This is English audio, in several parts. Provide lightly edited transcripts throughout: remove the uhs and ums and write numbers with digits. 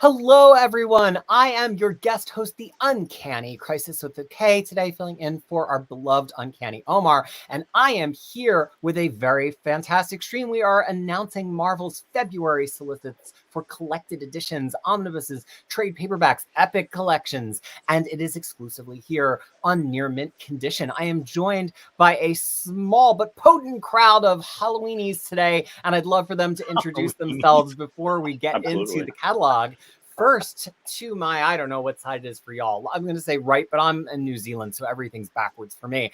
Hello, everyone. I am your guest host, the Uncanny Crisis with a K, today filling in for our beloved Uncanny Omar. And I am here with a very fantastic stream. We are announcing Marvel's February solicits for collected editions, omnibuses, trade paperbacks, epic collections, and it is exclusively here on Near Mint Condition. I am joined by a small but potent crowd of Halloweenies today, and I'd love for them to introduce themselves before we get into the catalog. First, to my, I don't know what side it is for y'all. I'm going to say right, but I'm in New Zealand, so everything's backwards for me.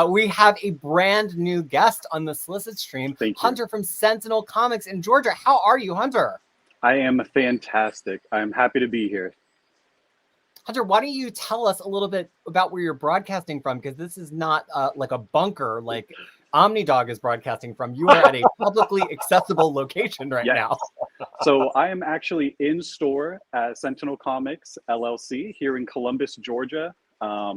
We have a brand new guest on the solicit stream, Hunter from Sentinel Comics in Georgia. How are you, Hunter? I am fantastic. I'm happy to be here. Hunter, why don't you tell us a little bit about where you're broadcasting from? Because this is not like a bunker like Omnidog is broadcasting from. You are at a publicly accessible location right now. So I am actually in store at Sentinel Comics LLC here in Columbus, Georgia. I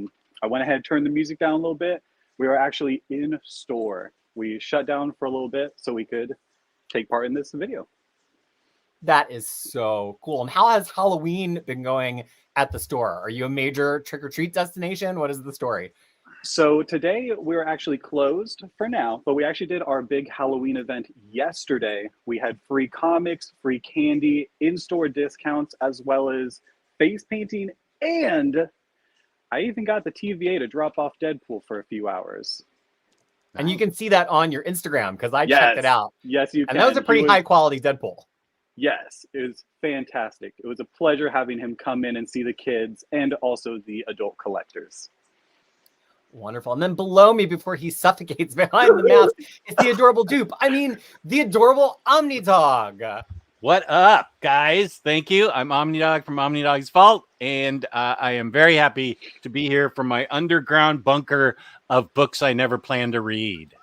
went ahead and turned the music down a little bit. We are actually in store. We shut down for a little bit so we could take part in this video. That is so cool. And how has Halloween been going at the store? Are you a major trick-or-treat destination? What is the story? So today we're actually closed for now, but we actually did our big Halloween event yesterday. We had free comics, free candy, in-store discounts, as well as face painting, and I even got the TVA to drop off Deadpool for a few hours. And you can see that on your Instagram, because I checked it out. Yes, you can. And that was a pretty high-quality Deadpool. Yes, it was fantastic. It was a pleasure having him come in and see the kids and also the adult collectors. Wonderful. And then below me, before he suffocates behind the mask, is the adorable dupe. I mean, the adorable Omnidog. What up, guys? Thank you. I'm Omnidog from Omnidog's Vault, and I am very happy to be here from my underground bunker of books I never planned to read.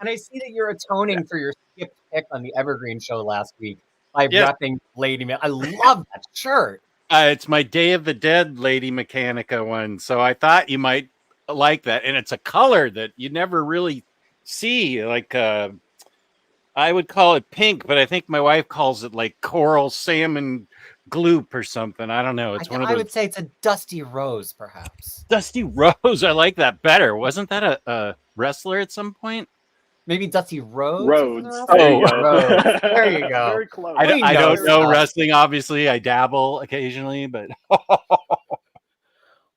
And I see that you're atoning for your skip pick on the Evergreen show last week by repping Lady Man. I love that shirt. It's my Day of the Dead Lady Mechanica one, so I thought you might like that. And it's a color that you never really see. Like, I would call it pink, but I think my wife calls it like coral salmon gloop or something. I don't know. It's one of those. I would say it's a dusty rose, perhaps. Dusty Rose. I like that better. Wasn't that a wrestler at some point? Maybe Dusty Rhodes. Rhodes. Rhodes. There you go. Very close. I don't know wrestling, obviously. I dabble occasionally, but...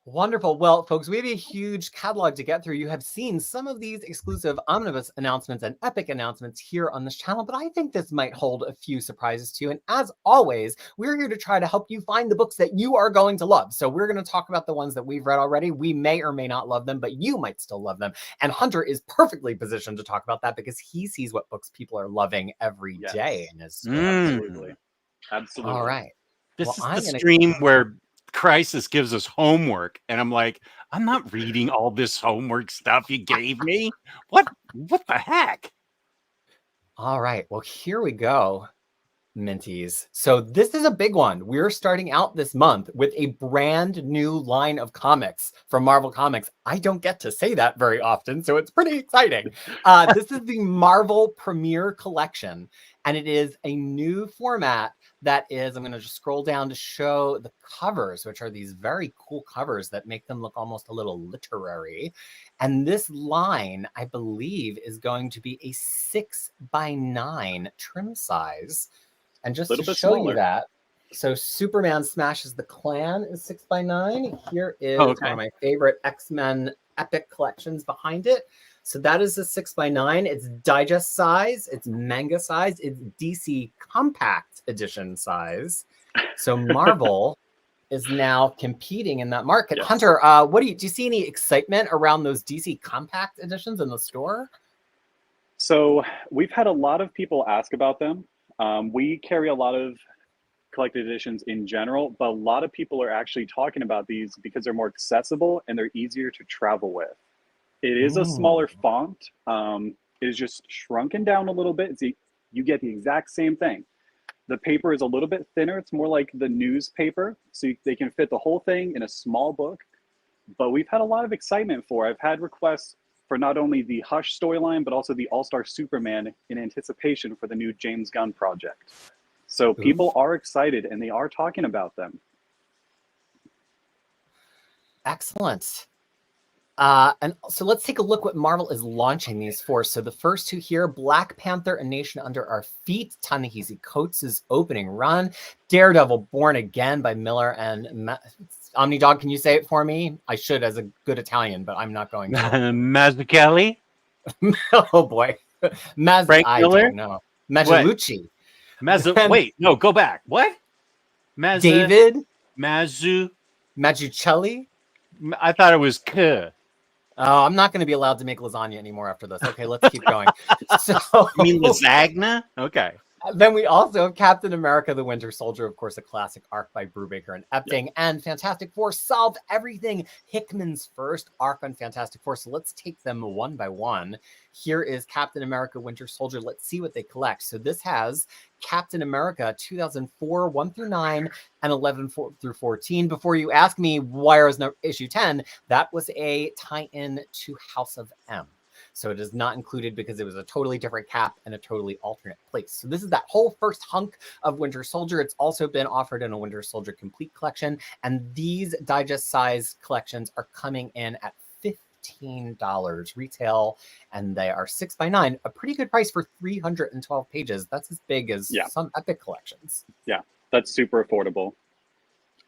Wonderful. Well, folks, we have a huge catalog to get through. You have seen some of these exclusive omnibus announcements and epic announcements here on this channel, but I think this might hold a few surprises too. And as always, we're here to try to help you find the books that you are going to love. So we're going to talk about the ones that we've read already. We may or may not love them, but you might still love them. And Hunter is perfectly positioned to talk about that because he sees what books people are loving every day in his store. Absolutely. Absolutely. All right. This is the stream where Crisis gives us homework, and I'm like, I'm not reading all this homework stuff you gave me. What the heck? All right, well, here we go, Minties. So this is a big one. We're starting out this month with a brand new line of comics from Marvel Comics. I don't get to say that very often, so it's pretty exciting. This is the Marvel Premiere Collection, and it is a new format that is, I'm going to just scroll down to show the covers, which are these very cool covers that make them look almost a little literary. And this line, I believe, is going to be a 6x9 trim size. And just to show you that, so Superman Smashes the Klan is 6x9. Here is one of my favorite X-Men epic collections behind it. So that is a 6x9. It's digest size, it's manga size, it's DC compact edition size. So Marvel is now competing in that market. Yes. Hunter, do you see any excitement around those DC compact editions in the store? So we've had a lot of people ask about them. We carry a lot of collected editions in general, but a lot of people are actually talking about these because they're more accessible and they're easier to travel with. It is a smaller font. It is just shrunken down a little bit. You get the exact same thing. The paper is a little bit thinner. It's more like the newspaper, so they can fit the whole thing in a small book. But we've had a lot of excitement for. I've had requests for not only the Hush storyline, but also the All-Star Superman in anticipation for the new James Gunn project. So people are excited and they are talking about them. Excellent. And so let's take a look what Marvel is launching these for. So the first two here, Black Panther, A Nation Under Our Feet, Ta-Nehisi Coates' opening run. Daredevil, Born Again by Miller and Omnidog, can you say it for me? I should as a good Italian, but I'm not going to. Mazzucchelli? Oh boy. Frank I Miller? don't know. Mazzucchelli. Wait, no, go back. What? David? Mazzucchelli? I thought it was K. Oh, I'm not going to be allowed to make lasagna anymore after this. Okay, let's keep going. So, you mean lasagna? Okay. Then we also have Captain America, the Winter Soldier, of course, a classic arc by Brubaker and Epting, and Fantastic Four, Solve Everything, Hickman's first arc on Fantastic Four. So let's take them one by one. Here is Captain America, Winter Soldier. Let's see what they collect. So this has Captain America 2004, 1 through 9, and 11 through 14. Before you ask me why there was no issue 10, that was a tie-in to House of M. So it is not included because it was a totally different cap and a totally alternate place. So this is that whole first hunk of Winter Soldier. It's also been offered in a Winter Soldier Complete collection. And these digest size collections are coming in at $15 retail, and they are 6x9, a pretty good price for 312 pages. That's as big as some Epic collections. Yeah, that's super affordable.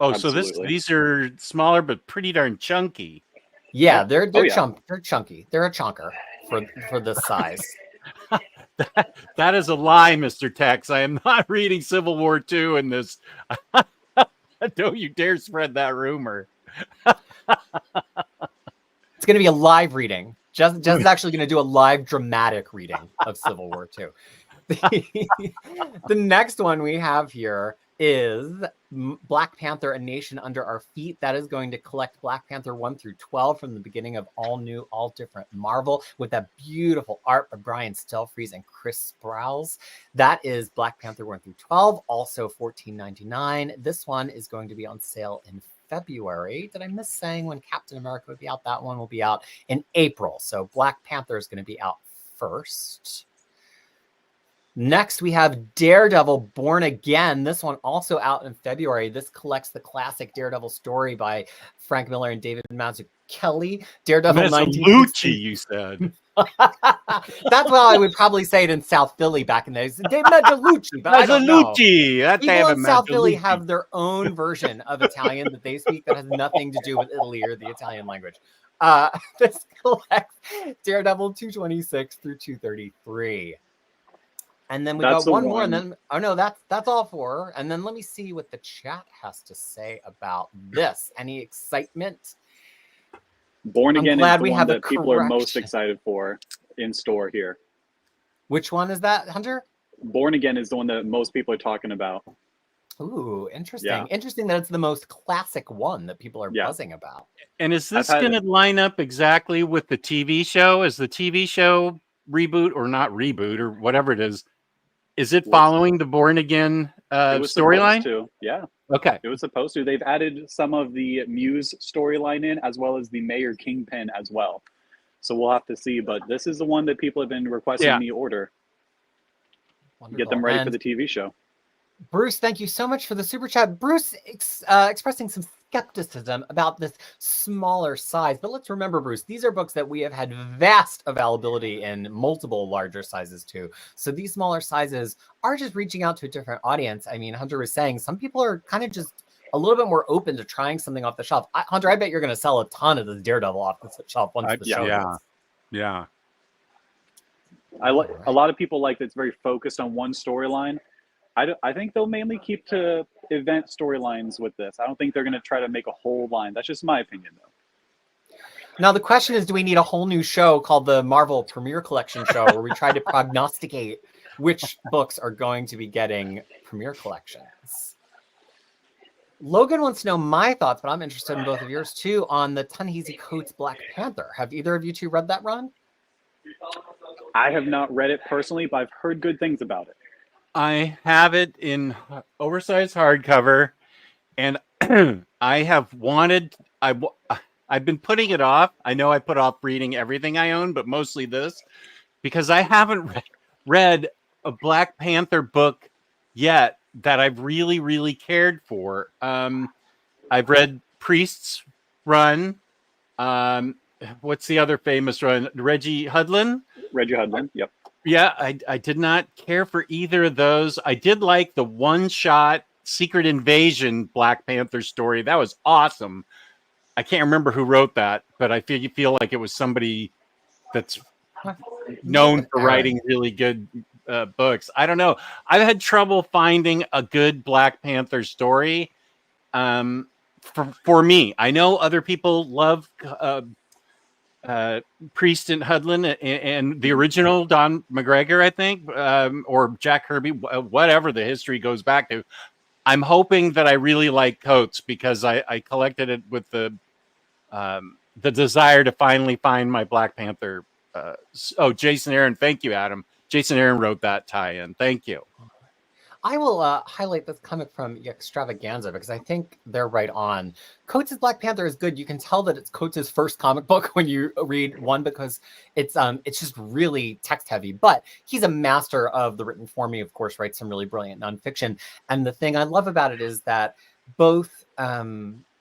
Oh, absolutely. So these are smaller but pretty darn chunky. Yeah, they're chunky. They're a chunker for this size. that is a lie, Mr. Tex. I am not reading Civil War II in this. Don't you dare spread that rumor. It's going to be a live reading. Just is actually going to do a live dramatic reading of Civil War II. The next one we have here is Black Panther, A Nation Under Our Feet. That is going to collect Black Panther 1 through 12 from the beginning of all new, all different Marvel with that beautiful art by Brian Stelfreeze and Chris Sprouse. That is Black Panther 1 through 12, also $14.99. This one is going to be on sale in February. Did I miss saying when Captain America would be out? That one will be out in April. So Black Panther is going to be out first. Next, we have Daredevil, Born Again. This one also out in February. This collects the classic Daredevil story by Frank Miller and David Mazzucchelli. Daredevil Mazzucchelli, you said. That's how I would probably say it in South Philly back in the days. David Mazzucchelli, but I don't know. People in South Philly have their own version of Italian that they speak that has nothing to do with Italy or the Italian language. This collects Daredevil 226 through 233. And then we got one more, and then that's all four. And then let me see what the chat has to say about this. Any excitement? Born Again is the one that people are most excited for in store here. Which one is that, Hunter? Born Again is the one that most people are talking about. Ooh, interesting. Yeah. Interesting that it's the most classic one that people are buzzing about. And is this going to line up exactly with the TV show? Is the TV show reboot or not reboot or whatever it is it following the Born Again storyline? Yeah. Okay. It was supposed to. They've added some of the Muse storyline in, as well as the Mayor Kingpin as well. So we'll have to see. But this is the one that people have been requesting me order. Wonderful. Get them ready for the TV show. Bruce, thank you so much for the super chat. Bruce expressing some skepticism about this smaller size. But let's remember, Bruce, these are books that we have had vast availability in multiple larger sizes too. So these smaller sizes are just reaching out to a different audience. I mean, Hunter was saying some people are kind of just a little bit more open to trying something off the shelf. Hunter, I bet you're going to sell a ton of this Daredevil off the shelf once the show ends. Yeah. A lot of people like that it's very focused on one storyline. I think they'll mainly keep to event storylines with this. I don't think they're going to try to make a whole line. That's just my opinion, though. Now, the question is, do we need a whole new show called the Marvel Premiere Collection Show where we try to prognosticate which books are going to be getting Premiere Collections? Logan wants to know my thoughts, but I'm interested in both of yours, too, on the Ta-Nehisi Coates Black Panther. Have either of you two read that run? I have not read it personally, but I've heard good things about it. I have it in oversized hardcover, and I have wanted. I've been putting it off. I know I put off reading everything I own, but mostly this, because I haven't read a Black Panther book yet that I've really, really cared for. I've read Priest's run. What's the other famous run? Reggie Hudlin? Reggie Hudlin, yep. Yeah, I did not care for either of those. I did like the one-shot Secret Invasion Black Panther story. That was awesome. I can't remember who wrote that, but I feel like it was somebody that's known for writing really good books. I don't know. I've had trouble finding a good Black Panther story. For me, I know other people love Priest and Hudlin and the original Don McGregor, I think, or Jack Kirby, whatever the history goes back to. I'm hoping that I really like Coates because I collected it with the desire to finally find my Black Panther. Jason Aaron, thank you, Adam. Jason Aaron wrote that tie-in. Thank you. I will highlight this comic from Extravaganza because I think they're right on. Coates' Black Panther is good. You can tell that it's Coates' first comic book when you read one because it's just really text heavy. But he's a master of the written form. He, of course, writes some really brilliant nonfiction. And the thing I love about it is that both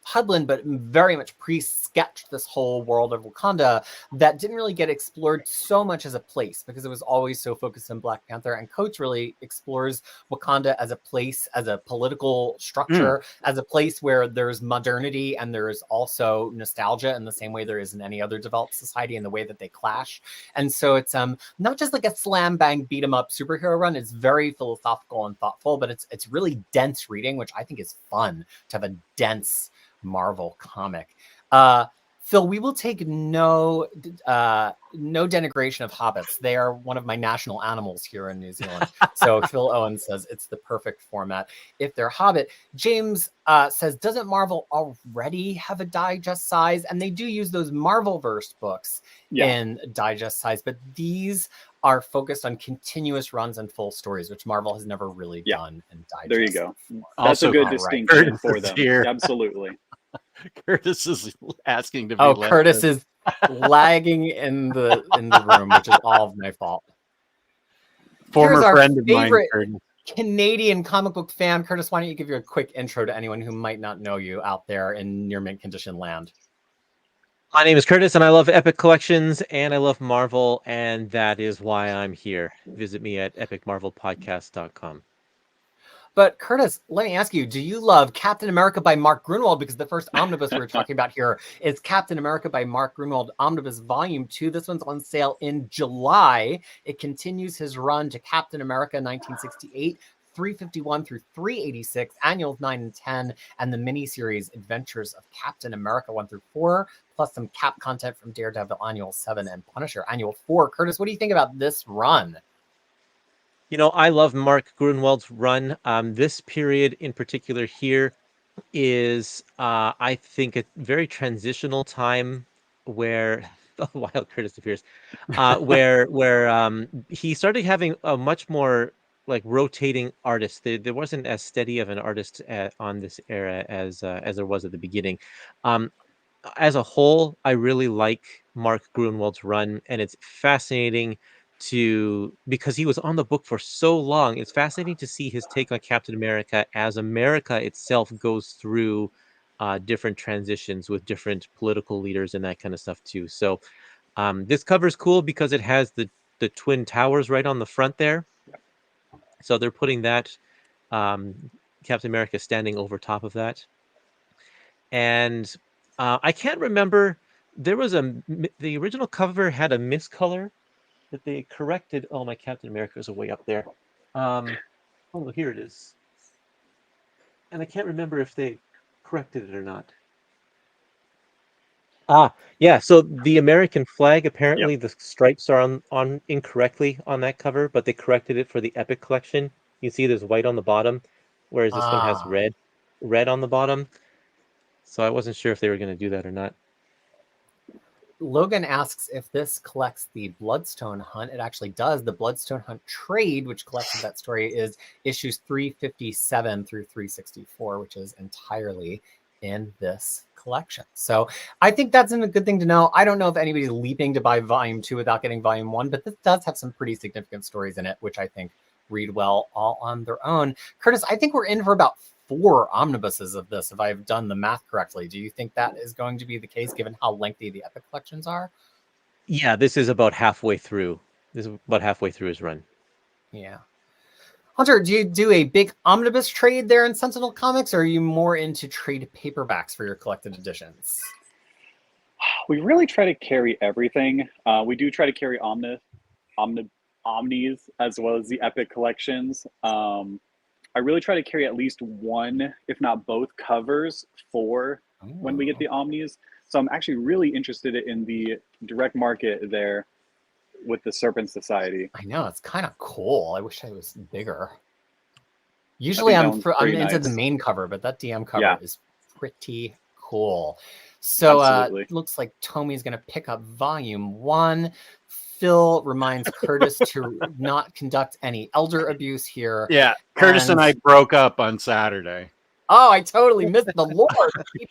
Hudlin, but very much sketched this whole world of Wakanda that didn't really get explored so much as a place because it was always so focused on Black Panther. And Coates really explores Wakanda as a place, as a political structure, as a place where there's modernity and there's also nostalgia in the same way there is in any other developed society in the way that they clash. And so it's not just like a slam bang beat 'em up superhero run. It's very philosophical and thoughtful, but it's really dense reading, which I think is fun to have a dense Marvel comic. Phil, we will take no denigration of hobbits. They are one of my national animals here in New Zealand. So Phil Owen says it's the perfect format if they're hobbit. James says, doesn't Marvel already have a digest size? And they do use those Marvelverse books in digest size, but these are focused on continuous runs and full stories, which Marvel has never really done in digest. There you go. That's Also, a good distinction for them. Here. Absolutely. Curtis is asking to be. Curtis is lagging in the room, which is all of my fault. Former friend of mine, Curtis. Canadian comic book fan. Curtis, why don't you give you a quick intro to anyone who might not know you out there in near mint condition land? My name is Curtis, and I love Epic Collections, and I love Marvel, and that is why I'm here. Visit me at epicmarvelpodcast.com. But Curtis, let me ask you, do you love Captain America by Mark Gruenwald? Because the first omnibus we're talking about here is Captain America by Mark Gruenwald, Omnibus Volume 2. This one's on sale in July. It continues his run to Captain America 1968, 351 through 386, annuals 9 and 10, and the miniseries Adventures of Captain America 1 through 4, plus some Cap content from Daredevil Annual 7 and Punisher Annual 4. Curtis, what do you think about this run? You know, I love Mark Gruenwald's run. This period in particular here is, I think, a very transitional time where, while Curtis appears, where he started having a much more like rotating artist. There wasn't as steady of an artist on this era as there was at the beginning. As a whole, I really like Mark Gruenwald's run, and it's fascinating because he was on the book for so long. It's fascinating to see his take on Captain America as America itself goes through different transitions with different political leaders and that kind of stuff too. So this cover is cool because it has the Twin Towers right on the front there. So they're putting that Captain America standing over top of that. And I can't remember. There was the original cover had a miscolor that they corrected. Oh, my Captain America is way up there. Oh, here it is. And I can't remember if they corrected it or not. Yeah. So the American flag, apparently the stripes are on incorrectly on that cover, but they corrected it for the Epic collection. You see there's white on the bottom, whereas this one has red on the bottom. So I wasn't sure if they were going to do that or not. Logan asks if this collects the Bloodstone Hunt. It actually does. The Bloodstone Hunt trade, which collected that story, is issues 357 through 364, which is entirely in this collection. So I think that's a good thing to know. I don't know if anybody's leaping to buy volume 2 without getting volume 1, but this does have some pretty significant stories in it, which I think read well all on their own. Curtis, I think we're in for about 4 omnibuses of this, if I've done the math correctly. Do you think that is going to be the case, given how lengthy the Epic collections are? Yeah, this is about halfway through. This is about halfway through his run. Yeah. Hunter, do you do a big omnibus trade there in Sentinel Comics, or are you more into trade paperbacks for your collected editions? We really try to carry everything. We do try to carry Omnis as well as the Epic collections. I really try to carry at least one, if not both, covers for when we get the Omnis. So I'm actually really interested in the direct market there with the Serpent Society. I know, it's kind of cool. I wish I was bigger. Usually I'm into the main cover, but that DM cover is pretty cool. So it looks like Tomi's going to pick up volume 1. Phil reminds Curtis to not conduct any elder abuse here. Yeah, Curtis and I broke up on Saturday. Oh, I totally missed the lore.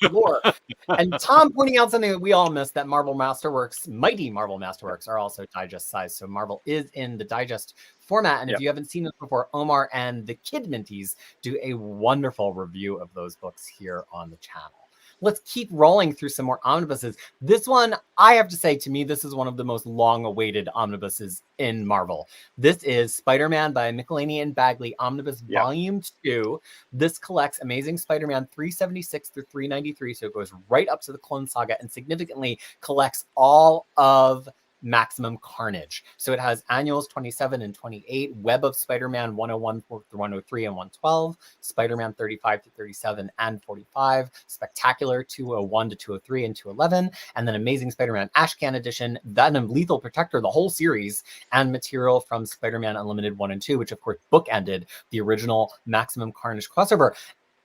The lore. And Tom pointing out something that we all missed, that Marvel Masterworks, mighty Marvel Masterworks, are also digest size. So Marvel is in the digest format. And if you haven't seen this before, Omar and the Kid Minties do a wonderful review of those books here on the channel. Let's keep rolling through some more omnibuses. This one, I have to say, to me, this is one of the most long-awaited omnibuses in Marvel. This is Spider-Man by Michelinie and Bagley, Omnibus Volume 2. This collects Amazing Spider-Man 376 through 393, so it goes right up to the Clone Saga and significantly collects all of Maximum Carnage. So it has annuals 27 and 28, Web of Spider-Man 101 through 103 and 112, Spider-Man 35 to 37 and 45, Spectacular 201 to 203 and 211, and then Amazing Spider-Man Ashcan Edition, Venom Lethal Protector, the whole series, and material from Spider-Man Unlimited 1 and 2, which of course bookended the original Maximum Carnage crossover.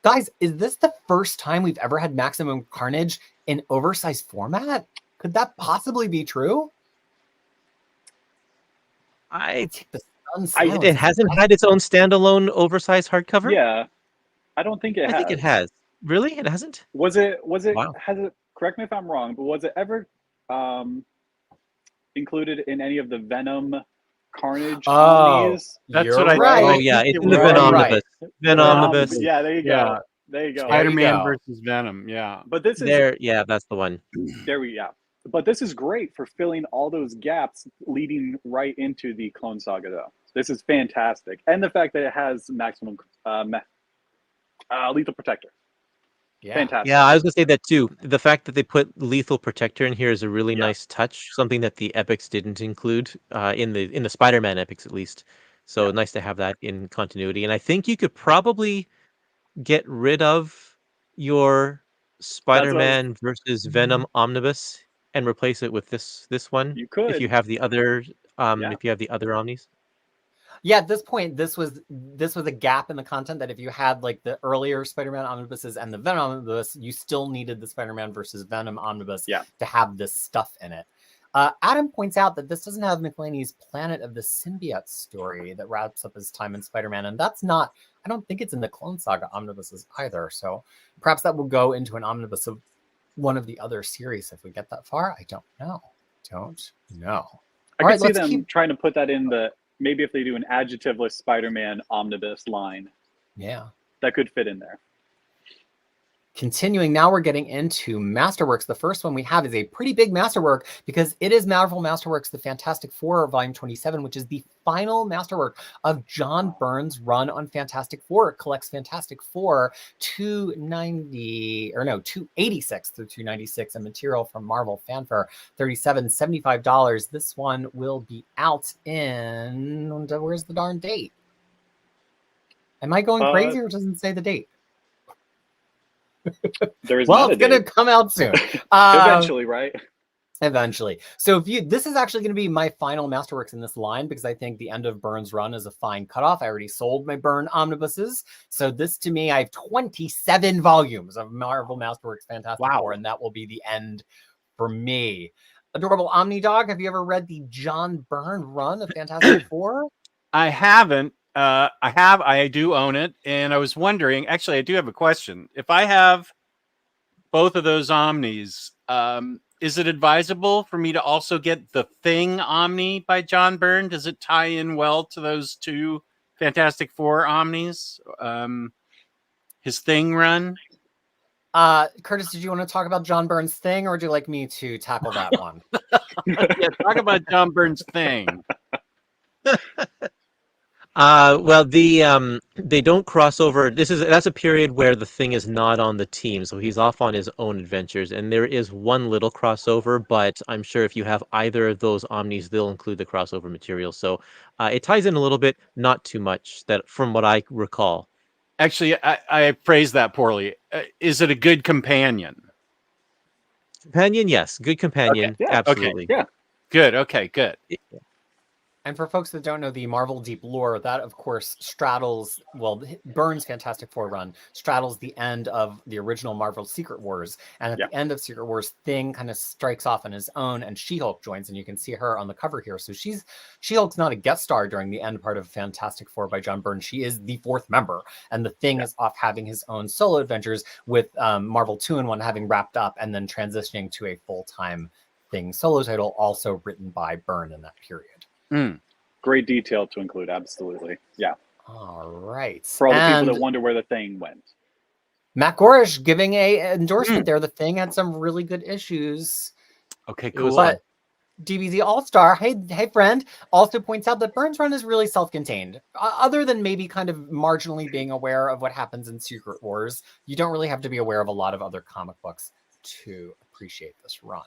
Guys, is this the first time we've ever had Maximum Carnage in oversized format? Could that possibly be true? It hasn't had its own standalone oversized hardcover. Yeah, I don't think it has. I think it has. Really, it hasn't. Was it? Wow. Has it? Correct me if I'm wrong, but was it ever included in any of the Venom Carnage omnis? That's what right. Oh yeah, it's in the Venomnibus. Venomnibus. Yeah, there you go. Yeah. There you go. Spider-Man versus Venom. Yeah, but this is there. Yeah, that's the one. There we go. But this is great for filling all those gaps leading right into the Clone Saga, though. This is fantastic. And the fact that it has Maximum Lethal Protector. Yeah. Fantastic. Yeah, I was going to say that too. The fact that they put Lethal Protector in here is a really nice touch, something that the epics didn't include, in the Spider-Man epics at least. So nice to have that in continuity. And I think you could probably get rid of your Spider-Man versus Venom omnibus and replace it with this one. You could, if you have the other if you have the other omnis. Yeah, at this point, this was a gap in the content that if you had like the earlier Spider-Man omnibuses and the Venom omnibus, you still needed the Spider-Man versus Venom omnibus to have this stuff in it. Adam points out that this doesn't have Michelinie's Planet of the Symbiote story that wraps up his time in Spider-Man, and that's not, I don't think it's in the Clone Saga omnibuses either, so perhaps that will go into an omnibus of one of the other series if we get that far. I don't know. I could see them trying to put that in the, maybe if they do an adjectiveless Spider-Man omnibus line. Yeah. That could fit in there. Continuing, now we're getting into Masterworks. The first one we have is a pretty big masterwork because it is Marvel Masterworks, the Fantastic Four, Volume 27, which is the final masterwork of John Byrne's run on Fantastic Four. It collects Fantastic Four 286 through 296, and material from Marvel Fanfare, $75. This one will be out in, where's the darn date? Am I going crazy or doesn't say the date? There is well, it's going to come out soon. Eventually, right? Eventually. So if this is actually going to be my final Masterworks in this line, because I think the end of Byrne's run is a fine cutoff. I already sold my Byrne omnibuses. So this, to me, I have 27 volumes of Marvel Masterworks Fantastic Four, and that will be the end for me. Adorable Omni Dog, have you ever read the John Byrne run of Fantastic Four? I haven't. I do own it, and I was wondering, actually, I do have a question. If I have both of those Omnis, is it advisable for me to also get the Thing Omni by John Byrne? Does it tie in well to those two Fantastic Four Omnis? His Thing run? Curtis, did you want to talk about John Byrne's Thing, or would you like me to tackle that one? Yeah, talk about John Byrne's Thing. Well, they don't cross over. That's a period where the Thing is not on the team, so he's off on his own adventures. And there is one little crossover, but I'm sure if you have either of those Omnis, they'll include the crossover material. So it ties in a little bit, not too much, that from what I recall. Actually, I phrased that poorly. Is it a good companion? Companion, yes, good companion, yeah, absolutely. Yeah. Good. Okay, good. And for folks that don't know the Marvel Deep lore, that of course straddles, well, Byrne's Fantastic Four run straddles the end of the original Marvel Secret Wars. And at the end of Secret Wars, Thing kind of strikes off on his own, and She-Hulk joins, and you can see her on the cover here. So She-Hulk's not a guest star during the end part of Fantastic Four by John Byrne. She is the fourth member, and the Thing is off having his own solo adventures with Marvel 2-in-1 having wrapped up and then transitioning to a full-time Thing solo title, also written by Byrne in that period. Great detail to include, absolutely. Yeah. All right. For all the people that wonder where the Thing went. Matt Gorish giving a endorsement there. The Thing had some really good issues. Okay, cool. But DBZ All-Star, hey friend, also points out that Byrne's run is really self-contained. Other than maybe kind of marginally being aware of what happens in Secret Wars, you don't really have to be aware of a lot of other comic books to appreciate this run.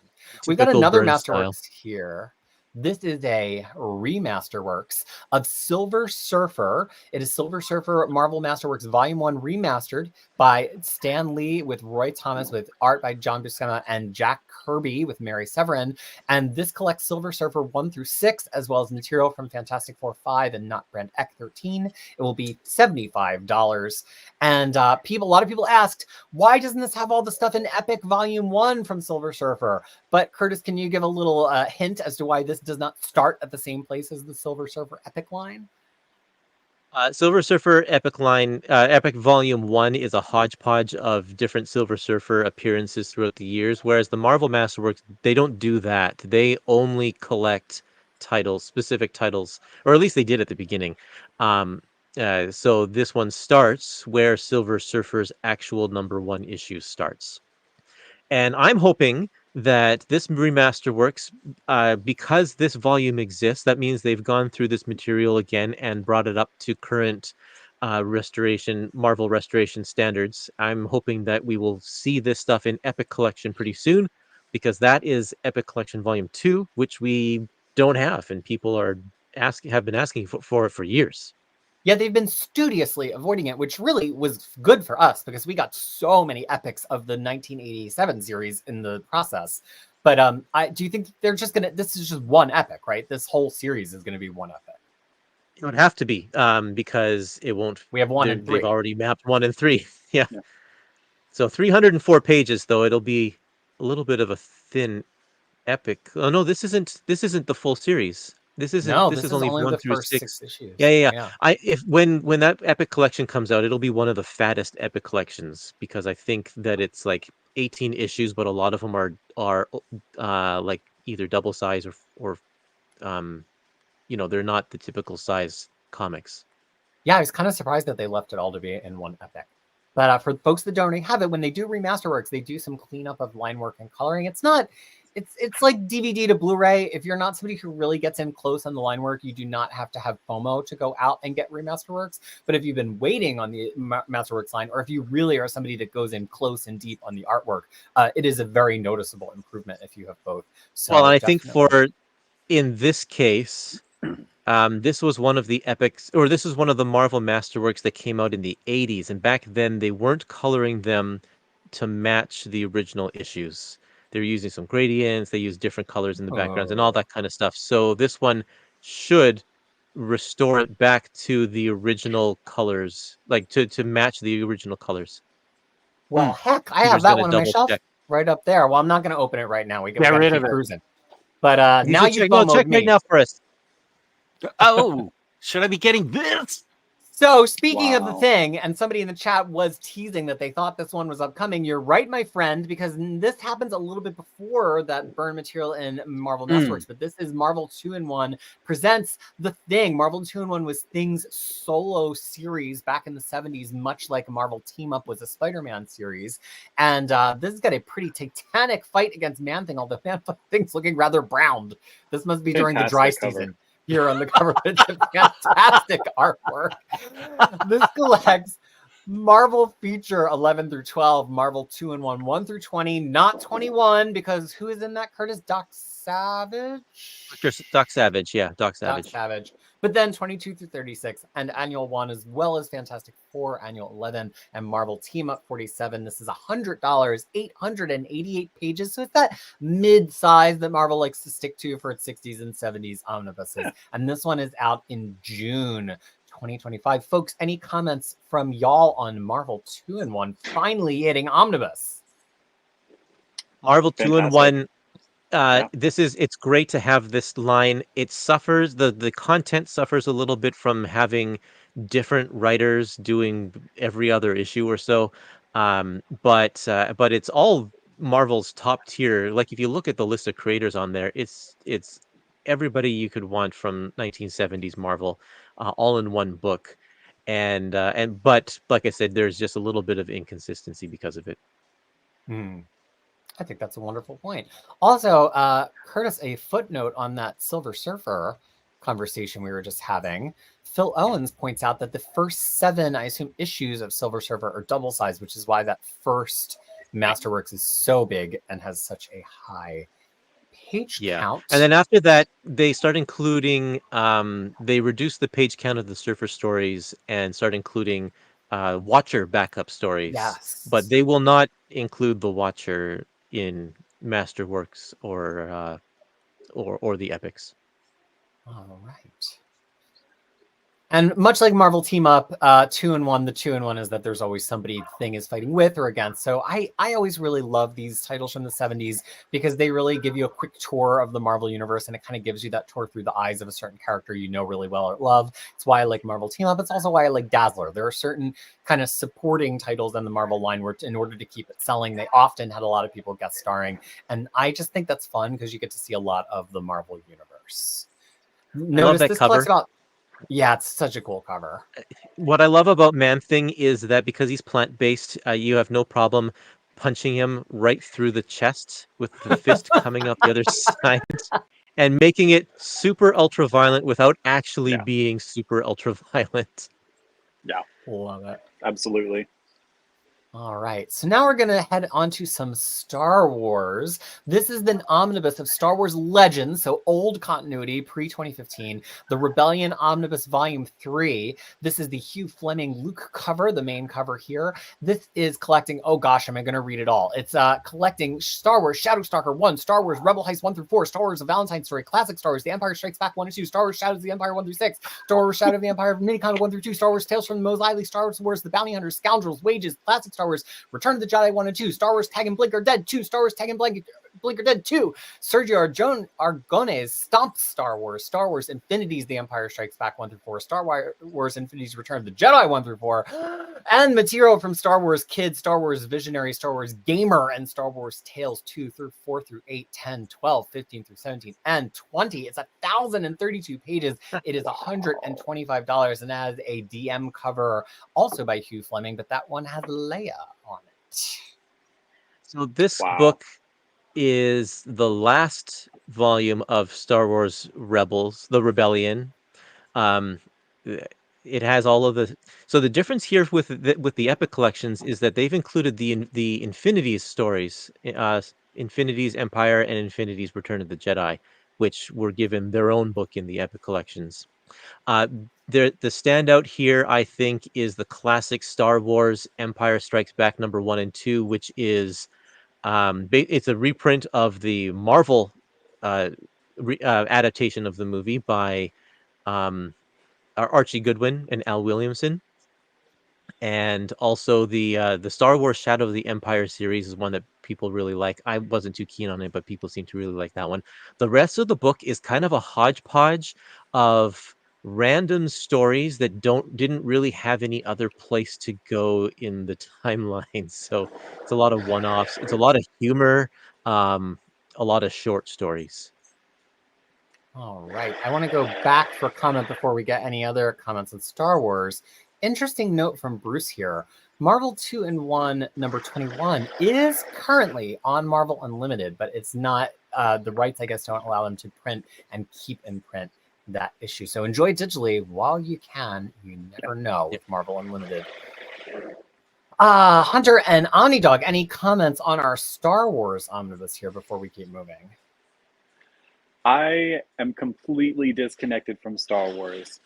We've got another Masterworks here. This is a Remasterworks of Silver Surfer. It is Silver Surfer Marvel Masterworks Volume 1 Remastered by Stan Lee with Roy Thomas, with art by John Buscema and Jack Kirby with Mary Severin. And this collects Silver Surfer 1 through 6, as well as material from Fantastic Four 5 and Not Brand Ek 13. It will be $75. And a lot of people asked, why doesn't this have all the stuff in Epic Volume 1 from Silver Surfer? But Curtis, can you give a little hint as to why this does not start at the same place as the Silver Surfer Epic line? Silver Surfer Epic line, Epic Volume 1 is a hodgepodge of different Silver Surfer appearances throughout the years, whereas the Marvel Masterworks, they don't do that. They only collect titles, specific titles, or at least they did at the beginning. So this one starts where Silver Surfer's actual #1 issue starts. And I'm hoping that this remaster works because this volume exists. That means they've gone through this material again and brought it up to current Marvel restoration standards. I'm hoping that we will see this stuff in Epic Collection pretty soon, because that is Epic Collection Volume 2, which we don't have, and people have been asking for years. Yeah, they've been studiously avoiding it, which really was good for us because we got so many epics of the 1987 series in the process. But do you think they're just going to, this is just one epic, right? This whole series is going to be one epic. It would have to be because it won't. We have 1 and 3. They've already mapped 1 and 3. Yeah. So 304 pages, though. It'll be a little bit of a thin epic. Oh, no, this isn't the full series. This isn't. No, this is only 1 through 6 issues. Yeah. When that epic collection comes out, it'll be one of the fattest epic collections, because I think that it's like 18 issues, but a lot of them are like either double size or they're not the typical size comics. Yeah, I was kind of surprised that they left it all to be in one epic. But for folks that don't have it, when they do Remasterworks, they do some cleanup of line work and coloring. It's like DVD to Blu-ray. If you're not somebody who really gets in close on the line work, you do not have to have FOMO to go out and get Remasterworks. But if you've been waiting on the Masterworks line, or if you really are somebody that goes in close and deep on the artwork, it is a very noticeable improvement if you have both. So well, I think in this case, this was one of the epics, or this is one of the Marvel Masterworks that came out in the 80s. And back then, they weren't coloring them to match the original issues. They're using some gradients. They use different colors in the backgrounds and all that kind of stuff. So this one should restore it back to the original colors, like to match the original colors. Well, heck, I have that one on my shelf right up there. Well, I'm not going to open it right now. We got to keep cruising. But now you FOMO'd me. Check right now for us. Oh, should I be getting this? So speaking of the Wow. thing, and somebody in the chat was teasing that they thought this one was upcoming. You're right, my friend, because this happens a little bit before that burn material in Marvel Masterworks, but this is Marvel 2-in-1 presents The Thing. Marvel 2-in-1 was Thing's solo series back in the 70s, much like Marvel Team Up was a Spider-Man series. And this has got a pretty titanic fight against Man-Thing, although Man-Thing's looking rather browned. This must be during the dry Fantastic cover. season. Here on the cover. It's a fantastic artwork. This collects Marvel Feature 11 through 12, Marvel 2-in-1 1 through 20, not 21, because who is in that, Curtis? Doc Savage? Doc Savage, yeah, Doc Doc Savage. Savage. But then 22 through 36 and Annual 1, as well as Fantastic Four Annual 11 and Marvel Team Up 47. This is $100, 888 pages. So it's that mid-size that Marvel likes to stick to for its 60s and 70s omnibuses. And this one is out in June 2025. Folks, any comments from y'all on Marvel 2-in-1 finally hitting omnibus? Marvel 2-in-1. Yeah. It's great to have this line. It suffers, the content suffers a little bit from having different writers doing every other issue or so. But it's all Marvel's top tier. Like if you look at the list of creators on there, it's everybody you could want from 1970s Marvel, all in one book. But like I said, there's just a little bit of inconsistency because of it. I think that's a wonderful point. Also, Curtis, a footnote on that Silver Surfer conversation we were just having. Phil Owens points out that the first 7, I assume, issues of Silver Surfer are double sized, which is why that first Masterworks is so big and has such a high page count. And then after that, they start including, they reduce the page count of the Surfer stories and start including Watcher backup stories. Yes. But they will not include the Watcher in Masterworks or the epics. All right. And much like Marvel Team Up 2-in-1, the 2-in-1 is that there's always somebody Thing is fighting with or against. So I always really love these titles from the 70s because they really give you a quick tour of the Marvel universe, and it kind of gives you that tour through the eyes of a certain character you know really well or love. It's why I like Marvel Team Up. It's also why I like Dazzler. There are certain kind of supporting titles in the Marvel line where in order to keep it selling, they often had a lot of people guest starring. And I just think that's fun because you get to see a lot of the Marvel universe. I love that cover. Yeah, it's such a cool cover. What I love about Man-Thing is that because he's plant-based, you have no problem punching him right through the chest with the fist coming up the other side and making it super ultra-violent without actually being super ultra-violent. Yeah. Love it. Absolutely. All right, so now we're going to head on to some Star Wars. This is an omnibus of Star Wars Legends, so old continuity, pre-2015. The Rebellion Omnibus Volume 3. This is the Hugh Fleming Luke cover, the main cover here. This is collecting, oh gosh, am I going to read it all? It's collecting Star Wars Shadowstalker 1, Star Wars Rebel Heist 1 through 4, Star Wars A Valentine's Story, Classic Star Wars, The Empire Strikes Back 1 and 2, Star Wars Shadows of the Empire 1 through 6, Star Wars Shadow of the Empire Minicon 1 through 2, Star Wars Tales from the Mos Eisley, Star Wars The Bounty Hunters, Scoundrels, Wages, Classic Star Wars, Return of the Jedi 1 and 2, Star Wars Tag and Blinker Dead 2, Star Wars Tag and Blinker Dead 2, Sergio Aragones Stomp Star Wars Infinities The Empire Strikes Back 1 through 4, Star Wars Infinities Return of the Jedi 1 through 4, and material from Star Wars Kids, Star Wars Visionary, Star Wars Gamer, and Star Wars Tales 2 through 4 through 8, 10, 12, 15 through 17, and 20. It's 1,032 pages. It is $125 and has a DM cover also by Hugh Fleming, but that one has Leia on it. So this book is the last volume of Star Wars Rebels, the Rebellion. It has all of the. So the difference here with the Epic collections is that they've included the Infinities stories, Infinities Empire and Infinities Return of the Jedi, which were given their own book in the Epic collections. The standout here, I think, is the classic Star Wars Empire Strikes Back number 1 and 2, which is it's a reprint of the Marvel adaptation of the movie by Archie Goodwin and Al Williamson. And also the Star Wars Shadow of the Empire series is one that people really like. I wasn't too keen on it, but people seem to really like that one. The rest of the book is kind of a hodgepodge of random stories that didn't really have any other place to go in the timeline. So it's a lot of one-offs. It's a lot of humor, a lot of short stories. All right. I want to go back for comment before we get any other comments on Star Wars. Interesting note from Bruce here. Marvel 2-in-1 number 21 is currently on Marvel Unlimited, but it's not, the rights, I guess, don't allow them to print and keep in print that issue. So enjoy digitally while you can. You never know with Marvel Unlimited. Hunter and Omnidog, any comments on our Star Wars omnibus here before we keep moving? I am completely disconnected from Star Wars.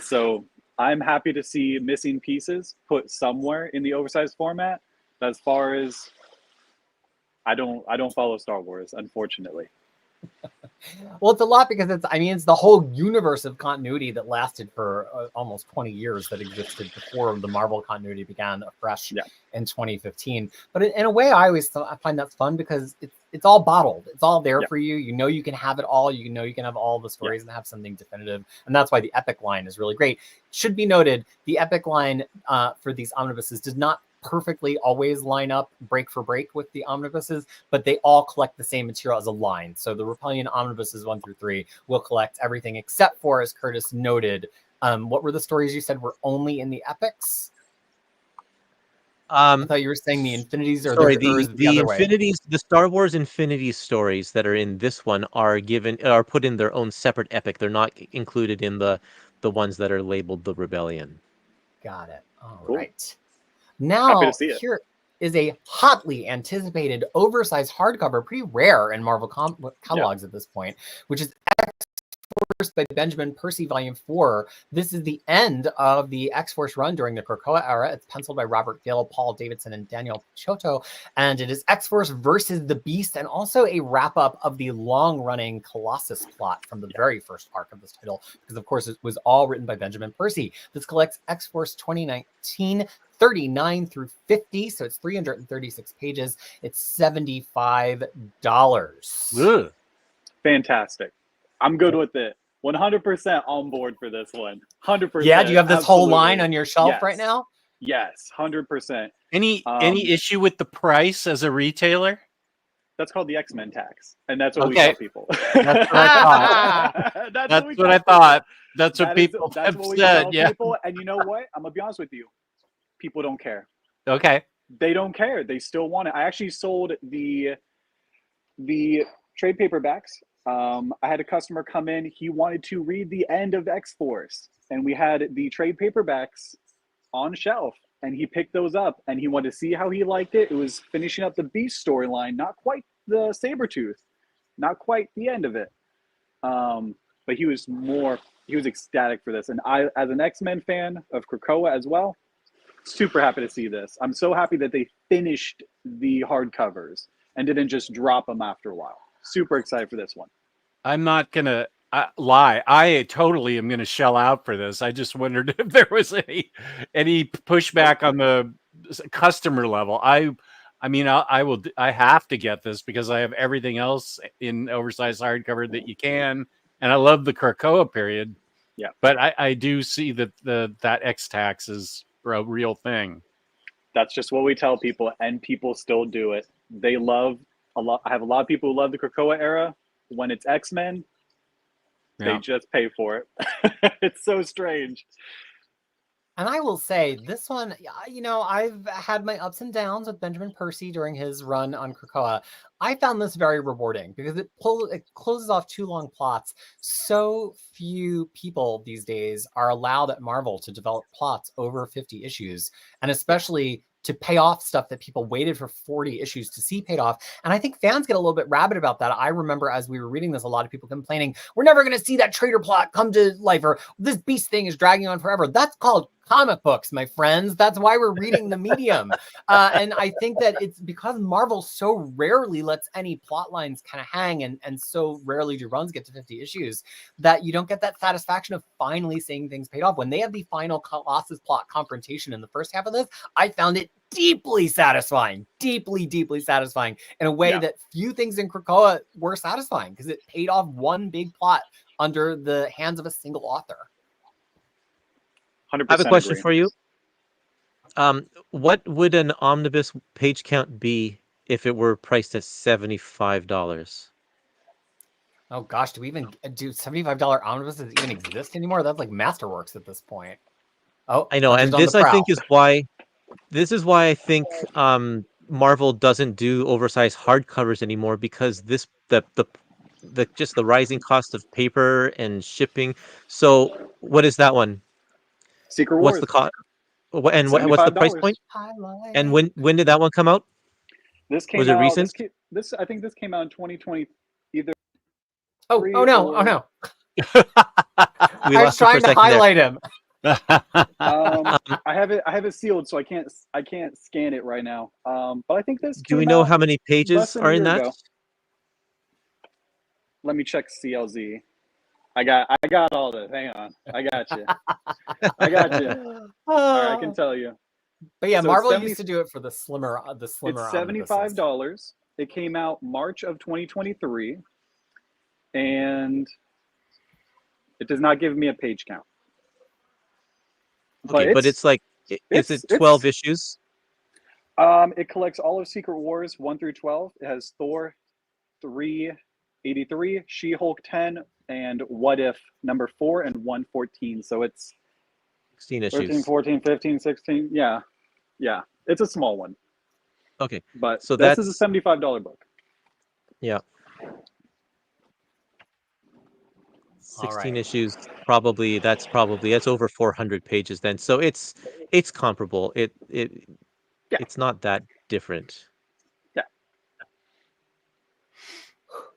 So I'm happy to see missing pieces put somewhere in the oversized format. But as far as I don't follow Star Wars, unfortunately. Well, it's a lot because it's the whole universe of continuity that lasted for almost 20 years that existed before the Marvel continuity began afresh in 2015. But in a way, I find that fun because it's all bottled. It's all there for you. You know you can have it all. You know you can have all the stories and have something definitive. And that's why the Epic line is really great. Should be noted, the Epic line for these omnibuses does not perfectly always line up break for break with the omnibuses, but they all collect the same material as a line. So the Repellion omnibuses 1 through 3 will collect everything except for, as Curtis noted, what were the stories you said were only in the epics? I thought you were saying the Infinities or the other Infinities, the Star Wars Infinities stories that are in this one are put in their own separate epic. They're not included in the ones that are labeled the Rebellion. Got it. All Cool. right. Now, here is a hotly anticipated oversized hardcover, pretty rare in Marvel catalogs at this point, which is X-Force by Benjamin Percy, Volume 4. This is the end of the X-Force run during the Krakoa era. It's penciled by Robert Gail, Paul Davidson, and Daniel Picciotto, and it is X-Force versus the Beast, and also a wrap-up of the long-running Colossus plot from the very first arc of this title, because, of course, it was all written by Benjamin Percy. This collects X-Force 2019 39 through 50, so it's 336 pages. It's $75. Ugh. Fantastic. I'm good with it. 100% on board for this one. 100%. Yeah, do you have this whole line on your shelf right now? Yes, 100%. Any issue with the price as a retailer? That's called the X-Men tax, and that's what we tell people. That's what I thought. That's what I thought. That's what people have said. Yeah. People, and you know what? I'm gonna be honest with you. People don't care. Okay. They don't care. They still want it. I actually sold the trade paperbacks. I had a customer come in. He wanted to read the end of X-Force, and we had the trade paperbacks on shelf, and he picked those up, and he wanted to see how he liked it. It was finishing up the Beast storyline, not quite the Sabretooth, not quite the end of it. But he was ecstatic for this. And I, as an X-Men fan of Krakoa as well, super happy to see this. I'm so happy that they finished the hardcovers and didn't just drop them after a while. Super excited for this one. I'm not going to lie. I totally am going to shell out for this. I just wondered if there was any pushback on the customer level. I have to get this because I have everything else in oversized hardcover that you can. And I love the Krakoa period. Yeah. But I do see that that X tax is a real thing. That's just what we tell people, and people still do it. They love a lot. I have a lot of people who love the Krakoa era. When it's X-Men, they just pay for it. It's so strange. And I will say this one, I've had my ups and downs with Benjamin Percy during his run on Krakoa. I found this very rewarding because it closes off 2 long plots. So few people these days are allowed at Marvel to develop plots over 50 issues, and especially to pay off stuff that people waited for 40 issues to see paid off. And I think fans get a little bit rabid about that. I remember as we were reading this, a lot of people complaining, we're never going to see that traitor plot come to life, or this Beast thing is dragging on forever. That's called comic books, my friends. That's why we're reading the medium. And I think that it's because Marvel so rarely lets any plot lines kind of hang, and so rarely do runs get to 50 issues, that you don't get that satisfaction of finally seeing things paid off. When they have the final Colossus plot confrontation in the first half of this, I found it deeply satisfying, deeply satisfying in a way that few things in Krakoa were satisfying, because it paid off one big plot under the hands of a single author. 100% I have a question agree. for you. What would an omnibus page count be if it were priced at $75? Oh gosh, do we even do $75 omnibuses even exist anymore? That's like Masterworks at this point. Oh, I know, Hunter's and on the this I think prowl. is why I think Marvel doesn't do oversized hardcovers anymore, because the just the rising cost of paper and shipping. So what is that one? Secret What's the Wars, cost? And what's the price point? $75. And Highlight. when did that one come out? This Was came it out. recent? This I think this came out in 2020, either Oh no, oh or no. We I was lost you for trying a to second there. highlight him. I have it sealed, so I can't scan it right now. But I think this Do we came know out how many less pages than are a in year that? ago. Let me check CLZ. I got all this. Hang on. I got you. I got you. All right, I can tell you. But yeah, So it's Marvel 70 used to do it for the slimmer It's omnibuses. $75. It came out March of 2023, and it does not give me a page count. Okay, but it's like, is it 12 issues? It collects all of Secret Wars 1 through 12. It has Thor 383, She-Hulk 10, and What If number 4 and 114. So it's 16 13, issues. 14, 15, 16. Yeah. It's a small one. Okay, But so this is a that's $75 book. yeah. All 16 right. issues, that's over 400 pages then. So it's comparable. Yeah. It's not that different. Yeah.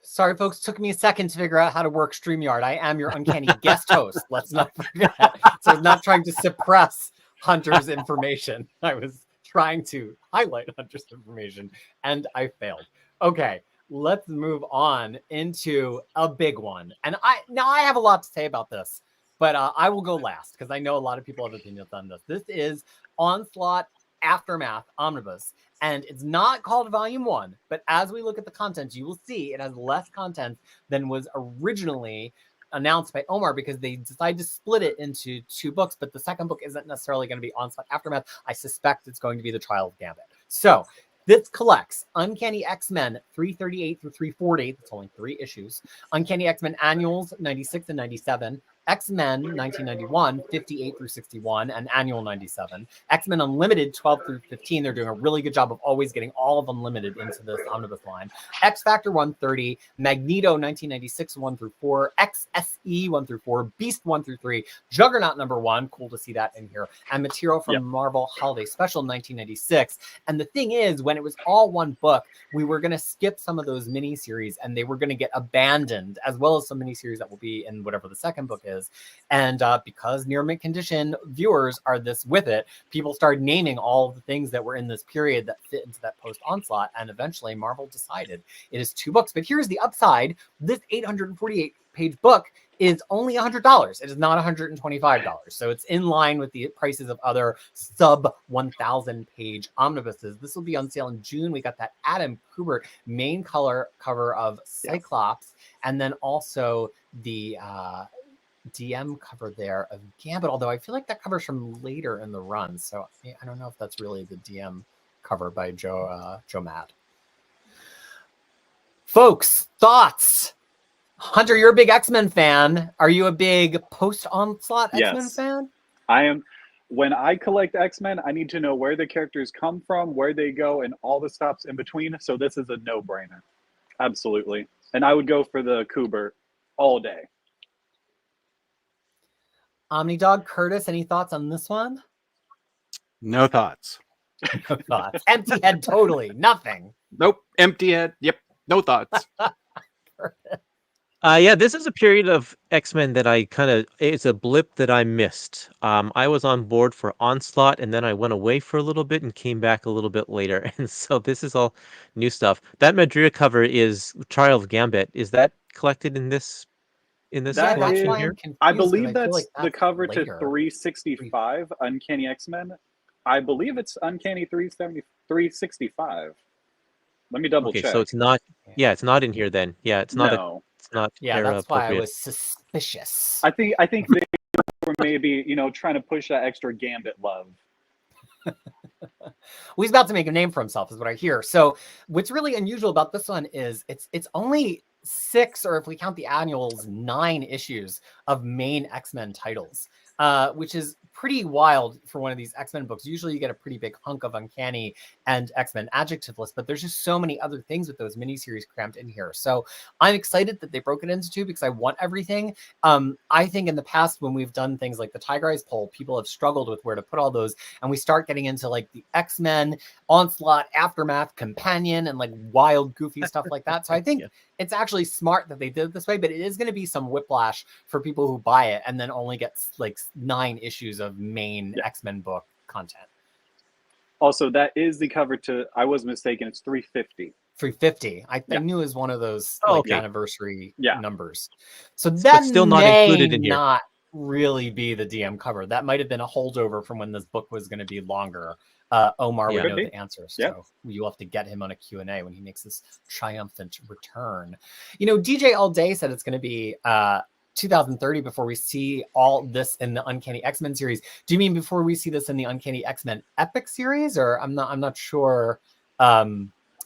Sorry, folks. Took me a second to figure out how to work StreamYard. I am your uncanny guest host. Let's not forget. So I'm not trying to suppress Hunter's information. I was trying to highlight Hunter's information, and I failed. Okay, let's move on into a big one. And I have a lot to say about this, but I will go last because I know a lot of people have opinions on this. This is Onslaught Aftermath Omnibus. And it's not called Volume 1, but as we look at the content, you will see it has less content than was originally announced by Omar, because they decided to split it into 2 books, but the second book isn't necessarily going to be Onslaught Aftermath. I suspect it's going to be the Trial of Gambit. So this collects Uncanny X-Men 338 through 340. That's only 3 issues. Uncanny X-Men Annuals 96 and 97. X-Men 1991, 58 through 61, and Annual 97. X-Men Unlimited 12 through 15. They're doing a really good job of always getting all of Unlimited into this omnibus line. X-Factor 130, Magneto 1996 1 through 4, XSE 1 through 4, Beast 1 through 3, Juggernaut number 1. Cool to see that in here. And material from Marvel Holiday Special 1996. And the thing is, when it was all one book, we were going to skip some of those miniseries and they were going to get abandoned, as well as some miniseries that will be in whatever the second book is. And because near mint condition viewers are this with it, people started naming all of the things that were in this period that fit into that post Onslaught. And eventually Marvel decided it is 2 books. But here's the upside. This 848 page book is only $100. It is not $125. So it's in line with the prices of other sub 1,000 page omnibuses. This will be on sale in June. We got that Adam Kubert main color cover of Cyclops, and then also the DM cover there of Gambit, although I feel like that cover's from later in the run. So I don't know if that's really the DM cover by Joe Mad. Folks, thoughts? Hunter, you're a big X-Men fan. Are you a big post-Onslaught X-Men fan? I am. When I collect X-Men, I need to know where the characters come from, where they go, and all the stops in between. So this is a no-brainer. Absolutely. And I would go for the Kubert all day. Omnidog, Curtis, any thoughts on this one? No thoughts. No thoughts. Empty head, totally. Nothing. Nope. Empty head. Yep. No thoughts. Yeah, this is a period of X-Men that it's a blip that I missed. I was on board for Onslaught, and then I went away for a little bit and came back a little bit later. And so this is all new stuff. That Madrid cover is Trial of Gambit. Is that collected in this collection here? I believe that's the cover to 365, Uncanny X-Men. I believe it's Uncanny 365. Let me double check. So it's not. Yeah, it's not in here then. Yeah, it's not. No. It's not. Yeah, era that's why I appropriate. was suspicious. I think they were maybe, trying to push that extra Gambit love. Well, he's about to make a name for himself, is what I hear. So what's really unusual about this one is it's only 6, or if we count the annuals, 9 issues of main X-Men titles, which is pretty wild for one of these X-Men books. Usually you get a pretty big hunk of Uncanny and X-Men adjective list, but there's just so many other things with those miniseries cramped in here. So I'm excited that they broke it into 2 because I want everything. I think in the past when we've done things like the Tiger Eyes poll, people have struggled with where to put all those, and we start getting into like the X-Men, Onslaught, Aftermath, Companion, and like wild, goofy stuff like that. So I think it's actually smart that they did it this way, but it is going to be some whiplash for people who buy it and then only get like 9 issues of main X-Men book content. Also, that is the cover to, I was mistaken, it's 350. 350. I knew it was one of those anniversary numbers. So that but still not included in here. Not really be the DM cover. That might have been a holdover from when this book was going to be longer. Omar would know the answers. So you'll have to get him on a Q&A when he makes this triumphant return. DJ all day said it's going to be 2030 before we see all this in the Uncanny X-Men series. Do you mean before we see this in the Uncanny X-Men Epic series? Or I'm not sure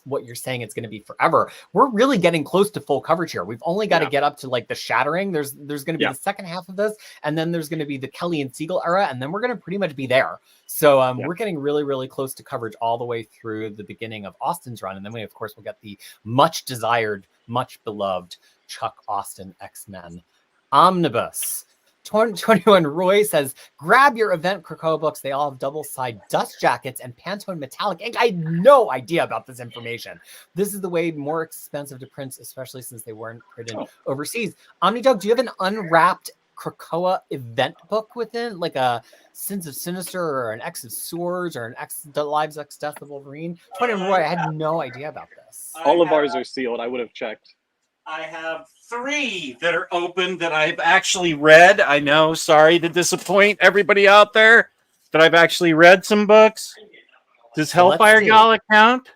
what you're saying it's going to be forever. We're really getting close to full coverage here. We've only got to get up to like the Shattering. There's going to be the second half of this, and then there's going to be the Kelly and Siegel era, and then we're going to pretty much be there. So we're getting really, really close to coverage all the way through the beginning of Austin's run. And then we, of course, will get the much desired, much beloved Chuck Austin X-Men Omnibus. 21 Roy says, grab your event Krakoa books. They all have double-side dust jackets and Pantone metallic ink. I had no idea about this information. This is the way more expensive to print, especially since they weren't printed overseas. OmniDog, do you have an unwrapped Krakoa event book within, like a Sins of Sinister or an X of Swords or an X Lives X Death of Wolverine? 21 Roy, I had no idea about this. All of ours are sealed. I would have checked. I have 3 that are open that I've actually read. I know, sorry to disappoint everybody out there, but I've actually read some books. Does Hellfire Gala count?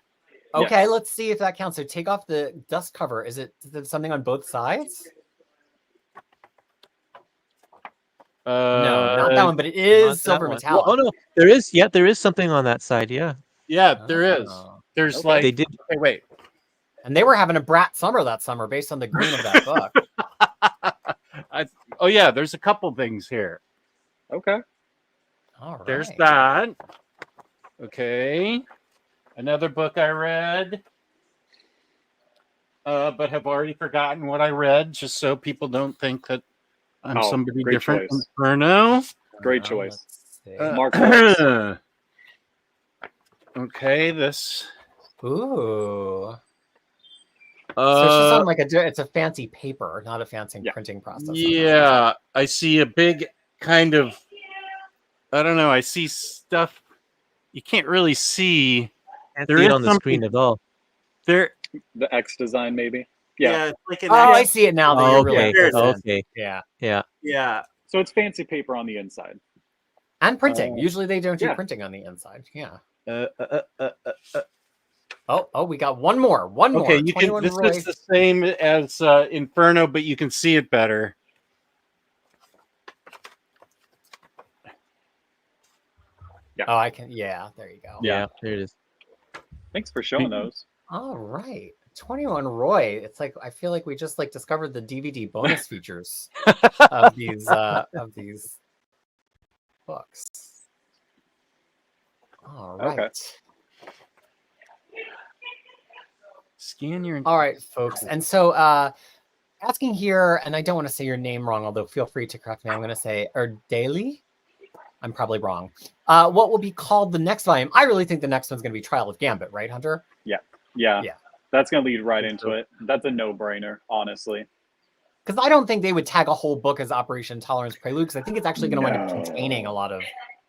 Okay, let's see if that counts. So take off the dust cover. Is it something on both sides? No, not that one, but it is silver metallic. Well, no, there is. Yeah, there is something on that side. Yeah, there is. There's like they did. Okay, wait. And they were having a brat summer that summer based on the green of that book. There's a couple things here. Okay. All right. There's that. Okay. Another book I read, but have already forgotten what I read, just so people don't think that I'm somebody different. Inferno. Great choice. Mark. Okay, this. Ooh. So it's just on like it's a fancy paper, not a fancy printing process. Yeah, I see a big kind of, I don't know, I see stuff you can't really see. Can't see it on the screen at all. The X design, maybe. Yeah, it's like an I see it now. Okay. Yeah. So it's fancy paper on the inside. And printing. Usually they don't do printing on the inside. Yeah. Oh, we got one more. Okay, you can. This is the same as Inferno, but you can see it better. Yeah. Oh, I can. Yeah, there you go. Yeah, there it is. Thanks for showing those. All right, 21 Roy. It's like I feel like we just like discovered the DVD bonus features of these books. All right. Okay. Scan your. All right, folks. And so asking here, and I don't want to say your name wrong, although feel free to correct me. I'm going to say Erdali. I'm probably wrong. What will be called the next volume? I really think the next one's going to be Trial of Gambit, right, Hunter? Yeah. That's going to lead right into it. That's a no-brainer, honestly. Because I don't think they would tag a whole book as Operation Tolerance Prelude, because I think it's actually going to wind up containing a lot of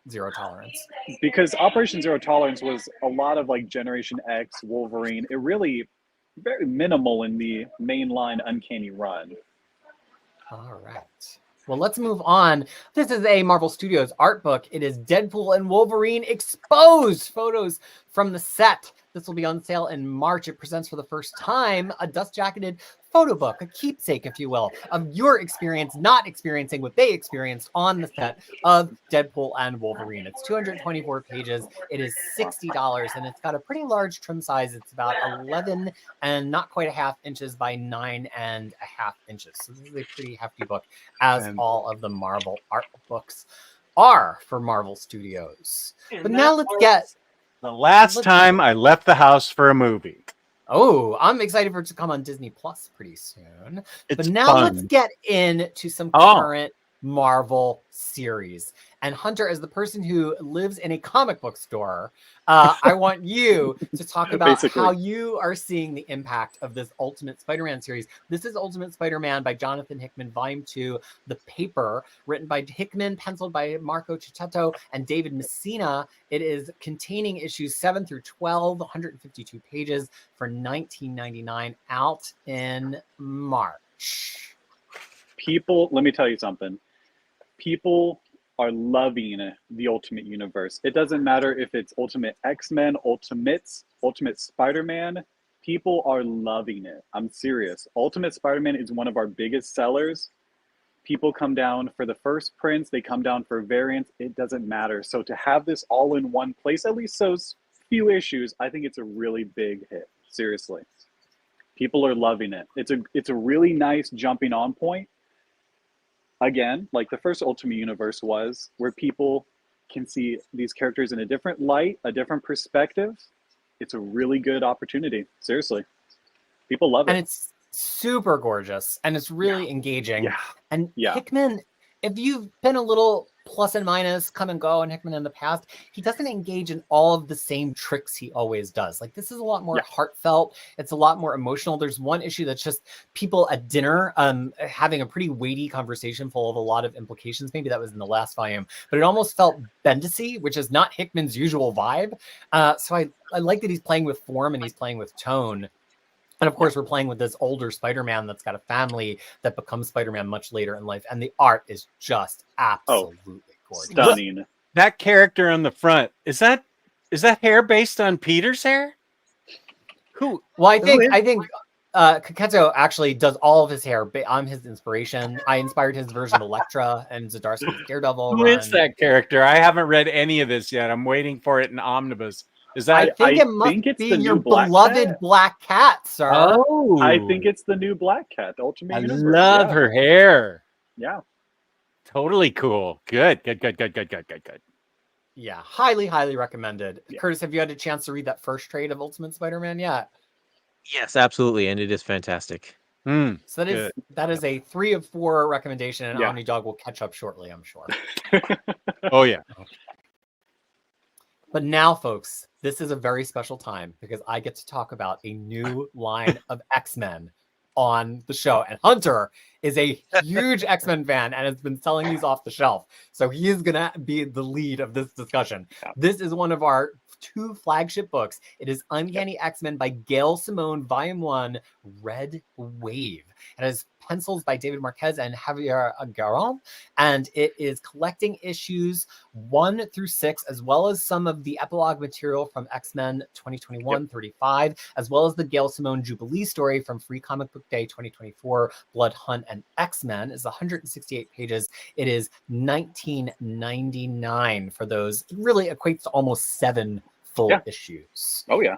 Zero Tolerance. Because Operation Zero Tolerance was a lot of like Generation X, Wolverine. It really very minimal in the mainline Uncanny run. All right. Well, let's move on. This is a Marvel Studios art book. It is Deadpool and Wolverine Exposed. Photos from the set. This will be on sale in March. It presents for the first time a dust-jacketed photo book, a keepsake, if you will, of your experience not experiencing what they experienced on the set of Deadpool and Wolverine. It's 224 pages. It is $60, and it's got a pretty large trim size. It's about 11 and not quite a half inches by 9.5 inches. So this is a pretty hefty book, as all of the Marvel art books are for Marvel Studios. But now let's get the last time I left the house for a movie. Oh, I'm excited for it to come on Disney Plus pretty soon. It's but now fun. let's get into some current Marvel series. And Hunter, as the person who lives in a comic book store, I want you to talk about how you are seeing the impact of this Ultimate Spider-Man series. This is Ultimate Spider-Man by Jonathan Hickman, Volume 2, The Paper, written by Hickman, penciled by Marco Cicchetto and David Messina. It is containing issues 7 through 12, 152 pages for $19.99, out in March. People, let me tell you something. People are loving the Ultimate Universe. It doesn't matter if it's Ultimate X-Men, Ultimate Spider-Man. People are loving it. I'm serious. Ultimate Spider-Man is one of our biggest sellers. People come down for the first prints. They come down for variants. It doesn't matter. So to have this all in one place, at least those few issues, I think it's a really big hit. Seriously. People are loving it. It's a really nice jumping on point. Again, like the first Ultimate Universe was, where people can see these characters in a different light, a different perspective. It's a really good opportunity. Seriously. People love it. And it's super gorgeous, and it's really engaging. Yeah. And Hickman, if you've been a little plus and minus, come and go, and Hickman in the past, he doesn't engage in all of the same tricks he always does. Like, this is a lot more heartfelt. It's a lot more emotional. There's one issue that's just people at dinner having a pretty weighty conversation full of a lot of implications. Maybe that was in the last volume, but it almost felt Bendis-y, which is not Hickman's usual vibe. So I like that he's playing with form and he's playing with tone. And of course, we're playing with this older Spider-Man that's got a family that becomes Spider-Man much later in life. And the art is just absolutely gorgeous. Stunning. That character on the front, is that hair based on Peter's hair? Who? Well, I think Cicchetto actually does all of his hair. I'm his inspiration. I inspired his version of Elektra and Zdarsky's Daredevil. Who is that character? I haven't read any of this yet. I'm waiting for it in Omnibus. Is that? I think it's be your beloved Black Cat, sir. Oh, I think it's the new Black Cat, the Ultimate Universe. I love her hair. Yeah. Totally cool. Good. Yeah, highly recommended. Yeah. Curtis, have you had a chance to read that first trade of Ultimate Spider-Man yet? Yes, absolutely, and it is fantastic. So that is a 3 of 4 recommendation, and OmniDog will catch up shortly, I'm sure. Oh yeah. But now, folks, this is a very special time because I get to talk about a new line of X-Men on the show. And Hunter is a huge X-Men fan and has been selling these off the shelf. So he is going to be the lead of this discussion. Yeah. This is one of our 2 flagship books. It is Uncanny X-Men by Gail Simone, Volume 1, Red Wave. It has pencils by David Marquez and Javier Garron, and it is collecting issues 1 through 6, as well as some of the epilogue material from X-Men 2021-35, as well as the Gail Simone Jubilee story from Free Comic Book Day 2024, Blood Hunt and X-Men. Is 168 pages. It is $19.99 for those. It really equates to almost 7 full issues. Oh yeah.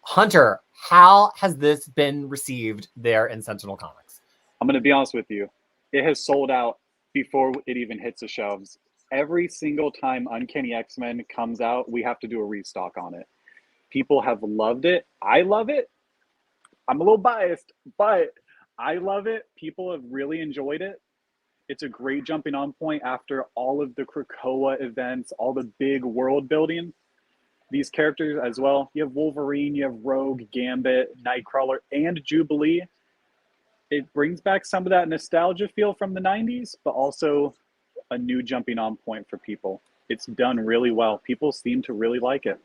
Hunter, how has this been received there in Sentinel Comics? I'm going to be honest with you. It has sold out before it even hits the shelves. Every single time Uncanny X-Men comes out, we have to do a restock on it. People have loved it. I love it. I'm a little biased, but I love it. People have really enjoyed it. It's a great jumping on point after all of the Krakoa events, all the big world building. These characters as well. You have Wolverine, you have Rogue, Gambit, Nightcrawler, and Jubilee. It brings back some of that nostalgia feel from the 90s, but also a new jumping on point for people. It's done really well. People seem to really like it.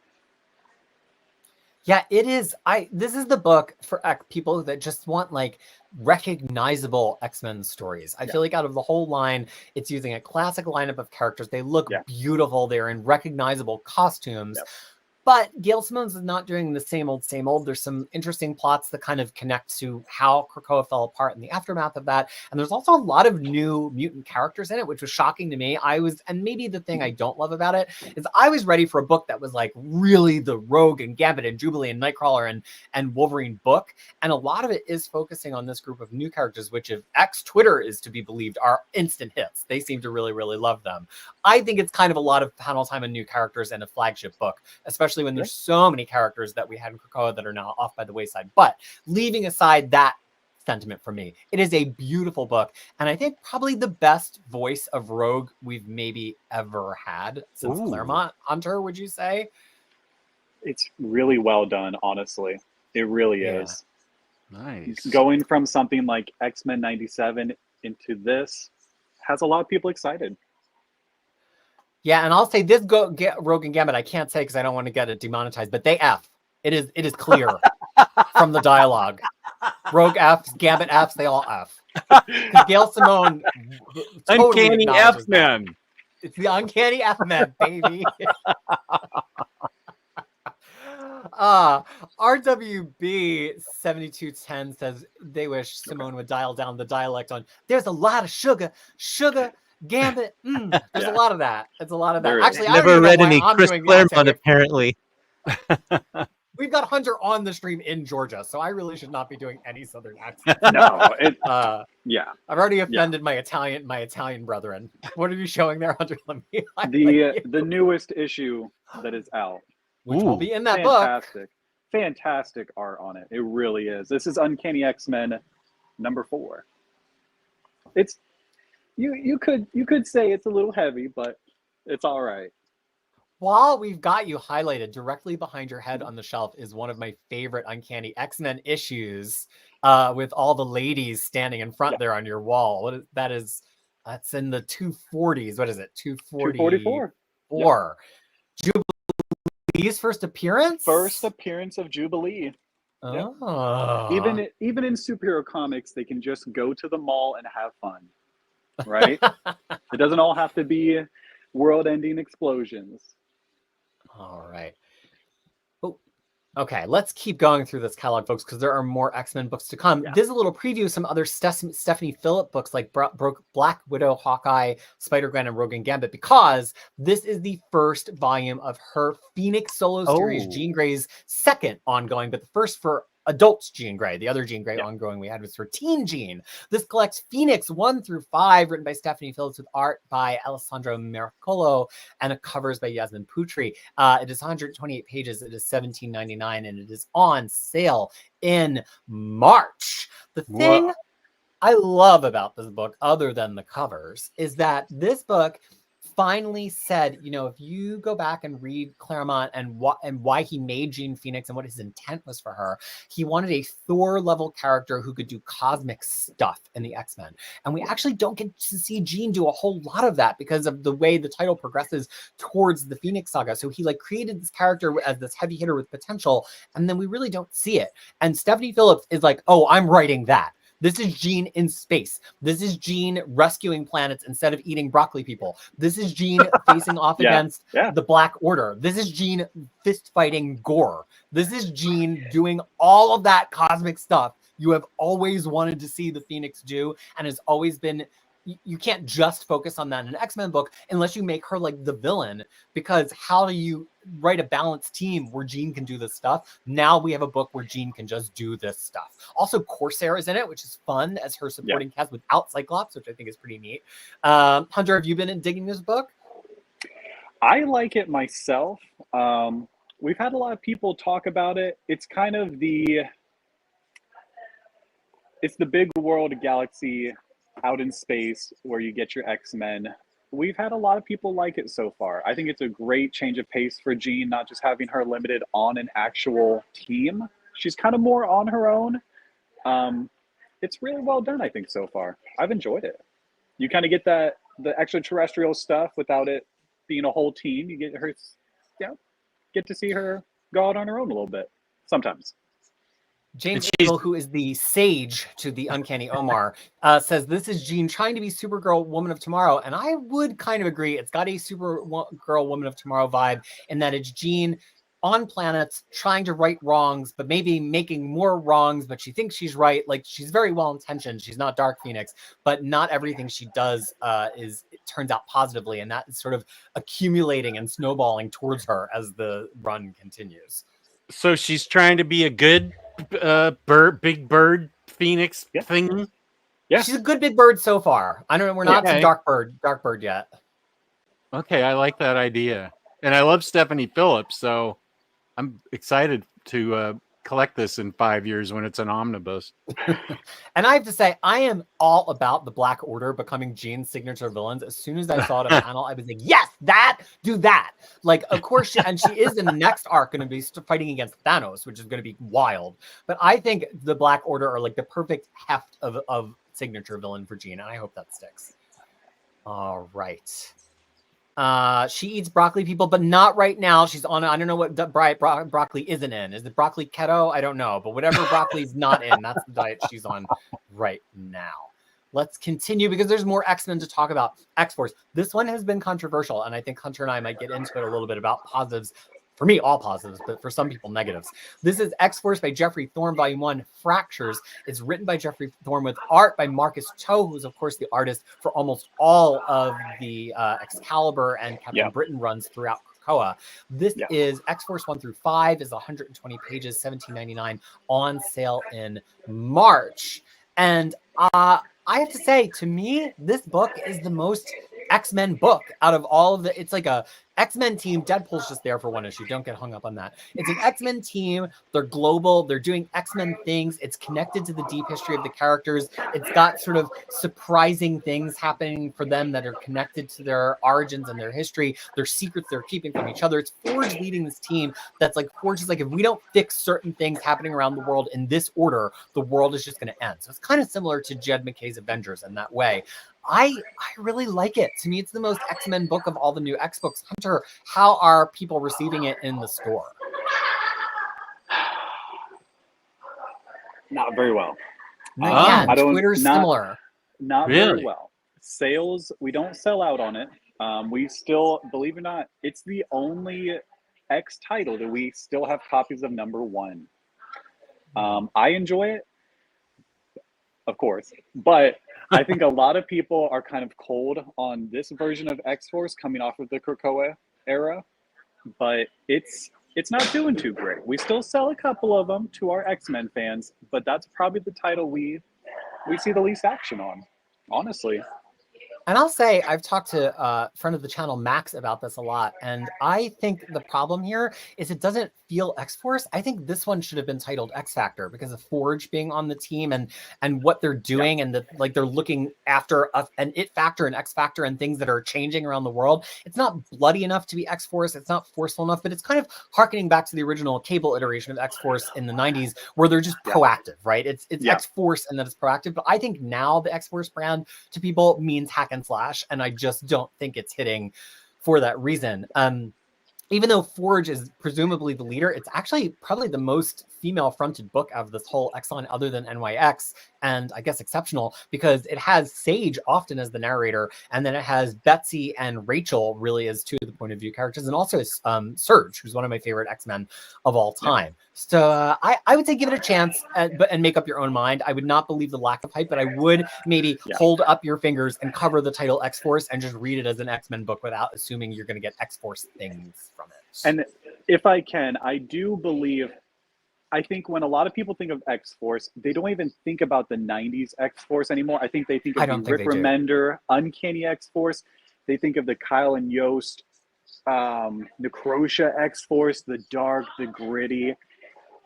Yeah, it is. This is the book for people that just want like recognizable X-Men stories. I feel like out of the whole line, it's using a classic lineup of characters. They look beautiful. They're in recognizable costumes. But Gail Simone's is not doing the same old, same old. There's some interesting plots that kind of connect to how Krakoa fell apart in the aftermath of that. And there's also a lot of new mutant characters in it, which was shocking to me. And maybe the thing I don't love about it is I was ready for a book that was like really the Rogue and Gambit and Jubilee and Nightcrawler and Wolverine book. And a lot of it is focusing on this group of new characters, which if Twitter is to be believed, are instant hits. They seem to really, really love them. I think it's kind of a lot of panel time and new characters and a flagship book, especially when there's so many characters that we had in Krakoa that are now off by the wayside. But leaving aside that sentiment for me, it is a beautiful book. And I think probably the best voice of Rogue we've maybe ever had since Claremont. Hunter, would you say? It's really well done, honestly. It really is. Nice. Going from something like X-Men 97 into this has a lot of people excited. Yeah, and I'll say this Rogue and Gambit, I can't say because I don't want to get it demonetized, but they F. It is clear from the dialogue. Rogue Fs, Gambit Fs, they all F. Because Gail Simone totally Uncanny F-Men. It's the Uncanny F-Men, baby. RWB 7210 says they wish Simone would dial down the dialect on there's a lot of sugar, Gambit. There's a lot of that. It's a lot of that. Actually, I never read any Chris Claremont, apparently. We've got Hunter on the stream in Georgia, so I really should not be doing any Southern accent. No, I've already offended my Italian brethren. What are you showing there, Hunter? Let me the newest issue that is out, which will be in that fantastic, book. Fantastic art on it. It really is. This is Uncanny X-Men #4. It's you could say it's a little heavy, but it's all right. While we've got you highlighted, directly behind your head on the shelf is one of my favorite Uncanny X-Men issues with all the ladies standing in front there on your wall. That's in the 240s. What is it? 244. Jubilee's first appearance? First appearance of Jubilee. Oh. Even in superhero comics, they can just go to the mall and have fun. Right? It doesn't all have to be world-ending explosions. All right. Oh, okay. Let's keep going through this catalog, folks, because there are more X-Men books to come. Yeah. This is a little preview of some other Stephanie Phillip books like Black Widow, Hawkeye, Spider-Gwen, and Rogue and Gambit, because this is the first volume of her Phoenix solo series, Jean Grey's second ongoing, but the first for adults Jean Grey. The other Jean Grey ongoing we had was for Teen Jean. This collects Phoenix 1 through 5, written by Stephanie Phillips with art by Alessandro Miracolo and covers by Yasmin Putri. It is 128 pages. It is $17.99 and it is on sale in March. The thing I love about this book, other than the covers, is that this book finally said, if you go back and read Claremont and why he made Jean Phoenix and what his intent was for her, he wanted a Thor-level character who could do cosmic stuff in the X-Men. And we actually don't get to see Jean do a whole lot of that because of the way the title progresses towards the Phoenix Saga. So he created this character as this heavy hitter with potential, and then we really don't see it. And Stephanie Phillips is like, oh, I'm writing that. This is Jean in space. This is Jean rescuing planets instead of eating broccoli people. This is Jean facing off against the Black Order. This is Jean fist fighting Gore. This is Jean doing all of that cosmic stuff you have always wanted to see the Phoenix do, and has always been. You can't just focus on that in an X-Men book unless you make her like the villain, because how do you write a balanced team where Jean can do this stuff? Now we have a book where Jean can just do this stuff. Also, Corsair is in it, which is fun as her supporting cast without Cyclops, which I think is pretty neat. Hunter, have you been digging this book? I like it myself. We've had a lot of people talk about it. It's kind of the big world galaxy out in space where you get your X-Men. We've had a lot of people like it so far. I think it's a great change of pace for Jean, not just having her limited on an actual team. She's kind of more on her own. It's really well done, I think, so far. I've enjoyed it. You kind of get the extraterrestrial stuff without it being a whole team. You get her, get to see her go out on her own a little bit sometimes. James Eagle, who is the sage to the Uncanny Omar, says this is Jean trying to be Supergirl Woman of Tomorrow. And I would kind of agree. It's got a Supergirl Woman of Tomorrow vibe in that it's Jean on planets trying to right wrongs, but maybe making more wrongs, but she thinks she's right. Like, she's very well intentioned. She's not Dark Phoenix, but not everything she does it turns out positively, and that is sort of accumulating and snowballing towards her as the run continues. So she's trying to be a good big bird phoenix thing. Yeah. She's a good big bird so far. I don't know. We're not to Okay. dark bird yet. Okay, I like that idea, and I love Stephanie Phillips, so I'm excited to collect this in 5 years when it's an omnibus. And I have to say, I am all about the Black Order becoming Jean's signature villains. As soon as I saw it on panel, I was like, yes, do that. Like, of course, she is in the next arc going to be fighting against Thanos, which is going to be wild. But I think the Black Order are like the perfect heft of signature villain for Jean, and I hope that sticks. All right. She eats broccoli, people, but not right now. She's on, I don't know what broccoli isn't in. Is it broccoli keto? I don't know. But whatever broccoli's not in, that's the diet she's on right now. Let's continue because there's more X-Men to talk about. X-Force. This one has been controversial, and I think Hunter and I might get into it a little bit about positives. For me, all positives, but for some people, negatives. This is X-Force by Geoffrey Thorne, Volume 1, Fractures. It's written by Geoffrey Thorne with art by Marcus Cho, who's, of course, the artist for almost all of the Excalibur and Captain Britain runs throughout Krakoa. This is X-Force 1 through 5, is 120 pages, $17.99, on sale in March. And I have to say, to me, this book is the most X-Men book out of all of the, it's like a X-Men team. Deadpool's just there for one issue. Don't get hung up on that. It's an X-Men team. They're global. They're doing X-Men things. It's connected to the deep history of the characters. It's got sort of surprising things happening for them that are connected to their origins and their history, their secrets they're keeping from each other. It's Forge leading this team that's like, Forge is like, if we don't fix certain things happening around the world in this order, the world is just going to end. So it's kind of similar to Jed McKay's Avengers in that way. I really like it. To me, it's the most X-Men book of all the new X books. Hunter, how are people receiving it in the store? Not very well. Twitter's similar. Not very well. Sales, we don't sell out on it. We still, believe it or not, it's the only X title that we still have copies of #1. I enjoy it, of course, but I think a lot of people are kind of cold on this version of X-Force coming off of the Krakoa era, but it's not doing too great. We still sell a couple of them to our X-Men fans, but that's probably the title we see the least action on, honestly. And I'll say, I've talked to a friend of the channel, Max, about this a lot. And I think the problem here is it doesn't feel X-Force. I think this one should have been titled X-Factor because of Forge being on the team and what they're doing and like they're looking after an It Factor and X-Factor and things that are changing around the world. It's not bloody enough to be X-Force. It's not forceful enough, but it's kind of harkening back to the original Cable iteration of X-Force in the 90s where they're just proactive, right? It's X-Force and then it's proactive. But I think now the X-Force brand to people means hack and slash, and I just don't think it's hitting for that reason. Even though Forge is presumably the leader, it's actually probably the most female-fronted book out of this whole X-line other than NYX, and I guess exceptional because it has Sage often as the narrator, and then it has Betsy and Rachel really as two of the point of view characters, and also Surge, who's one of my favorite X-Men of all time. So I would say give it a chance and make up your own mind. I would not believe the lack of hype, but I would maybe hold up your fingers and cover the title X-Force and just read it as an X-Men book without assuming you're going to get X-Force things from it. And if I can, I think when a lot of people think of X-Force, they don't even think about the 90s X-Force anymore. I think they think of the Rick Remender, Uncanny X-Force. They think of the Kyle and Yost, Necrosha X-Force, the dark, the gritty.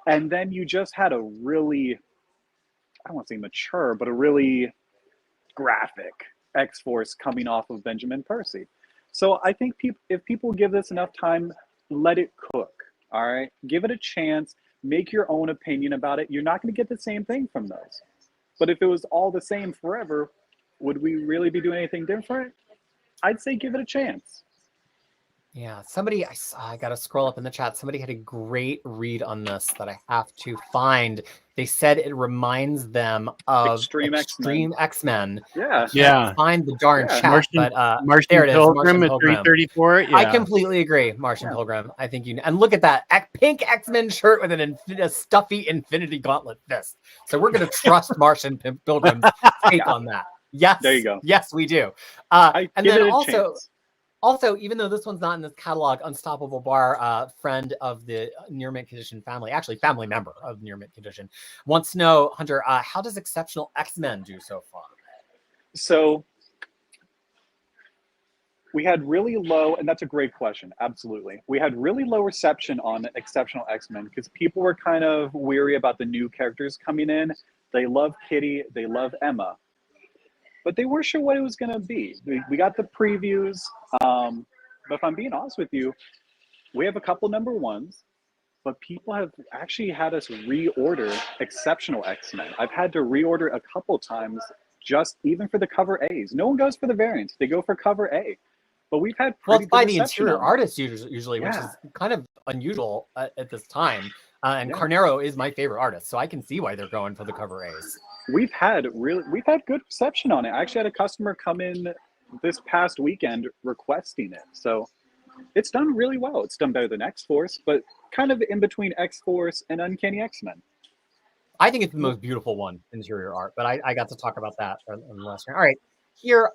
And then you just had a really, I don't want to say mature, but a really graphic X-Force coming off of Benjamin Percy. So I think if people give this enough time, let it cook, all right? Give it a chance. Make your own opinion about it. You're not going to get the same thing from those. But if it was all the same forever, would we really be doing anything different? I'd say give it a chance. Yeah, somebody, I got to scroll up in the chat. Somebody had a great read on this that I have to find. They said it reminds them of Extreme X-Men. Yeah. I can't Yeah. find the darn Yeah. chat, but Martian there it is, Pilgrim Martian at Pilgrim. 334. Yeah. I completely agree, Martian Yeah. Pilgrim. I think and look at that pink X-Men shirt with a stuffy Infinity Gauntlet fist. So we're going to trust Martian Pilgrim's take on that. Yes. There you go. Yes, we do. I and give then it a also, chance. also, even though this one's not in this catalog, Unstoppable Bar, friend of the Near Mint Condition family, actually family member of Near Mint Condition, wants to know, Hunter, how does Exceptional X-Men do so far? So we had really low, and that's a great question. Absolutely. We had really low reception on Exceptional X-Men because people were kind of weary about the new characters coming in. They love Kitty, they love Emma, but they weren't sure what it was going to be. We got the previews, but if I'm being honest with you, we have a couple number ones, but people have actually had us reorder Exceptional X-Men. I've had to reorder a couple times just even for the cover A's. No one goes for the variants. They go for cover A. But we've had Well, pretty it's by good the reception interior on it. artist usually, which Yeah. is kind of unusual at this time. And Yeah. Carnero is my favorite artist, so I can see why they're going for the cover A's. We've had good reception on it. I actually had a customer come in this past weekend requesting it. So it's done really well. It's done better than X-Force, but kind of in between X-Force and Uncanny X-Men. I think it's the most beautiful one, interior art, but I got to talk about that in the last round. All right, here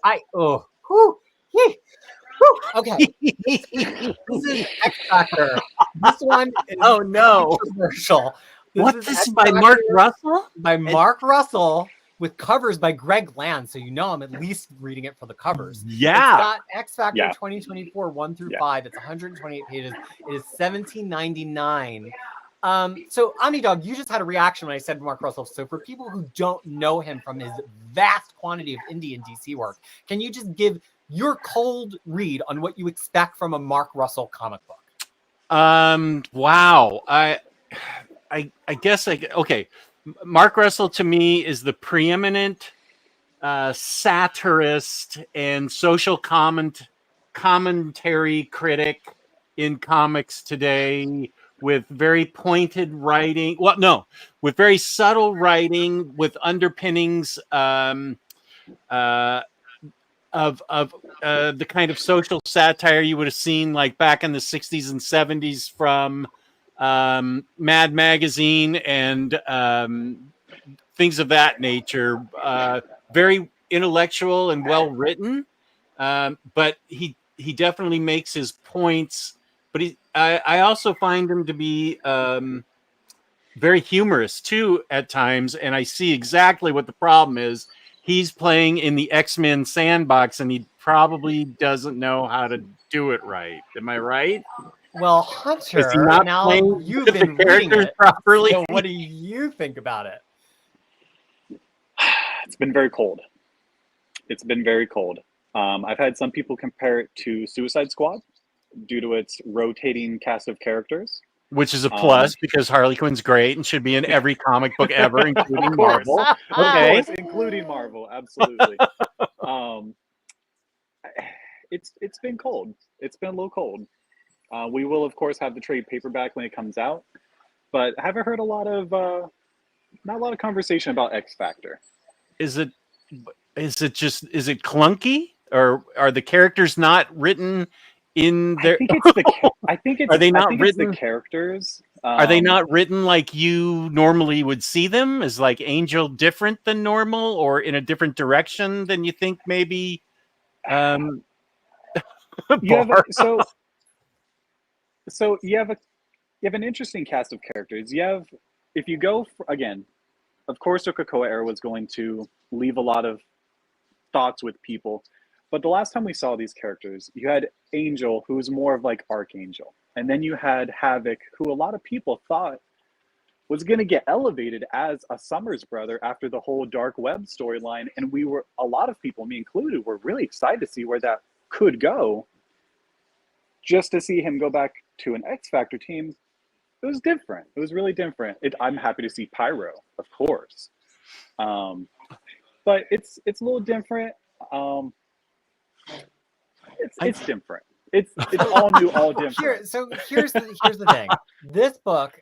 okay. This is X Factor. This one is controversial. What's this X by Mark Factor Russell? by Mark Russell with covers by Greg Land, so you know I'm at least reading it for the covers. Yeah. It's got X Factor Yeah. 2024 1 through Yeah. 5. It's 128 pages. It is $17.99. So Omnidog, you just had a reaction when I said Mark Russell. So for people who don't know him from his vast quantity of indie and DC work, can you just give your cold read on what you expect from a Mark Russell comic book? Wow. I guess okay. Mark Russell to me is the preeminent satirist and social commentary critic in comics today, with very pointed writing. Well, no, with very subtle writing, with underpinnings of the kind of social satire you would have seen like back in the 60s and 70s from Mad Magazine and things of that nature. Very intellectual and well written, but he definitely makes his points. But I also find him to be very humorous too at times, and I see exactly what the problem is. He's playing in the X-Men sandbox, and he probably doesn't know how to do it right. Am I right? Well, Is he Hunter, not now playing you've the been reading characters it. properly? So what do you think about it? It's been very cold. It's been very cold. I've had some people compare it to Suicide Squad due to its rotating cast of characters. Which is a plus because Harley Quinn's great and should be in every comic book ever, including Of course. Marvel. Of Okay. course, including Marvel, absolutely. It's been cold. It's been a little cold. We will, of course, have the trade paperback when it comes out, but I haven't heard a lot of not a lot of conversation about X Factor. Is it clunky, or are the characters not written in their? I think it's. Are they not I think written? It's the characters. Are they not written like you normally would see them? Is like Angel different than normal, or in a different direction than you think maybe? You have so you have an interesting cast of characters. You have, if you go for, again, of course, the Krakoa era was going to leave a lot of thoughts with people, but the last time we saw these characters, you had Angel, who was more of like Archangel, and then you had Havoc, who a lot of people thought was going to get elevated as a Summers brother after the whole Dark Web storyline, and a lot of people, me included, were really excited to see where that could go. Just to see him go back to an X Factor team, it was different. It was really different. I'm happy to see Pyro, of course, but it's a little different. It's different. It's all new, all different. Here's the thing. This book,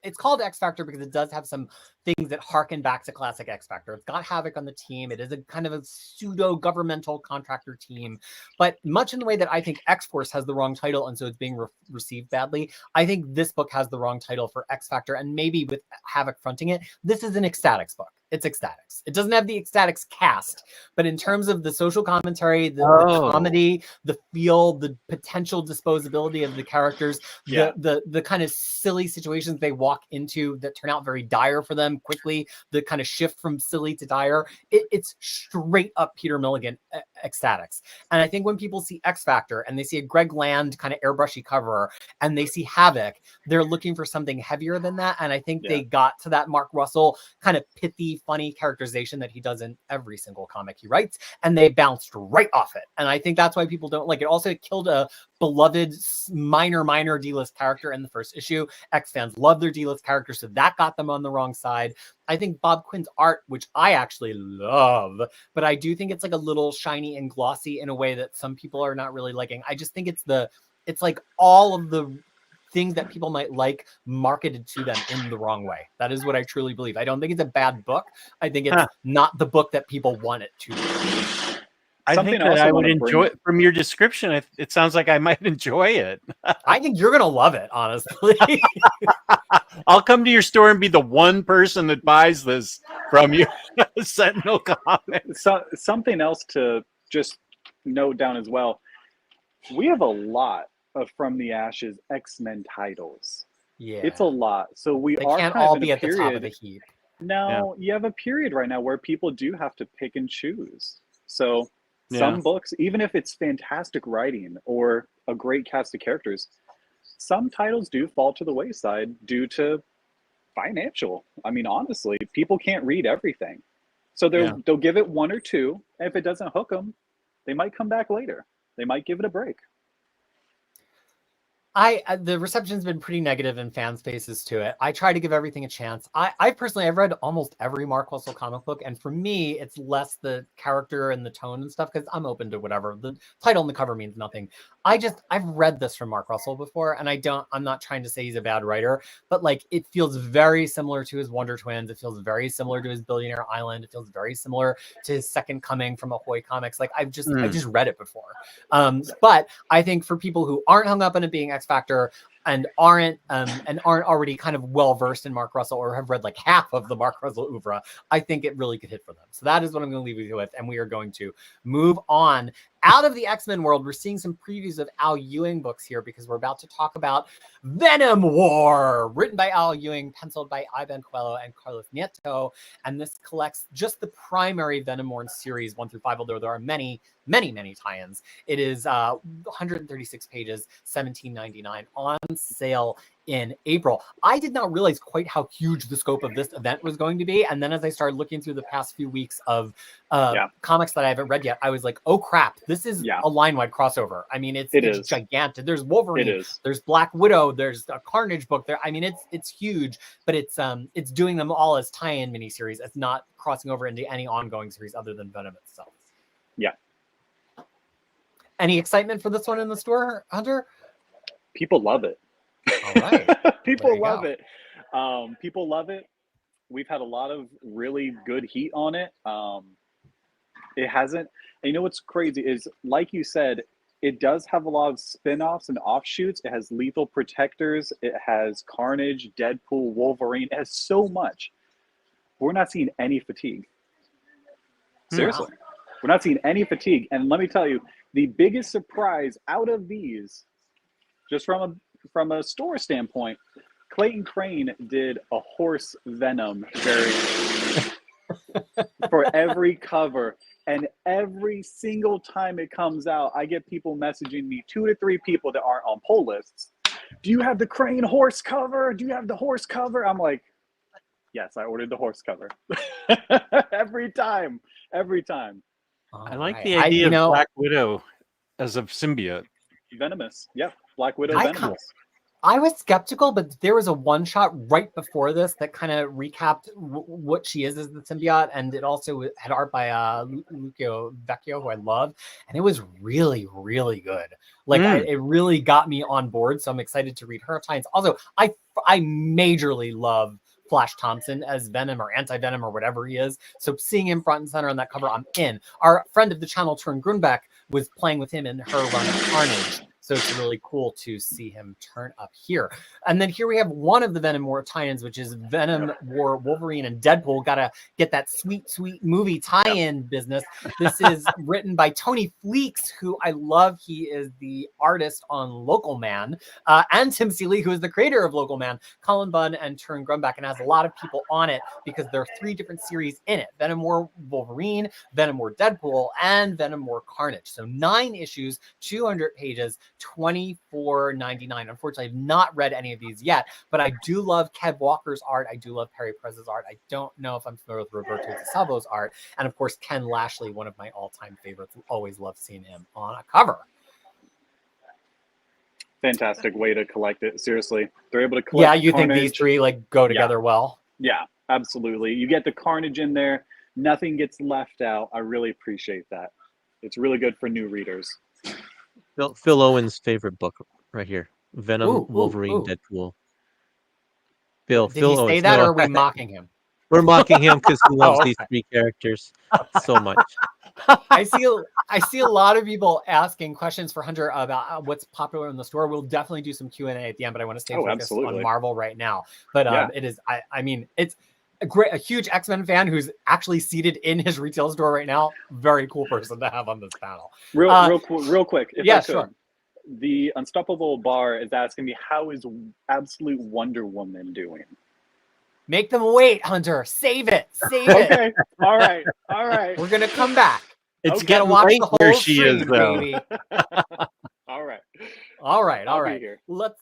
it's called X Factor because it does have some things that harken back to classic X Factor. It's got Havoc on the team. It is a kind of a pseudo governmental contractor team, but much in the way that I think X Force has the wrong title and so it's being received badly. I think this book has the wrong title for X Factor, and maybe with Havoc fronting it, this is an Ecstatics book. It's Ecstatics. It doesn't have the Ecstatics cast, but in terms of the social commentary, the comedy, the feel, the potential disposability of the characters, the kind of silly situations they walk into that turn out very dire for them quickly, the kind of shift from silly to dire, it's straight up Peter Milligan Ecstatics. And I think when people see X Factor and they see a Greg Land kind of airbrushy cover and they see Havoc, they're looking for something heavier than that. And I think they got to that Mark Russell kind of pithy, funny characterization that he does in every single comic he writes, and they bounced right off it. And I think that's why people don't like it. Also, it killed a beloved minor D-list character in the first issue. X fans love their D-list characters, so that got them on the wrong side. I think Bob Quinn's art, which I actually love, but I do think it's like a little shiny and glossy in a way that some people are not really liking. I just think it's like all of the things that people might like marketed to them in the wrong way. That is what I truly believe. I don't think it's a bad book. I think it's not the book that people want it to be. I think that I would enjoy it. From your description, it sounds like I might enjoy it. I think you're going to love it, honestly. I'll come to your store and be the one person that buys this from you. Sentinel Comics. So, something else to just note down as well. We have a lot of From the Ashes X-Men titles. Yeah, it's a lot. So they can't all be at the top of the heap. No, you have a period right now where people do have to pick and choose. So some books, even if it's fantastic writing or a great cast of characters, some titles do fall to the wayside due to financial. I mean, honestly, people can't read everything. So they'll give it one or two. And if it doesn't hook them, they might come back later. They might give it a break. The reception's been pretty negative in fan spaces to it. I try to give everything a chance. I've read almost every Mark Russell comic book, and for me, it's less the character and the tone and stuff because I'm open to whatever. The title and the cover means nothing. I've read this from Mark Russell before, and I'm not trying to say he's a bad writer, but like it feels very similar to his Wonder Twins. It feels very similar to his Billionaire Island. It feels very similar to his Second Coming from Ahoy Comics. Like I've just read it before. But I think for people who aren't hung up on it being X Factor and aren't already kind of well versed in Mark Russell or have read like half of the Mark Russell oeuvre, I think it really could hit for them. So that is what I'm going to leave you with, and we are going to move on out of the X-Men world. We're seeing some previews of Al Ewing books here because we're about to talk about Venom War, written by Al Ewing, penciled by Ivan Coelho and Carlos Nieto, and this collects just the primary Venom War series 1 through 5, although there are many tie-ins. It is 136 pages, $17.99 on sale in April. I did not realize quite how huge the scope of this event was going to be. And then as I started looking through the past few weeks of comics that I haven't read yet, I was like, oh crap, this is a line-wide crossover. I mean, it's gigantic. There's Wolverine, there's Black Widow, there's a Carnage book there. I mean, it's huge, but it's doing them all as tie-in miniseries. It's not crossing over into any ongoing series other than Venom itself. Yeah. Any excitement for this one in the store, Hunter? People love it. All right. People love it. People love it. We've had a lot of really good heat on it. It hasn't. And you know what's crazy is, like you said, it does have a lot of spin-offs and offshoots. It has Lethal Protectors. It has Carnage, Deadpool, Wolverine. It has so much. We're not seeing any fatigue. Seriously. Wow. We're not seeing any fatigue. And let me tell you, the biggest surprise out of these, just from a store standpoint, Clayton Crane did a horse Venom variant for every cover. And every single time it comes out, I get people messaging me, 2 to 3 people that aren't on pull lists. Do you have the Crane horse cover? Do you have the horse cover? I'm like, yes, I ordered the horse cover. Every time. I like the idea of Black Widow as a symbiote. Venomous. Yeah. Black Widow venomous. I was skeptical, but there was a one shot right before this that kind of recapped what she is as the symbiote, and it also had art by Lucio Vecchio, who I love, and it was really, really good. Like it really got me on board, so I'm excited to read her tie-ins. Also, I majorly love Flash Thompson as Venom or Anti-Venom or whatever he is. So seeing him front and center on that cover, I'm in. Our friend of the channel, Thorne Grunbeck, was playing with him in her run of Carnage. So it's really cool to see him turn up here. And then here we have one of the Venom War tie-ins, which is Venom War, Wolverine, and Deadpool. Got to get that sweet, sweet movie tie-in business. This is written by Tony Fleeks, who I love. He is the artist on Local Man, and Tim Seeley, who is the creator of Local Man, Colin Bunn, and Thorne Grunbeck, and has a lot of people on it because there are 3 different series in it: Venom War Wolverine, Venom War Deadpool, and Venom War Carnage. So 9 issues, 200 pages, $24.99. Unfortunately, I've not read any of these yet, but I do love Kev Walker's art. I do love Perry Prez's art. I don't know if I'm familiar with Roberto DeSalvo's art. And of course, Ken Lashley, one of my all-time favorites. Always love seeing him on a cover. Fantastic way to collect it. Seriously, they're able to collect. Yeah, you Carnage. think these 3 like go together well? Yeah, absolutely. You get the Carnage in there. Nothing gets left out. I really appreciate that. It's really good for new readers. Phil Owen's favorite book right here: Venom, Wolverine, Deadpool. Phil Did he say Owens. that, No, or are we mocking him? we're mocking him because he loves Oh, these 3 characters so much. I see a lot of people asking questions for Hunter about what's popular in the store. We'll definitely do some Q&A at the end, but I want to stay focused on Marvel right now. But it is, I mean, it's a huge X-Men fan who's actually seated in his retail store right now. Very cool person to have on this panel. Real quick. If I could. Sure. The Unstoppable Bar is asking me, how is Absolute Wonder Woman doing? Make them wait, Hunter. Save it. Okay. All right. We're gonna come back. It's Gotta getting watch late the whole where she is, stream, though. baby. All right. All right.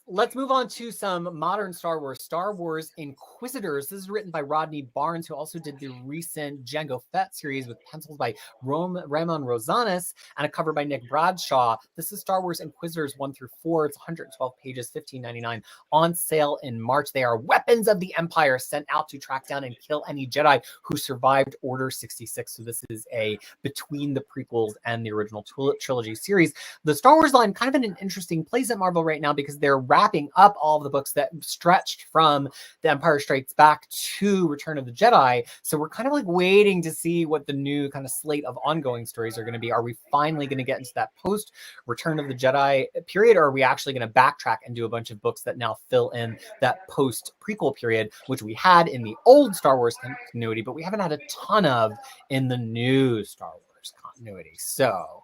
Let's move on to some modern Star Wars. Star Wars Inquisitors. This is written by Rodney Barnes, who also did the recent Jango Fett series with pencils by Ramon Rosanes and a cover by Nick Bradshaw. This is Star Wars Inquisitors 1 through 4. It's 112 pages, $15.99, on sale in March. They are weapons of the Empire sent out to track down and kill any Jedi who survived Order 66. So this is a between the prequels and the original trilogy series. The Star Wars line kind of in an interesting place at Marvel right now because they're wrapping up all of the books that stretched from The Empire Strikes Back to Return of the Jedi. So we're kind of like waiting to see what the new kind of slate of ongoing stories are going to be. Are we finally going to get into that post Return of the Jedi period, or are we actually going to backtrack and do a bunch of books that now fill in that post prequel period, which we had in the old Star Wars continuity, but we haven't had a ton of in the new Star Wars continuity. So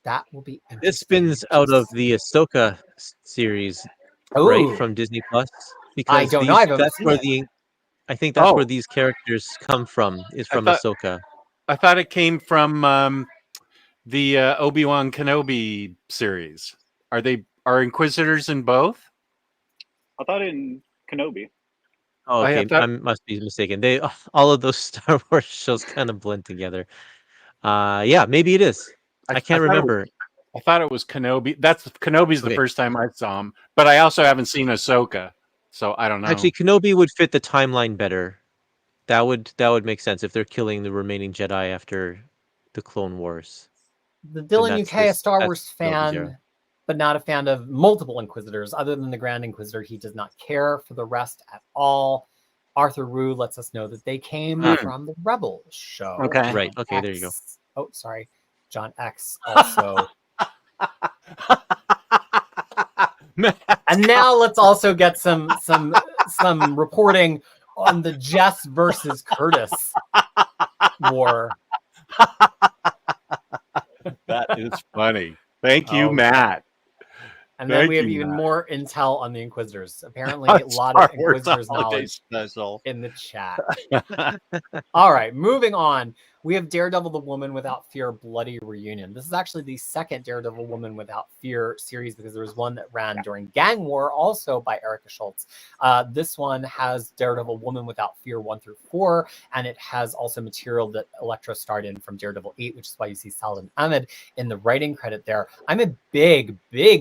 that will be interesting. This spins out of the Ahsoka series, right, from Disney Plus. Because I don't know. That's where I think that's where these characters come from. Is from Ahsoka. I thought it came from the Obi-Wan Kenobi series. Are Inquisitors in both? I thought in Kenobi. Oh, okay. I must be mistaken. All of those Star Wars shows kind of blend together. Yeah, maybe it is. I can't remember. I thought it was Kenobi. Kenobi's the first time I saw him, but I also haven't seen Ahsoka, so I don't know. Actually, Kenobi would fit the timeline better. That would make sense if they're killing the remaining Jedi after the Clone Wars. The Dylan UK, a Star Wars fan, but not a fan of multiple Inquisitors. Other than the Grand Inquisitor, he does not care for the rest at all. Arthur Rue lets us know that they came from the Rebels show. Okay. Right. Okay, there you go. Oh, sorry. John X also. And now let's also get some reporting on the Jess versus Curtis war. That is funny. Thank you, Matt. And then we have even more intel on the Inquisitors. Apparently, a lot of Inquisitors knowledge special in the chat. All right, moving on. we have Daredevil, the Woman Without Fear, Bloody Reunion. This is actually the second Daredevil, Woman Without Fear series because there was one that ran during Gang War, also by Erica Schultz. This one has Daredevil, Woman Without Fear 1 through 4, and it has also material that Elektra starred in from Daredevil 8, which is why you see Saladin Ahmed in the writing credit there. I'm a big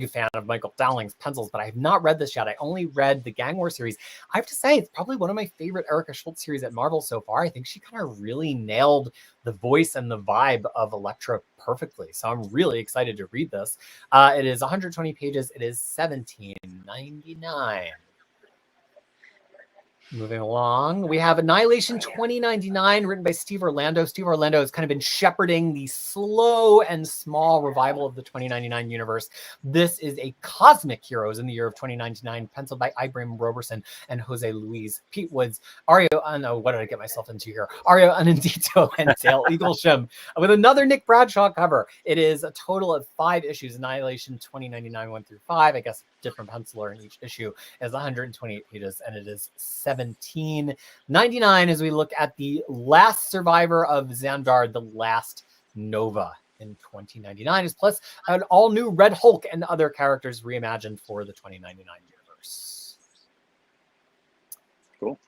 fan of Michael Dowling's pencils, but I have not read this yet. I only read the Gang War series. I have to say, it's probably one of my favorite Erica Schultz series at Marvel so far. I think she kind of really nailed the voice and the vibe of Elektra perfectly. So I'm really excited to read this. It is 120 pages. It is $17.99. Moving along, we have Annihilation 2099, written by Steve Orlando. Steve Orlando has kind of been shepherding the slow and small revival of the 2099 universe. This is a Cosmic Heroes in the year of 2099, penciled by Ibrahim Roberson and Jose Luis, Pete Woods, what did I get myself into here? Ario Anindito and Dale Eaglesham, with another Nick Bradshaw cover. It is a total of 5 issues, Annihilation 2099 1 through 5. I guess different penciler in each issue. Is 128 pages, and it is $17.99 as we look at the last survivor of Xandar, the last Nova in 2099, is plus an all-new Red Hulk and other characters reimagined for the 2099 universe. Cool.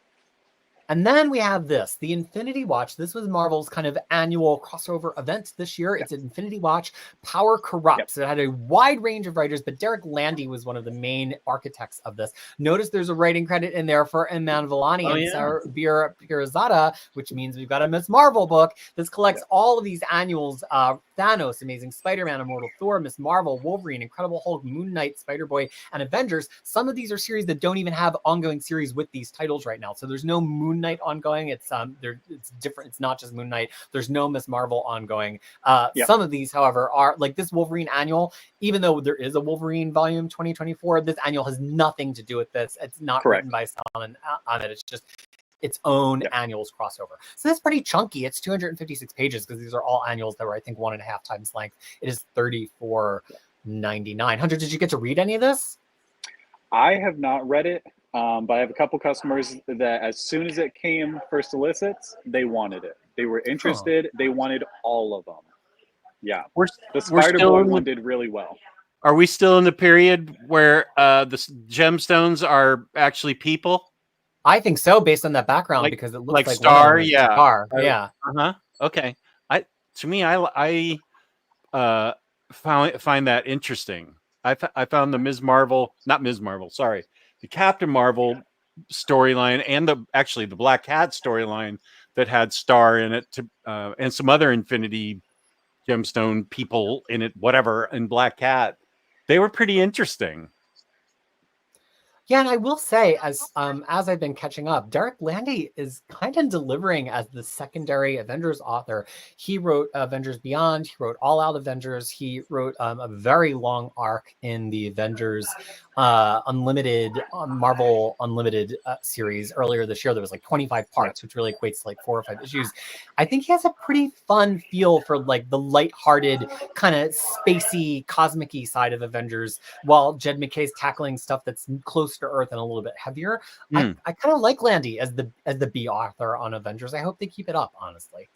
And then we have this, the Infinity Watch. This was Marvel's kind of annual crossover event this year. It's Infinity Watch Power Corrupts. It had a wide range of writers, but Derek Landy was one of the main architects of this. Notice there's a writing credit in there for Iman Vellani and Sarabir Pirzada, which means we've got a Miss Marvel book. This collects all of these annuals, Thanos, Amazing Spider-Man, Immortal Thor, Miss Marvel, Wolverine, Incredible Hulk, Moon Knight, Spider-Boy, and Avengers. Some of these are series that don't even have ongoing series with these titles right now. So there's no Moon Knight ongoing. It's different. It's not just Moon Knight. There's no Miss Marvel ongoing. Some of these, however, are like this Wolverine annual. Even though there is a Wolverine volume 2024, this annual has nothing to do with this. It's not written by someone on it. It's just its own annuals crossover. So that's pretty chunky. It's 256 pages because these are all annuals that were, I think, 1.5 times length. It is $34.99. Hunter, did you get to read any of this? I have not read it, but I have a couple customers that as soon as it came for solicits, they wanted it. They were interested. They wanted all of them. Yeah. The Spider-Boy one did really well. Are we still in the period where the gemstones are actually people? I think so, based on that background, because it looks like Star. Star. Okay. To me, I find that interesting. I found the the Captain Marvel storyline and the Black Cat storyline that had Star in it, and some other Infinity Gemstone people in it, whatever, and Black Cat. They were pretty interesting. Yeah, and I will say, as I've been catching up, Derek Landy is kind of delivering as the secondary Avengers author. He wrote Avengers Beyond. He wrote All Out Avengers. He wrote a very long arc in the Avengers Unlimited Marvel Unlimited series earlier this year. There was like 25 parts, which really equates to like 4 or 5 issues. I think he has a pretty fun feel for like the lighthearted, kind of spacey, cosmic-y side of Avengers, while Jed McKay's tackling stuff that's close to Earth and a little bit heavier. I kind of like Landy as the B author on Avengers. I hope they keep it up, honestly.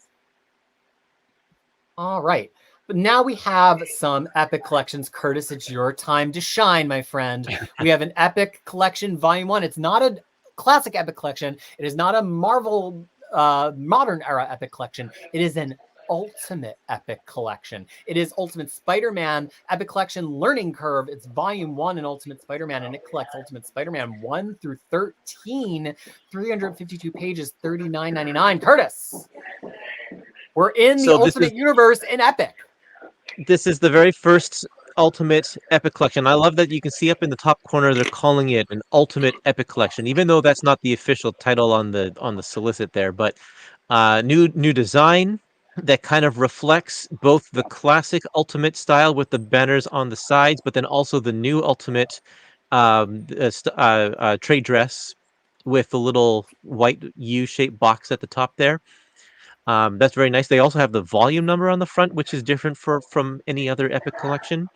All right. But now we have some epic collections. Curtis, it's your time to shine, my friend. We have an epic collection, volume 1. It's not a classic epic collection. It is not a Marvel modern era epic collection. It is an ultimate epic collection. It is Ultimate Spider-Man Epic Collection Learning Curve. It's volume 1 in Ultimate Spider-Man, and it collects Ultimate Spider-Man 1 through 13, 352 pages, $39.99. Curtis, we're in the Ultimate Universe in Epic. This is the very first Ultimate Epic Collection. I love that you can see up in the top corner they're calling it an Ultimate Epic Collection, even though that's not the official title on the solicit there. But new design that kind of reflects both the classic Ultimate style with the banners on the sides, but then also the new Ultimate trade dress with the little white U-shaped box at the top there. That's very nice. They also have the volume number on the front, which is different from any other Epic collection.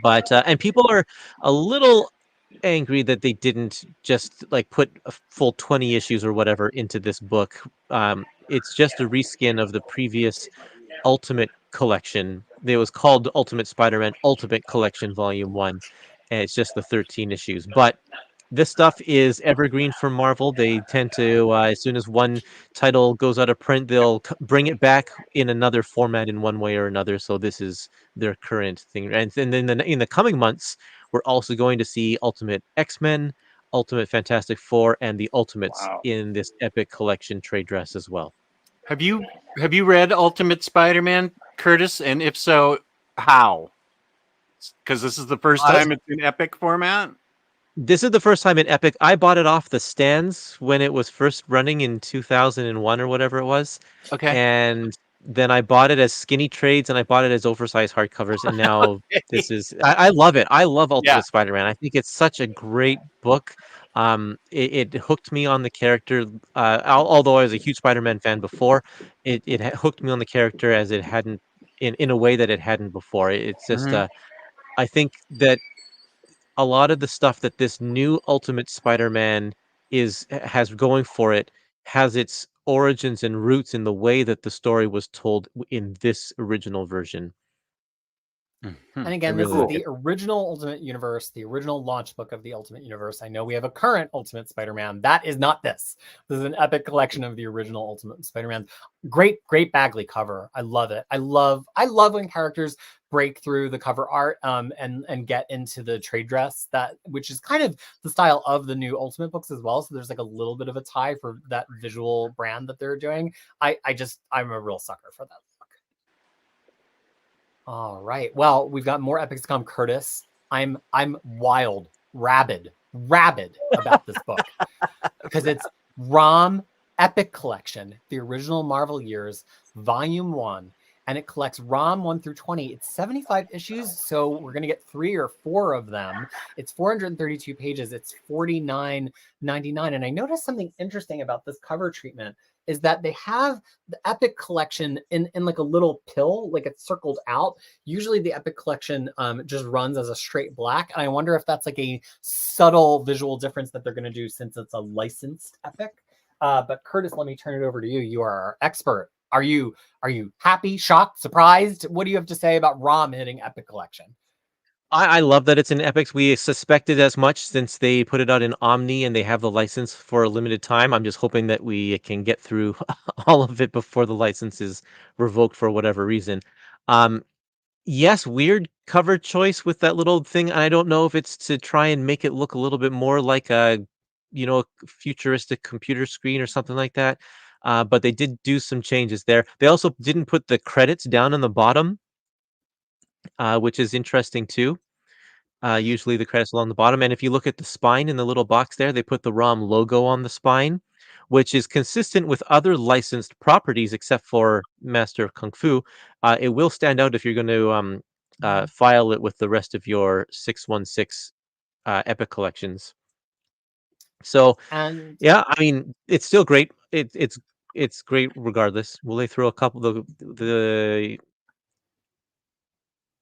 But and people are a little angry that they didn't just like put a full 20 issues or whatever into this book. It's just a reskin of the previous Ultimate Collection. It was called Ultimate Spider-Man Ultimate Collection Volume 1, and it's just the 13 issues. But this stuff is evergreen for Marvel. They tend to, as soon as one title goes out of print, they'll bring it back in another format in one way or another. So this is their current thing. And then in the coming months, we're also going to see Ultimate X-Men, Ultimate Fantastic Four, and the Ultimates Wow. in this Epic Collection trade dress as well. Have you read Ultimate Spider-Man, Curtis? And if so, how? Because this is the first time it's in Epic format. This is the first time in Epic. I bought it off the stands when it was first running in 2001 or whatever it was. Okay. And then I bought it as skinny trades and I bought it as oversized hardcovers. And now this is, I love it. I love Ultimate Spider-Man. I think it's such a great book. It hooked me on the character. Although I was a huge Spider-Man fan before, it hooked me on the character as it hadn't in a way that it hadn't before. It's just, I think that a lot of the stuff that this new Ultimate Spider-Man has going for it has its origins and roots in the way that the story was told in this original version. And again, this is the original Ultimate Universe, the original launch book of the Ultimate Universe. I know we have a current Ultimate Spider-Man. That is not this. This is an epic collection of the original Ultimate Spider-Man. Great Bagley cover. I love it. I love when characters break through the cover art and get into the trade dress, which is kind of the style of the new Ultimate books as well. So there's like a little bit of a tie for that visual brand that they're doing. I'm a real sucker for that. All right. Well, we've got more epics to come, Curtis. I'm wild, rabid about this book because it's ROM Epic Collection, the original Marvel Years, Volume 1, and it collects ROM 1 through 20. It's 75 issues, so we're going to get 3 or 4 of them. It's 432 pages. It's $49.99. And I noticed something interesting about this cover treatment is that they have the Epic Collection in like a little pill, like it's circled out. Usually the Epic Collection just runs as a straight black. And I wonder if that's like a subtle visual difference that they're going to do since it's a licensed Epic. But Curtis, let me turn it over to you. You are our expert. Are you happy, shocked, surprised? What do you have to say about ROM hitting Epic Collection? I love that it's in Epics. We suspected as much since they put it out in Omni and they have the license for a limited time. I'm just hoping that we can get through all of it before the license is revoked for whatever reason. Yes, weird cover choice with that little thing. I don't know if it's to try and make it look a little bit more like a futuristic computer screen or something like that. But they did do some changes there. They also didn't put the credits down on the bottom, which is interesting too. Usually the credits along the bottom. And if you look at the spine in the little box there, they put the ROM logo on the spine, which is consistent with other licensed properties except for Master of Kung Fu. It will stand out if you're going to file it with the rest of your 616 Epic collections. So, yeah, I mean, it's still great. It's great regardless. Will they throw a couple of the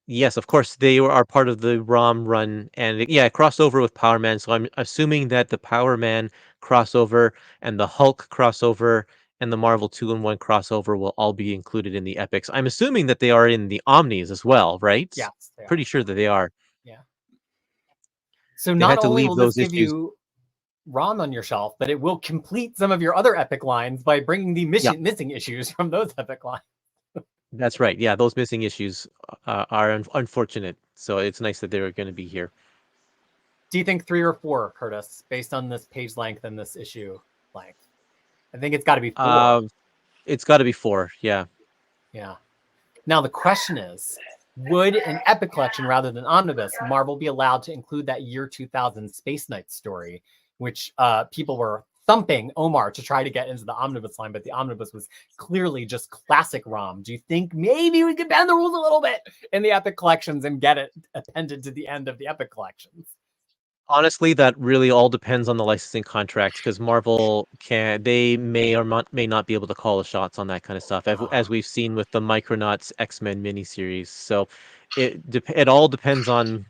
Yes, of course, they are part of the ROM run, and it crossover with Power Man. So I'm assuming that the Power Man crossover and the Hulk crossover and the Marvel 2-in-1 crossover will all be included in the epics. I'm assuming that they are in the Omnis as well, right? Yes, pretty sure that they are. Yeah. So not only will this give issues. you ROM on your shelf, but it will complete some of your other epic lines by bringing the missing issues from those epic lines. That's right. Yeah, those missing issues are unfortunate. So it's nice that they're going to be here. Do you think 3 or 4, Curtis, based on this page length and this issue length? I think it's got to be 4. It's got to be 4. Yeah. Yeah. Now the question is, would an epic collection rather than Omnibus, Marvel be allowed to include that year 2000 Space Knight story, which people were thumping Omar to try to get into the Omnibus line, but the Omnibus was clearly just classic ROM. Do you think maybe we could bend the rules a little bit in the epic collections and get it appended to the end of the epic collections? Honestly, that really all depends on the licensing contracts because Marvel may or may not be able to call the shots on that kind of stuff, as we've seen with the Micronauts X-Men miniseries. So it all depends on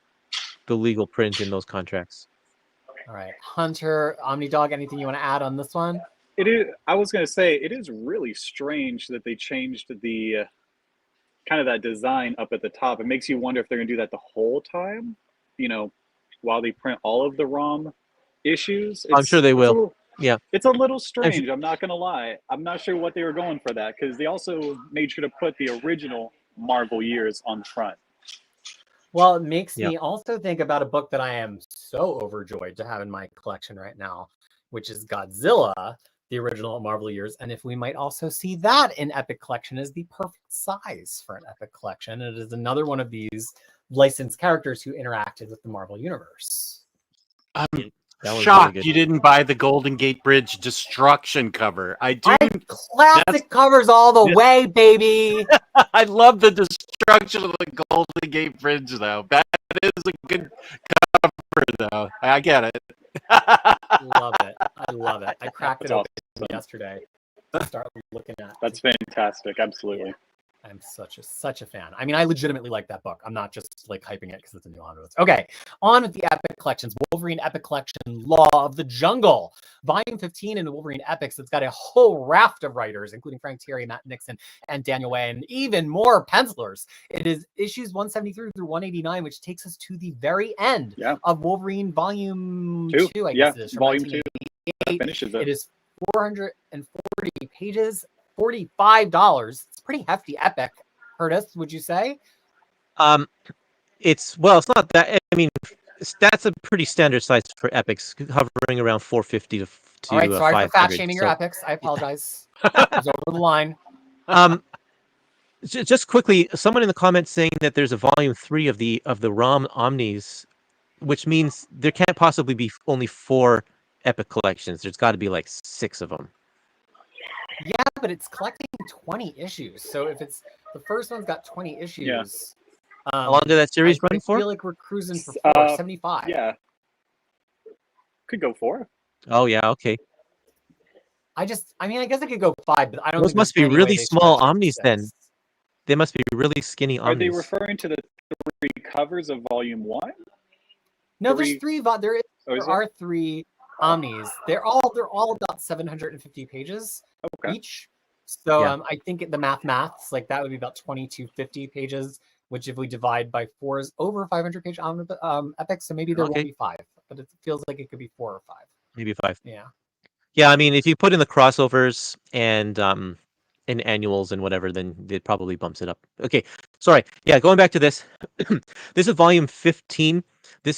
the legal print in those contracts. All right, Hunter, Omnidog, anything you want to add on this one? It is. I was going to say it is really strange that they changed the kind of that design up at the top. It makes you wonder if they're going to do that the whole time. You know, while they print all of the ROM issues. I'm sure they will. Yeah, it's a little strange. I'm not going to lie. I'm not sure what they were going for that because they also made sure to put the original Marvel years on the front. Well, it makes me also think about a book that I am so overjoyed to have in my collection right now, which is Godzilla, the original Marvel years. And if we might also see that in Epic Collection as the perfect size for an Epic Collection. It is another one of these licensed characters who interacted with the Marvel Universe. I'm really shocked good. you didn't buy the Golden Gate Bridge Destruction cover. I do. Classic covers all the way, baby. I love the destruction of the Golden Gate Bridge, though. That is a good cover, though. I get it. Love it. I love it. I cracked it open yesterday to start looking at. That's fantastic. Absolutely. Yeah. I'm such a fan. I mean, I legitimately like that book. I'm not just like hyping it because it's a new Omnibus. Okay, on with the Epic Collections. Wolverine Epic Collection, Law of the Jungle, Volume 15 in the Wolverine Epics. It's got a whole raft of writers, including Frank Thierry, Matt Nixon, and Daniel Way, and even more pencilers. It is issues 173 through 189, which takes us to the very end of Wolverine Volume 2, I guess it is. Volume 2. That finishes it. It is 440 pages. $45. It's pretty hefty epic. Curtis, would you say? It's not that. I mean, that's a pretty standard size for epics, hovering around 450 to All right, sorry 500. for fat shaming your epics. I apologize. It was over the line. Just quickly, someone in the comments saying that there's a volume 3 of the ROM Omnis, which means there can't possibly be only 4 epic collections. There's got to be like 6 of them. Yeah, but it's collecting 20 issues. So if it's the first one's got 20 issues. How long did that series run for? I feel like we're cruising for 75. Yeah. Could go 4. Oh, yeah, okay. I guess it could go 5, but I don't Those think must be really small Omnis then. They must be really skinny Omnis. Are they referring to the 3 covers of Volume 1? No, there's 3. There are 3 Omnis. They're all about 750 pages each. So I think the maths like that would be about 2250 pages, which if we divide by 4 is over 500 page epics. So maybe there won't be 5, but it feels like it could be 4 or 5. Maybe 5. Yeah. Yeah, I mean, if you put in the crossovers and annuals and whatever, then it probably bumps it up. Okay, sorry. Yeah, going back to this. This is volume 15. This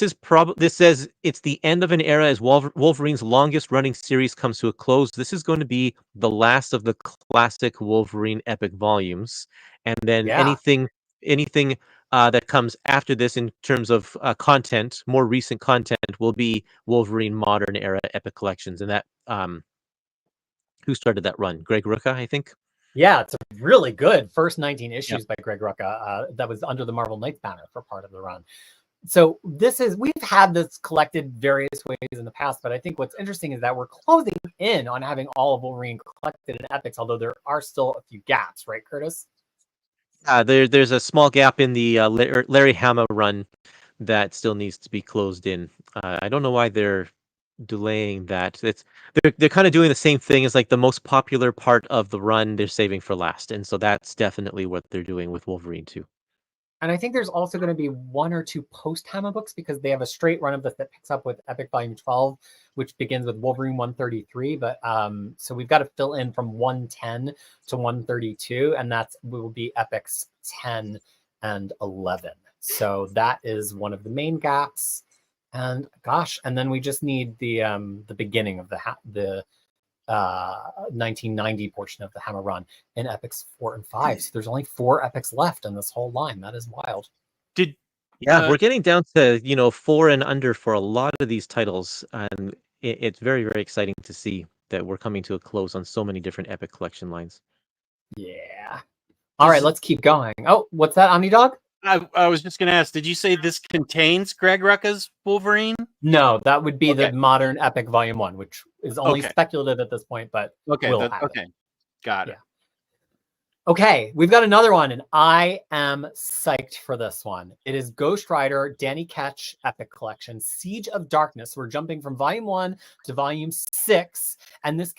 says it's the end of an era as Wolverine's longest running series comes to a close. This is going to be the last of the classic Wolverine epic volumes, and then anything that comes after this in terms of content, more recent content, will be Wolverine modern era epic collections. And that who started that run? Greg Rucka, I think. Yeah, it's a really good first 19 issues by Greg Rucka that was under the Marvel Knights banner for part of the run. So we've had this collected various ways in the past, but I think what's interesting is that we're closing in on having all of Wolverine collected in epics, although there are still a few gaps, right, Curtis? There's a small gap in the Larry Hama run that still needs to be closed in. I don't know why they're delaying that. They're kind of doing the same thing as like the most popular part of the run they're saving for last, and so that's definitely what they're doing with Wolverine 2. And I think there's also going to be 1 or 2 post-Hama books because they have a straight run of this that picks up with Epic Volume 12, which begins with Wolverine 133. But so we've got to fill in from 110 to 132, and will be Epics 10 and 11. So that is one of the main gaps. And gosh, and then we just need the beginning of the 1990 portion of the Hammer run in epics 4 and 5. So there's only 4 epics left in this whole line. That is wild. We're getting down to 4 and under for a lot of these titles, and it's very, very exciting to see that we're coming to a close on so many different epic collection lines. Yeah. All right, let's keep going. Oh, what's that, Omnidog? I was just going to ask, did you say this contains Greg Rucka's Wolverine? No, that would be the modern epic volume 1, which is only speculative at this point, but will happen. Okay. Got it. Okay, we've got another one, and I am psyched for this one. It is Ghost Rider Danny Ketch Epic Collection, Siege of Darkness. We're jumping from Volume 1 to Volume 6, and this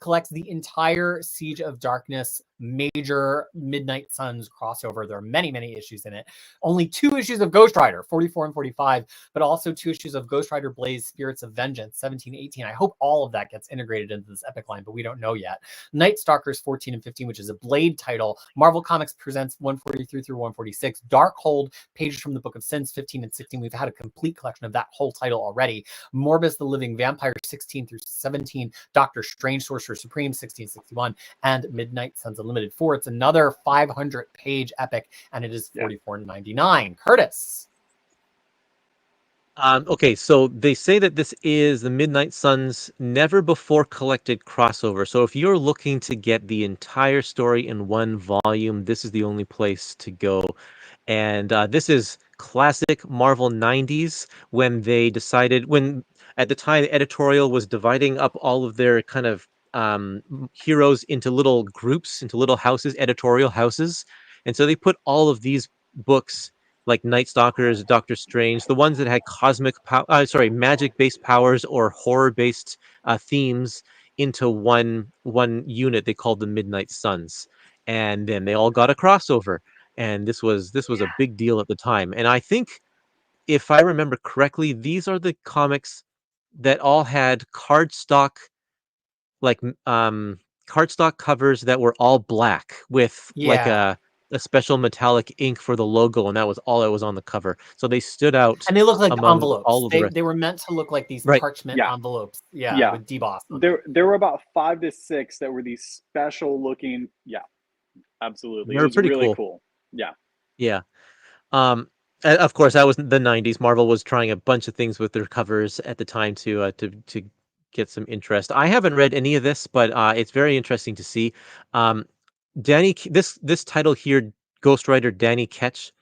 collects the entire Siege of Darkness major Midnight Suns crossover. There are many, many issues in it. Only 2 issues of Ghost Rider, 44 and 45, but also 2 issues of Ghost Rider Blaze Spirits of Vengeance, 17, 18. I hope all of that gets integrated into this Epic line, but we don't know yet. Night Stalkers 14 and 15, which is a Blade title. Marvel Comics presents 143 through 146. Darkhold, Pages from the Book of Sins 15 and 16. We've had a complete collection of that whole title already. Morbus the Living Vampire 16 through 17. Doctor Strange Sorcerer Supreme 1661. And Midnight Suns Unlimited 4. It's another 500-page epic, and it is $44.99. Curtis. Okay, so they say that this is the Midnight Suns never before collected crossover. So if you're looking to get the entire story in one volume, this is the only place to go. And this is classic Marvel 90s when they decided, when at the time the editorial was dividing up all of their kind of heroes into little groups, into little houses, editorial houses. And so they put all of these books like Night Stalkers, Doctor Strange, the ones that had magic-based powers or horror-based themes into one unit they called the Midnight Suns. And then they all got a crossover. And this was a big deal at the time. And I think, if I remember correctly, these are the comics that all had cardstock covers that were all black with like a special metallic ink for the logo, and that was all that was on the cover. So they stood out, and they look like among envelopes. all of the rest. They were meant to look like these Right. parchment envelopes. Yeah. With deboss. There were about 5 to 6 that were these special looking. Yeah, absolutely. They It were was pretty really cool. cool. Yeah. Yeah. Of course, that was the 90s. Marvel was trying a bunch of things with their covers at the time to get some interest. I haven't read any of this, but it's very interesting to see. This title here, Ghost Rider Danny Ketch,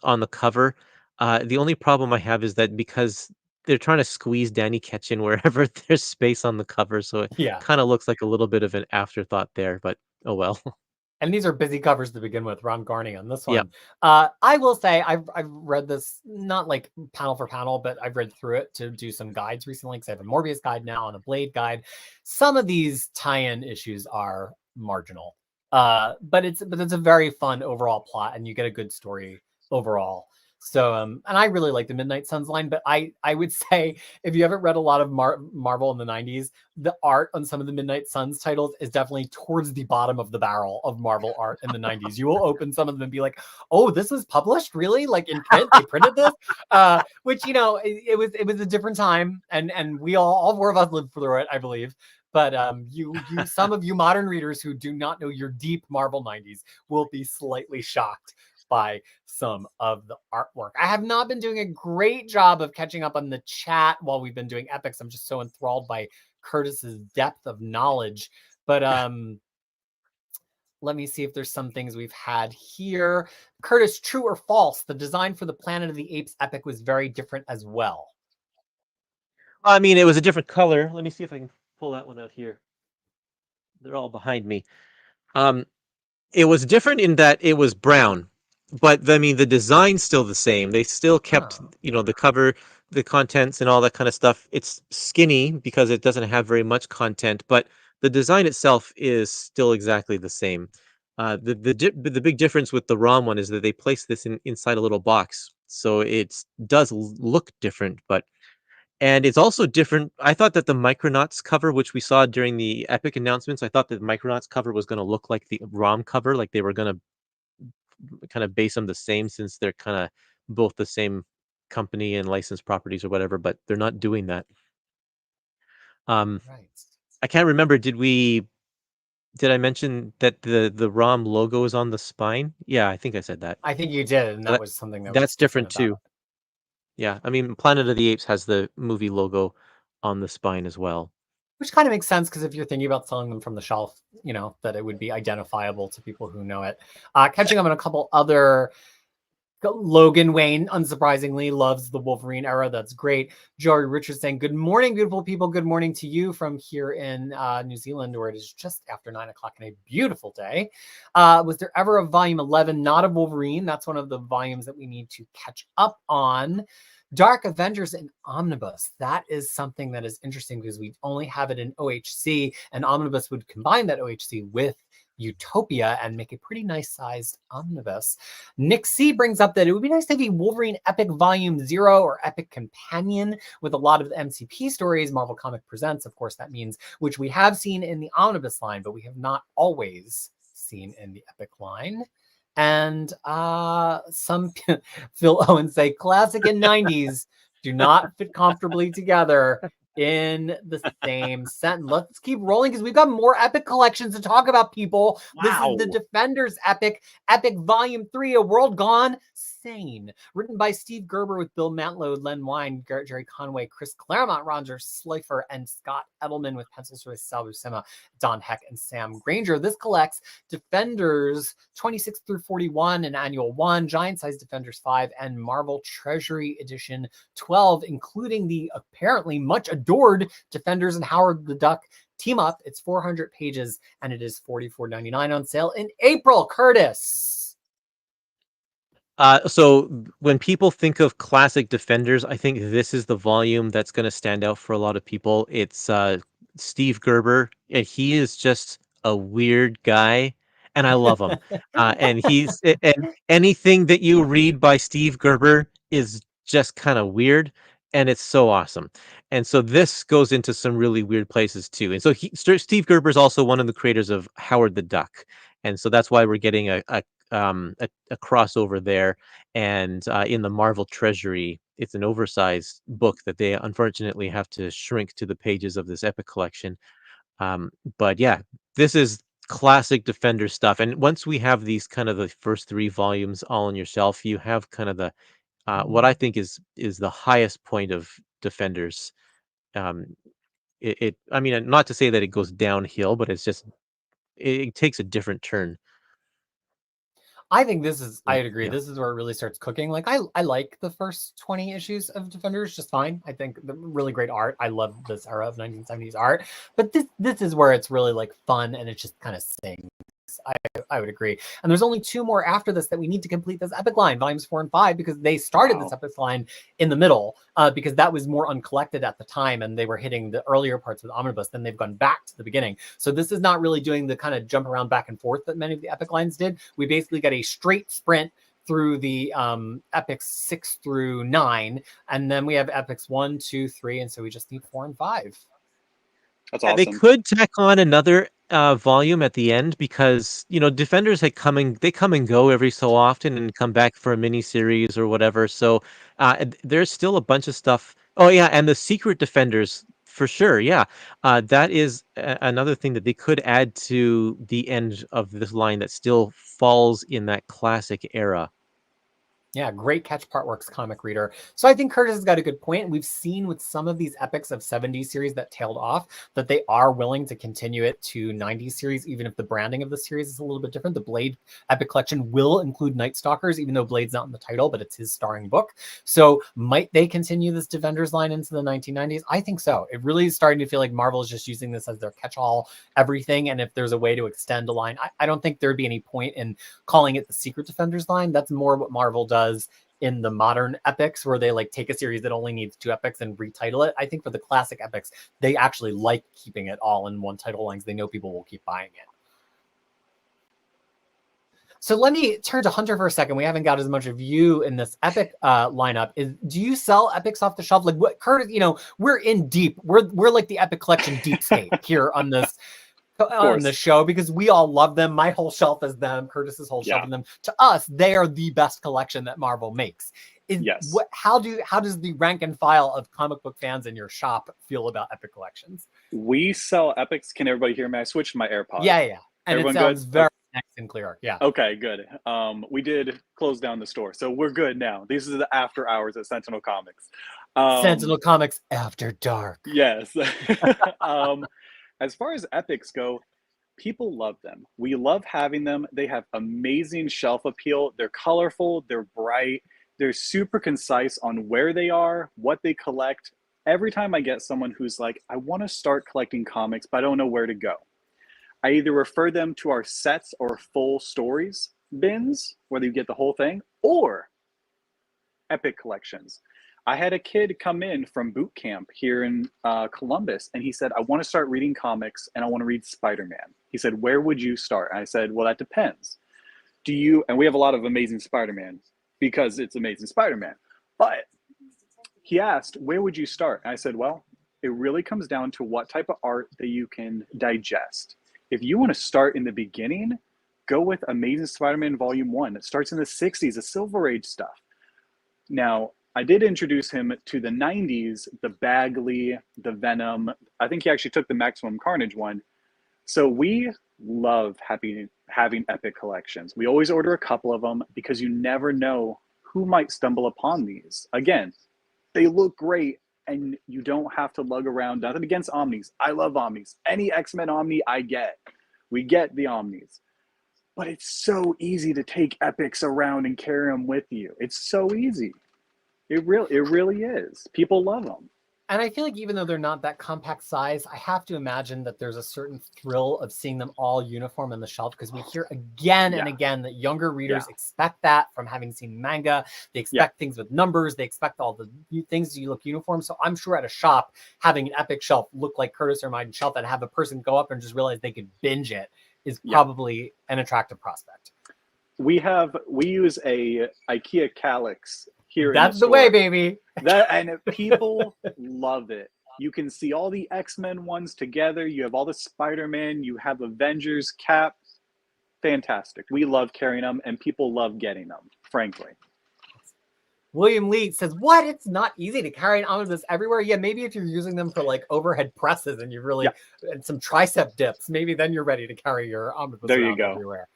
on the cover. The only problem I have is that because they're trying to squeeze Danny Ketch in wherever there's space on the cover, so it kind of looks like a little bit of an afterthought there. But oh well. And these are busy covers to begin with. Ron Garney on this one. Yep. I will say I've read this, not like panel for panel, but I've read through it to do some guides recently, because I have a Morbius guide now and a Blade guide. Some of these tie-in issues are marginal, but it's a very fun overall plot, and you get a good story overall. So, and I really like the Midnight Suns line, but I would say, if you haven't read a lot of Marvel in the 90s, the art on some of the Midnight Suns titles is definitely towards the bottom of the barrel of Marvel art in the 90s. You will open some of them and be like, oh, this was published? Really? Like in print? They printed this? Which, it was a different time, and we all 4 of us lived through it, I believe. But some of you modern readers who do not know your deep Marvel 90s will be slightly shocked by some of the artwork. I have not been doing a great job of catching up on the chat while we've been doing epics. I'm just so enthralled by Curtis's depth of knowledge. But let me see if there's some things we've had here. Curtis, true or false? The design for the Planet of the Apes epic was very different as well. I mean, it was a different color. Let me see if I can pull that one out here. They're all behind me. It was different in that it was brown, but I mean, the design's still the same. They still kept, the cover, the contents, and all that kind of stuff. It's skinny because it doesn't have very much content, but the design itself is still exactly the same. The big difference with the ROM one is that they place this inside a little box, so it does look different, and it's also different. I thought that the Micronauts cover, which we saw during the Epic announcements, I thought that the Micronauts cover was going to look like the ROM cover, like they were going to kind of base them the same, since they're kind of both the same company and licensed properties or whatever, but they're not doing that. Right. I can't remember. Did I mention that the ROM logo is on the spine? Yeah, I think I said that. I think you did, and that was something that's different too. Yeah, I mean, Planet of the Apes has the movie logo on the spine as well. Which kind of makes sense, because if you're thinking about selling them from the shelf, that it would be identifiable to people who know it. Catching up on a couple other Logan Wayne, unsurprisingly, loves the Wolverine era. That's great. Jory Richards saying, good morning, beautiful people. Good morning to you from here in New Zealand, where it is just after 9 o'clock and a beautiful day. Was there ever a volume 11 not of Wolverine? That's one of the volumes that we need to catch up on. Dark Avengers and Omnibus. That is something that is interesting because we only have it in OHC, and Omnibus would combine that OHC with Utopia and make a pretty nice sized omnibus. Nick C brings up that it would be nice to have a Wolverine Epic Volume 0 or Epic Companion with a lot of the MCP stories Marvel Comic presents. Of course, that means which we have seen in the omnibus line, but we have not always seen in the Epic line. And some Phil Owens say classic and 90s do not fit comfortably together in the same sentence. Let's keep rolling because we've got more epic collections to talk about, people. Wow. This is the Defenders Epic Volume 3, A World Gone Sane. Written by Steve Gerber with Bill Mantlo, Len Wein, Garrett Jerry Conway, Chris Claremont, Roger Slifer, and Scott Edelman with pencils by Sal Buscema, Don Heck, and Sam Granger. This collects Defenders 26 through 41 in Annual 1, Giant Size Defenders 5, and Marvel Treasury Edition 12, including the apparently much adored Defenders and Howard the Duck team up. It's 400 pages and it is $44.99 on sale in April. Curtis. So when people think of classic Defenders, I think this is the volume that's going to stand out for a lot of people. It's Steve Gerber, and he is just a weird guy, and I love him. And anything that you read by Steve Gerber is just kind of weird, and it's so awesome. And so this goes into some really weird places too. And so Steve Gerber is also one of the creators of Howard the Duck, and so that's why we're getting a crossover there. And in the Marvel Treasury, it's an oversized book that they unfortunately have to shrink to the pages of this epic collection. But yeah, this is classic Defender stuff. And once we have these kind of the first 3 volumes all on your shelf, you have kind of the what I think is the highest point of Defenders. Um, I mean, not to say that it goes downhill, but it's just it takes a different turn. I think this is, I'd agree. Yeah. This is where it really starts cooking. Like I like the first 20 issues of Defenders just fine. I think the really great art. I love this era of 1970s art, but this is where it's really like fun and it just kind of sings. I would agree. And there's only 2 more after this that we need to complete this epic line, volumes 4 and 5, because they started this epic line in the middle because that was more uncollected at the time and they were hitting the earlier parts of the omnibus. Then they've gone back to the beginning. So this is not really doing the kind of jump around back and forth that many of the epic lines did. We basically got a straight sprint through the epics 6 through 9, and then we have epics 1, 2, 3, and so we just need 4 and 5. That's awesome. They could tack on another volume at the end because Defenders come and go every so often and come back for a mini series or whatever. So there's still a bunch of stuff. Oh yeah, and the Secret Defenders for sure. Yeah, that is another thing that they could add to the end of this line that still falls in that classic era. Yeah, great catch, Partworks comic reader. So I think Curtis has got a good point. We've seen with some of these epics of 70s series that tailed off that they are willing to continue it to 90s series, even if the branding of the series is a little bit different. The Blade Epic Collection will include Night Stalkers, even though Blade's not in the title, but it's his starring book. So might they continue this Defenders line into the 1990s? I think so. It really is starting to feel like Marvel is just using this as their catch-all everything. And if there's a way to extend a line, I don't think there'd be any point in calling it the Secret Defenders line. That's more what Marvel does in the modern epics, where they like take a series that only needs 2 epics and retitle it. I think for the classic epics, they actually like keeping it all in one title line because they know people will keep buying it. So let me turn to Hunter for a second. We haven't got as much of you in this epic lineup. Do you sell epics off the shelf? Like what, Curtis? We're in deep. We're like the epic collection deepscape here on this. On the show, because we all love them. My whole shelf is them. Curtis's whole shelf is them. To us, they are the best collection that Marvel makes. Yes. How does the rank and file of comic book fans in your shop feel about epic collections? We sell epics. Can everybody hear me? I switched my AirPods. Yeah. And everyone it sounds good? very nice and clear. Yeah. Okay, good. We did close down the store, so we're good now. These are the after hours at Sentinel Comics. Sentinel Comics After Dark. Yes. As far as epics go, People love them. We love having them. They have amazing shelf appeal. They're colorful, they're bright, they're super concise on where they are, what they collect. Every time I get someone who's like, I want to start collecting comics, but I don't know where to go, I either refer them to our sets or full stories bins, whether you get the whole thing, or epic collections. I had a kid come in from boot camp here in Columbus, and he said, I want to start reading comics and I want to read Spider-Man. He said, where would you start? And I said, well, that depends. And we have a lot of Amazing Spider-Man because it's Amazing Spider-Man. But he asked, where would you start? And I said, well, it really comes down to what type of art that you can digest. If you want to start in the beginning, go with Amazing Spider-Man Volume 1. It starts in the 60s, the Silver Age stuff. Now, I did introduce him to the 90s, the Bagley, the Venom. I think he actually took the Maximum Carnage one. So we love having epic collections. We always order a couple of them because you never know who might stumble upon these. Again, they look great and you don't have to lug around. Nothing against Omnis. I love Omnis. Any X-Men Omni I get. We get the Omnis. But it's so easy to take epics around and carry them with you. It's so easy. It really is. People love them. And I feel like even though they're not that compact size, I have to imagine that there's a certain thrill of seeing them all uniform on the shelf, because we hear again and again that younger readers expect that from having seen manga. They expect things with numbers. They expect all the things you look uniform. So I'm sure at a shop, having an epic shelf look like Curtis or mine shelf and have a person go up and just realize they could binge it is probably an attractive prospect. We use a IKEA Calyx here. That's the way, baby. And people love it. You can see all the X-Men ones together. You have all the Spider-Man. You have Avengers, Cap. Fantastic. We love carrying them, and people love getting them, frankly. William Lee says, what? It's not easy to carry an omnibus everywhere. Yeah, maybe if you're using them for like overhead presses and you really and some tricep dips, maybe then you're ready to carry your omnibus around everywhere.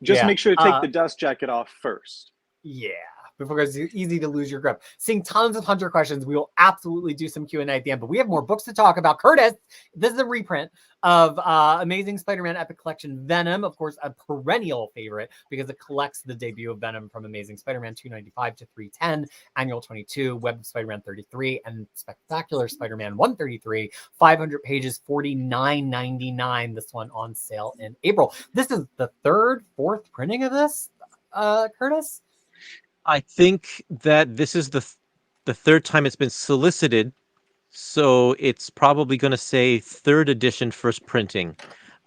Just make sure to take the dust jacket off first. Yeah, before it's easy to lose your grip. Seeing tons of Hunter questions, we will absolutely do some Q&A at the end, but we have more books to talk about. Curtis, this is a reprint of Amazing Spider-Man Epic Collection Venom, of course, a perennial favorite because it collects the debut of Venom from Amazing Spider-Man 295 to 310, Annual 22, Web of Spider-Man 33, and Spectacular Spider-Man 133, 500 pages, $49.99. This one on sale in April. This is the fourth printing of this, Curtis? I think that this is the third time it's been solicited, so it's probably going to say third edition, first printing.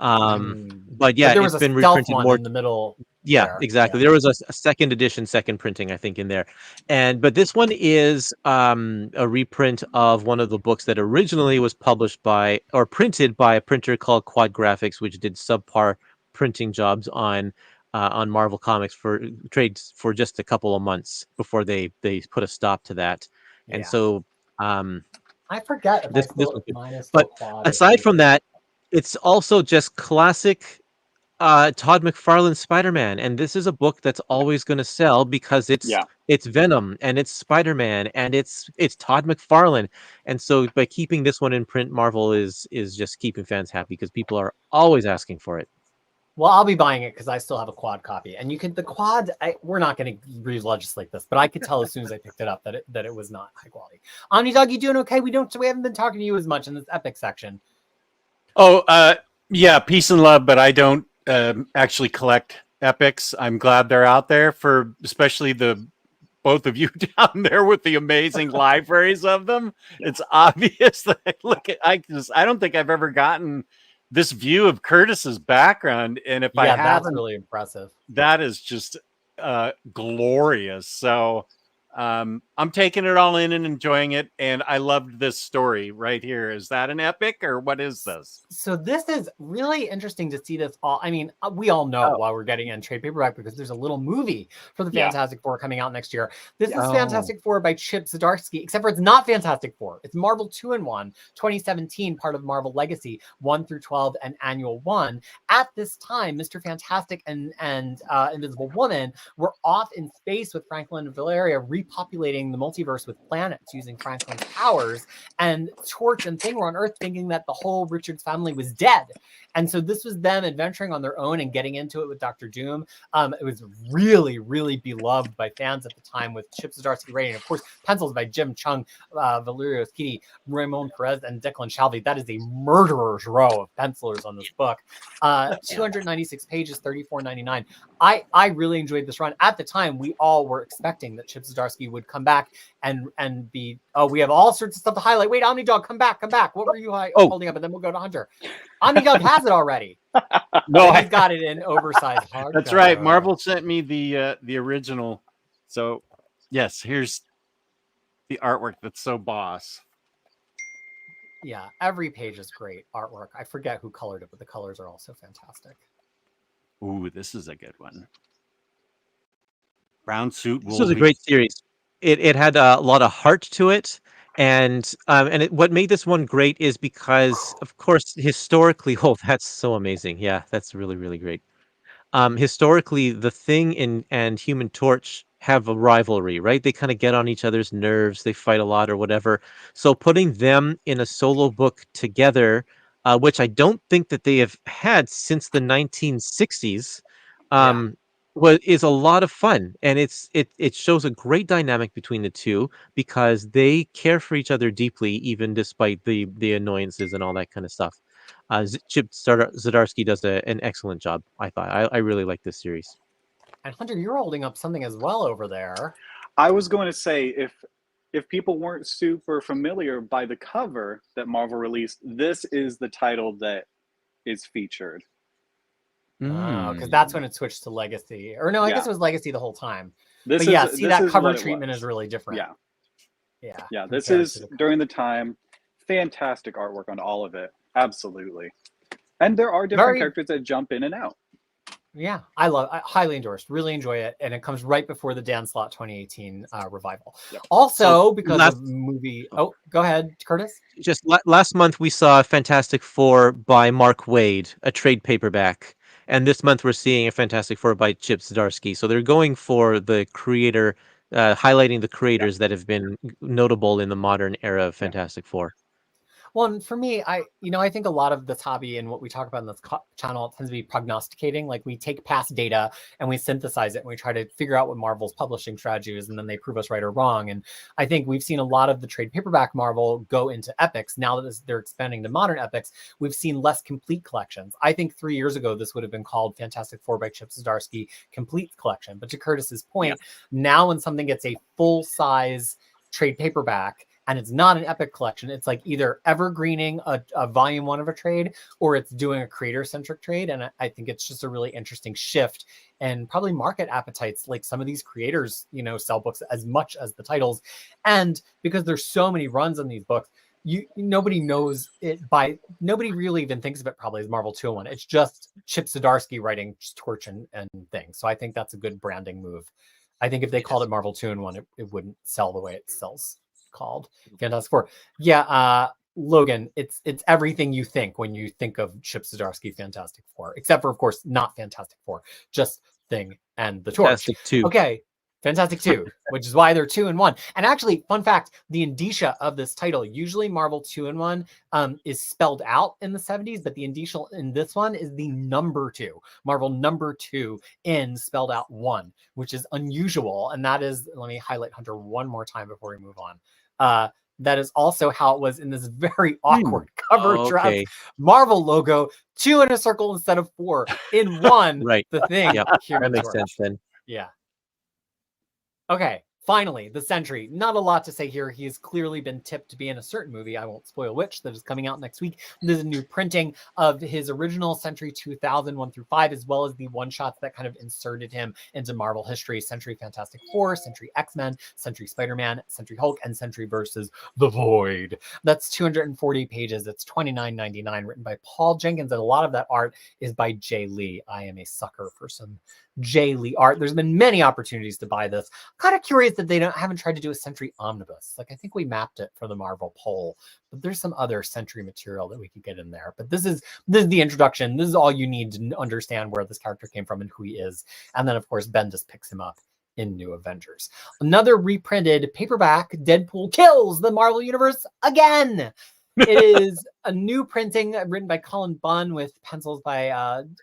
But yeah, there was it's been a stealth reprinted one more in the middle. Yeah, there. exactly. There was a second edition, second printing, I think, in there. But this one is a reprint of one of the books that originally was published by or printed by a printer called Quad Graphics, which did subpar printing jobs on Marvel Comics for trades for just a couple of months before they put a stop to that. And so I forget if but aside from that, it's also just classic Todd McFarlane Spider-Man, and this is a book that's always going to sell because it's Venom and it's Spider-Man and it's Todd McFarlane. And so by keeping this one in print, Marvel is just keeping fans happy because people are always asking for it. Well, I'll be buying it because I still have a quad copy, and you can the quad. We're not going to re-legislate this, but I could tell as soon as I picked it up that it was not high quality. Omnidog, you doing okay? We haven't been talking to you as much in this epic section. Oh, yeah, peace and love, but I don't actually collect epics. I'm glad they're out there for especially both of you down there with the amazing libraries of them. It's obvious that I don't think I've ever gotten this view of Curtis's background, and if I haven't, that's really impressive. That is just glorious. So I'm taking it all in and enjoying it, and I loved this story right here. Is that an epic, or what is this? So this is really interesting to see this all. I mean, we all know why we're getting in trade paperback because there's a little movie for the Fantastic Four coming out next year. This is Fantastic Four by Chip Zdarsky, except for it's not Fantastic Four. It's Marvel 2-in-1, 2017, part of Marvel Legacy 1 through 12 and Annual 1. At this time, Mr. Fantastic and Invisible Woman were off in space with Franklin and Valeria repopulating the multiverse with planets using Franklin's powers, and Torch and Thing were on Earth thinking that the whole Richards family was dead. And so this was them adventuring on their own and getting into it with Dr. Doom. It was really, really beloved by fans at the time, with Chip Zdarsky writing, of course, pencils by Jim Chung, Valerio Schiti, Ramon Perez, and Declan Shalvey. That is a murderer's row of pencilers on this book. 296 pages, $34.99. I really enjoyed this run. At the time, we all were expecting that Chip Zdarsky would come back and be, we have all sorts of stuff to highlight. Wait, Omnidog, come back. What were you holding up? And then we'll go to Hunter. Omnidog has it already. No, He's got it in oversized hardcover. That's right. Marvel sent me the original. So yes, here's the artwork that's so boss. Yeah, every page is great artwork. I forget who colored it, but the colors are also fantastic. Ooh, this is a good one. Brown suit. This was a great series. It had a lot of heart to it, and what made this one great is because, of course, historically, that's so amazing. Yeah, that's really, really great. Historically, the Thing and Human Torch have a rivalry, right? They kind of get on each other's nerves. They fight a lot or whatever. So putting them in a solo book together, which I don't think that they have had since the 1960s, is a lot of fun. And it shows a great dynamic between the two, because they care for each other deeply, even despite the annoyances and all that kind of stuff. Chip Zdarsky does an excellent job, I thought. I really like this series. And Hunter, you're holding up something as well over there. I was going to say, if people weren't super familiar by the cover that Marvel released, this is the title that is featured. Because that's when it switched to Legacy. Or no, I guess it was Legacy the whole time. This that cover treatment is really different. Yeah. This is during the time. Fantastic artwork on all of it. Absolutely. And there are different characters that jump in and out. Yeah, I highly endorsed. Really enjoy it, and it comes right before the Dan Slott 2018 revival. Yep. Also, because of movie. Oh, go ahead, Curtis. Just last month we saw Fantastic Four by Mark Waid, a trade paperback, and this month we're seeing a Fantastic Four by Chip Zdarsky. So they're going for the creator, highlighting the creators that have been notable in the modern era of Fantastic Four. Well, and for me, I think a lot of this hobby and what we talk about in this channel tends to be prognosticating. Like, we take past data and we synthesize it and we try to figure out what Marvel's publishing strategy is, and then they prove us right or wrong. And I think we've seen a lot of the trade paperback Marvel go into epics. Now that they're expanding to modern epics, we've seen less complete collections. I think 3 years ago, this would have been called Fantastic Four by Chip Zdarsky Complete Collection. But to Curtis's point, now when something gets a full-size trade paperback, and it's not an epic collection, it's like either evergreening a volume 1 of a trade, or it's doing a creator-centric trade. And I think it's just a really interesting shift, and probably market appetites. Like, some of these creators, sell books as much as the titles. And because there's so many runs on these books, nobody knows it nobody really even thinks of it probably as Marvel 201. It's just Chip Zdarsky writing Torch and things. So I think that's a good branding move. I think if they called it Marvel 201, it wouldn't sell the way it sells. Called Fantastic Four. Logan, it's everything you think when you think of Chip Zdarsky Fantastic Four, except for, of course, not Fantastic Four, just Thing and the Torch. Fantastic 2. Okay, Fantastic 2, which is why they're 2 in 1. And actually, fun fact, the indicia of this title, usually Marvel 2 in 1 is spelled out in the 70s, but the indicia in this one is the number 2. Marvel number 2 in spelled out 1, which is unusual. And that is, let me highlight Hunter one more time before we move on. That is also how it was in this very awkward cover draft Marvel logo, 2 in a circle instead of 4 in 1. Right. The Thing. Yep. That makes sense then. Yeah. Okay. Finally, the Sentry. Not a lot to say here. He has clearly been tipped to be in a certain movie, I won't spoil which, that is coming out next week. There's a new printing of his original Sentry 2000 1 through 5, as well as the one-shots that kind of inserted him into Marvel history. Sentry Fantastic Four, Sentry X-Men, Sentry Spider-Man, Sentry Hulk, and Sentry versus the Void. That's 240 pages. It's $29.99, written by Paul Jenkins, and a lot of that art is by Jay Lee. I am a sucker for some Jay Lee art. There's been many opportunities to buy this. Kind of curious that they haven't tried to do a Sentry Omnibus. Like, I think we mapped it for the Marvel poll, but there's some other Sentry material that we could get in there. But this is the introduction. This is all you need to understand where this character came from and who he is. And then, of course, Bendis picks him up in New Avengers. Another reprinted paperback, Deadpool Kills the Marvel Universe Again. It is a new printing written by Colin Bunn with pencils by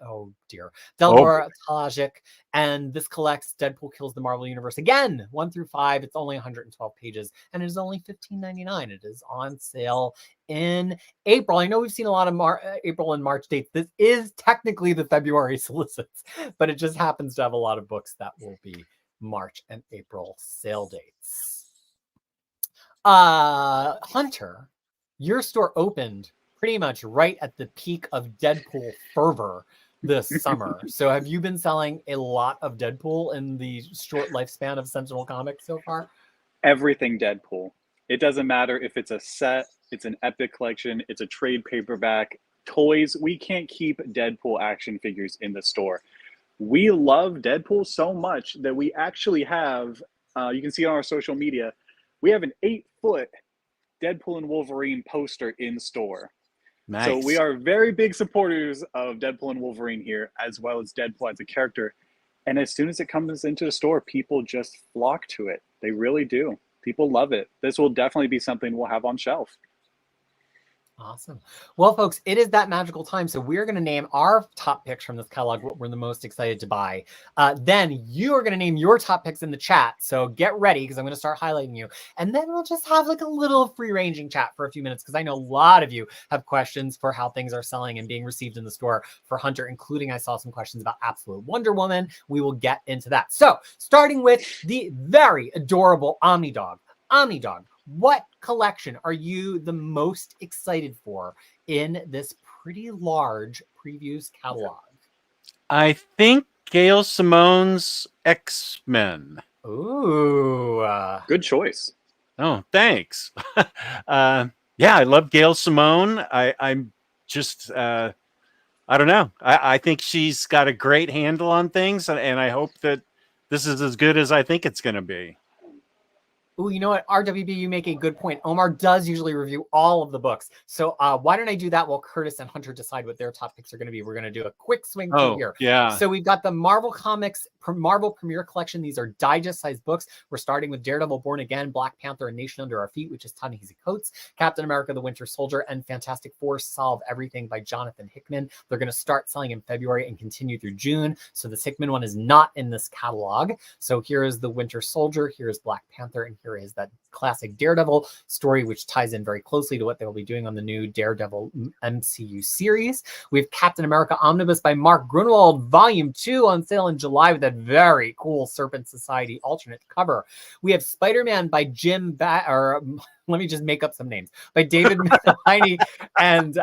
Delbor Talajic, and this collects Deadpool Kills the Marvel Universe Again, 1 through 5. It's only 112 pages, and it is only $15.99. It is on sale in April. I know we've seen a lot of April and March dates. This is technically the February solicits, but it just happens to have a lot of books that will be March and April sale dates. Hunter, your store opened pretty much right at the peak of Deadpool fervor this summer. So have you been selling a lot of Deadpool in the short lifespan of Sentinel Comics so far? Everything Deadpool. It doesn't matter if it's a set, it's an epic collection, it's a trade paperback, toys. We can't keep Deadpool action figures in the store. We love Deadpool so much that we actually have, you can see on our social media, we have an 8-foot Deadpool and Wolverine poster in store. Nice. So we are very big supporters of Deadpool and Wolverine here, as well as Deadpool as a character. And as soon as it comes into the store, people just flock to it. They really do. People love it. This will definitely be something we'll have on shelf. Awesome. Well, folks, it is that magical time. So we're going to name our top picks from this catalog, what we're the most excited to buy. Then you are going to name your top picks in the chat. So get ready, because I'm going to start highlighting you. And then we'll just have like a little free-ranging chat for a few minutes, because I know a lot of you have questions for how things are selling and being received in the store for Hunter, including I saw some questions about Absolute Wonder Woman. We will get into that. So starting with the very adorable Omnidog. Omnidog, what collection are you the most excited for in this pretty large previews catalog? I think Gail Simone's X-Men. Ooh. Good choice. Oh, thanks. Yeah, I love Gail Simone. I'm just, I don't know. I think she's got a great handle on things, and I hope that this is as good as I think it's going to be. Ooh, you know what, RWB, you make a good point. Omar does usually review all of the books. So why don't I do that while Curtis and Hunter decide what their top picks are going to be? We're going to do a quick swing through here. Yeah. So we've got the Marvel Comics Marvel Premiere Collection. These are digest-sized books. We're starting with Daredevil, Born Again, Black Panther, and Nation Under Our Feet, which is Ta-Nehisi Coates, Captain America, The Winter Soldier, and Fantastic Four, Solve Everything by Jonathan Hickman. They're going to start selling in February and continue through June. So this Hickman one is not in this catalog. So here is The Winter Soldier, here is Black Panther, and here is that classic Daredevil story, which ties in very closely to what they will be doing on the new Daredevil MCU series. We have Captain America Omnibus by Mark Grunwald, Volume 2 on sale in July with that very cool Serpent Society alternate cover. We have Spider-Man by let me just make up some names, by David Miscellaneous and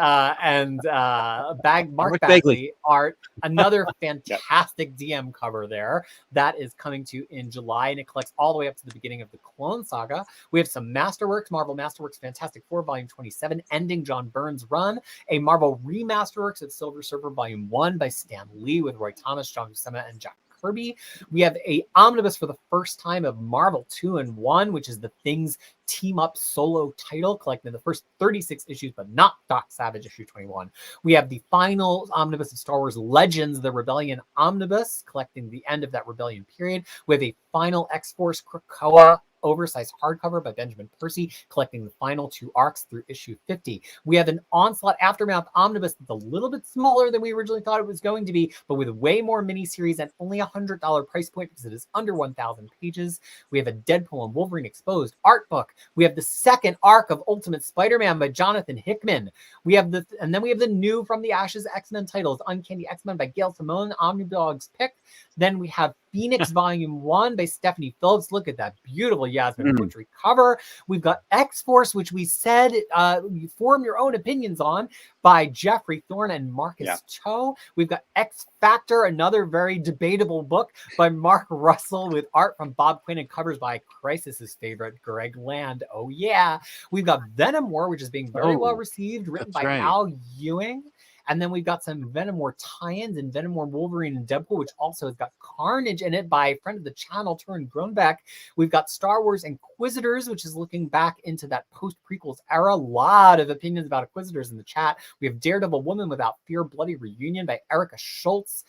Mark Bagley art. Another fantastic DM cover there that is coming to in July, and it collects all the way up to the beginning of the Clone Saga. We have some Masterworks, Marvel Masterworks Fantastic Four, Volume 27, ending John Byrne's run. A Marvel Remasterworks at Silver Surfer, Volume 1 by Stan Lee with Roy Thomas, John Buscema, and Jack Kirby. We have a omnibus for the first time of Marvel 2-in-1, which is the Things Team Up solo title, collecting the first 36 issues, but not Doc Savage issue 21. We have the final omnibus of Star Wars Legends, the Rebellion Omnibus, collecting the end of that Rebellion period. We have a final X-Force Krakoa oversized hardcover by Benjamin Percy, collecting the final 2 arcs through issue 50. We have an Onslaught Aftermath omnibus that's a little bit smaller than we originally thought it was going to be, but with way more miniseries and only $100 price point because it is under 1,000 pages. We have a Deadpool and Wolverine Exposed art book. We have the second arc of Ultimate Spider-Man by Jonathan Hickman. We have and then we have the new From the Ashes X-Men titles, Uncanny X-Men by Gail Simone, Omnidog's pick. Then we have Phoenix Volume 1 by Stephanie Phillips. Look at that beautiful Yasmin Poetry cover. We've got X-Force, which we said you form your own opinions on, by Geoffrey Thorne and Marcus Cho. We've got X Factor, another very debatable book by Mark Russell with art from Bob Quinn and covers by Crisis's favorite, Greg Land. Oh yeah. We've got Venom War, which is being very well received, written by Al Ewing. And then we've got some Venom War tie-ins and Venom War Wolverine and Deadpool, which also has got Carnage in it by a friend of the channel, Turin Grunbeck. We've got Star Wars Inquisitors, which is looking back into that post-prequels era. A lot of opinions about Inquisitors in the chat. We have Daredevil Woman Without Fear, Bloody Reunion by Erica Schultz.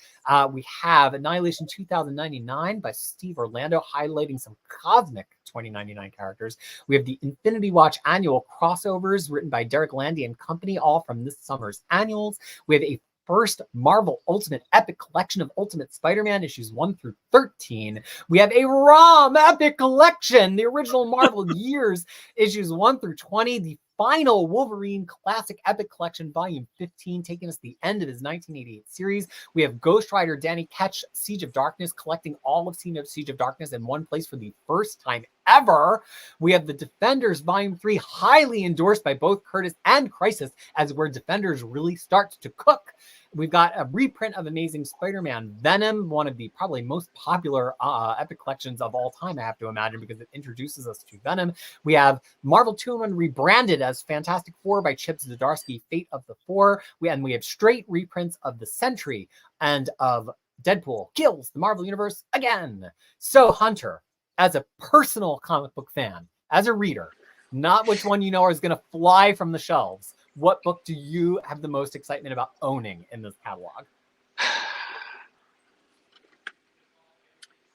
We have Annihilation 2099 by Steve Orlando, highlighting some cosmic 2099 characters. We have the Infinity Watch annual crossovers written by Derek Landy and company, all from this summer's annuals. We have a first Marvel Ultimate Epic Collection of Ultimate Spider-Man issues 1 through 13. We have a ROM Epic Collection, the original Marvel Years issues 1 through 20, the final Wolverine Classic Epic Collection volume 15, taking us to the end of his 1988 series. We have Ghost Rider Danny Ketch Siege of Darkness, collecting all of Siege of Darkness in one place for the first time ever. We have the Defenders volume 3, highly endorsed by both Curtis and Crisis, as where Defenders really starts to cook. We've got a reprint of Amazing Spider-Man Venom, one of the probably most popular epic collections of all time, I have to imagine, because it introduces us to Venom. We have Marvel 2-in-1 rebranded as Fantastic Four by Chip Zdarsky, Fate of the Four. We have straight reprints of the Sentry and of Deadpool Kills the Marvel Universe again. So, Hunter, as a personal comic book fan, as a reader, not which one you know is going to fly from the shelves, what book do you have the most excitement about owning in this catalog?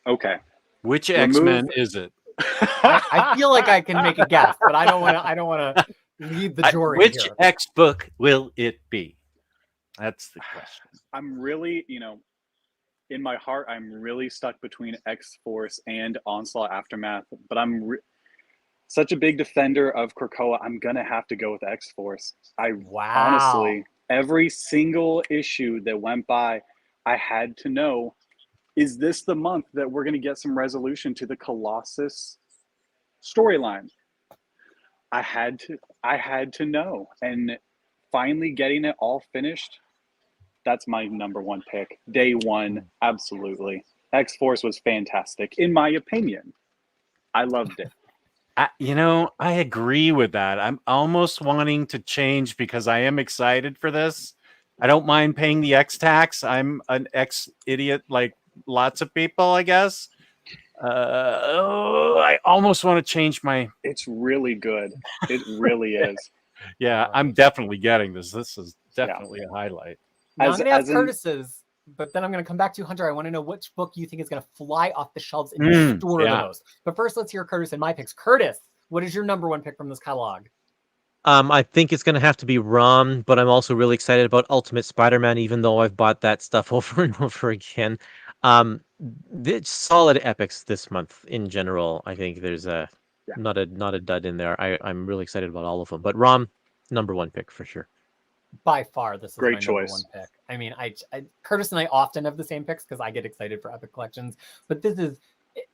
Okay. Which X-Men is it? I feel like I can make a guess, but I don't want to lead the jury Which here. X book will it be? That's the question. I'm really, in my heart, I'm really stuck between X-Force and Onslaught Aftermath, but I'm such a big defender of Krakoa, I'm going to have to go with X-Force. Honestly, every single issue that went by, I had to know, is this the month that we're going to get some resolution to the Colossus storyline? I had to know. And finally getting it all finished, that's my number one pick. Day one, absolutely. X-Force was fantastic, in my opinion. I loved it. I agree with that. I'm almost wanting to change because I am excited for this. I don't mind paying the X tax. I'm an X idiot like lots of people, I guess. I almost want to change my... It's really good. It really is. Yeah, I'm definitely getting this. This is definitely a highlight. Now, I'm going to ask Curtis's, but then I'm going to come back to you, Hunter. I want to know which book you think is going to fly off the shelves in your store the most. But first, let's hear Curtis and my picks. Curtis, what is your number one pick from this catalog? I think it's going to have to be ROM, but I'm also really excited about Ultimate Spider-Man, even though I've bought that stuff over and over again. It's solid epics this month in general. I think there's not a dud in there. I'm really excited about all of them. But ROM, number one pick for sure. By far, this is great my choice. Number one pick. I mean, Curtis and I often have the same picks because I get excited for epic collections. But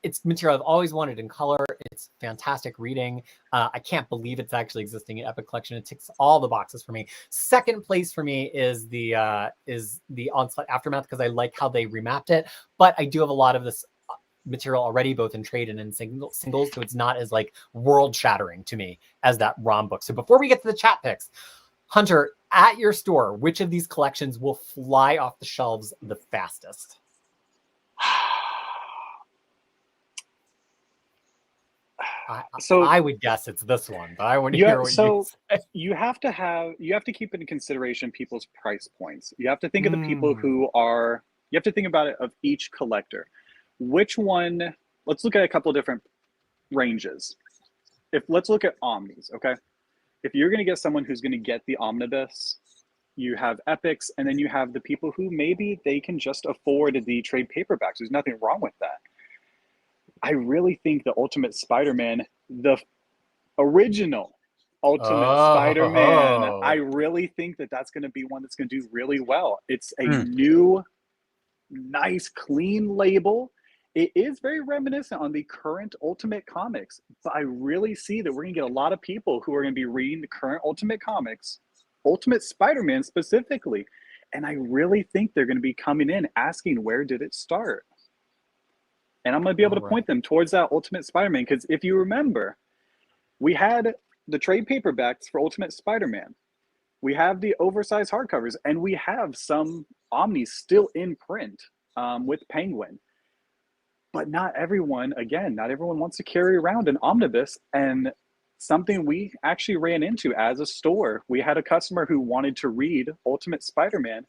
it's material I've always wanted in color. It's fantastic reading. I can't believe it's actually existing in Epic Collection. It ticks all the boxes for me. Second place for me is the Onslaught Aftermath because I like how they remapped it. But I do have a lot of this material already, both in trade and in singles, so it's not as like world shattering to me as that ROM book. So before we get to the chat picks, Hunter, at your store, which of these collections will fly off the shelves the fastest? I would guess it's this one, but I want to hear what you say. You have to keep into consideration people's price points. You have to think of the people you have to think about it of each collector. Which one, let's look at a couple of different ranges. Let's look at Omnis, okay? If you're going to get someone who's going to get the Omnibus, you have epics, and then you have the people who maybe they can just afford the trade paperbacks. There's nothing wrong with that. I really think the Ultimate Spider-Man, the original Ultimate Spider-Man, I really think that's going to be one that's going to do really well. It's a new, nice, clean label. It is very reminiscent on the current Ultimate Comics, but I really see that we're going to get a lot of people who are going to be reading the current Ultimate Comics, Ultimate Spider-Man specifically, and I really think they're going to be coming in asking, where did it start? And I'm going to be able to point them towards that Ultimate Spider-Man, because if you remember, we had the trade paperbacks for Ultimate Spider-Man. We have the oversized hardcovers, and we have some Omnis still in print with Penguin. But not everyone wants to carry around an omnibus. And something we actually ran into as a store, we had a customer who wanted to read Ultimate Spider-Man.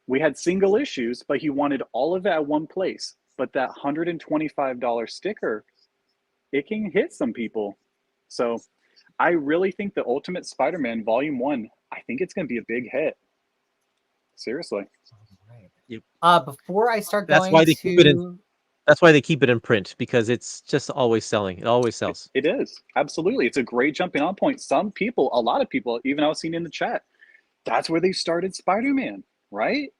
We had single issues, but he wanted all of it at one place. But that $125 sticker, it can hit some people. So I really think the Ultimate Spider-Man Volume 1, I think it's going to be a big hit. Seriously. Right. Yep. Before I start That's going why they keep it in. to That's why they keep it in print, because it's just always selling. It always sells. It is. Absolutely. It's a great jumping on point. Some people, a lot of people, even I was seeing in the chat, that's where they started Spider-Man, right?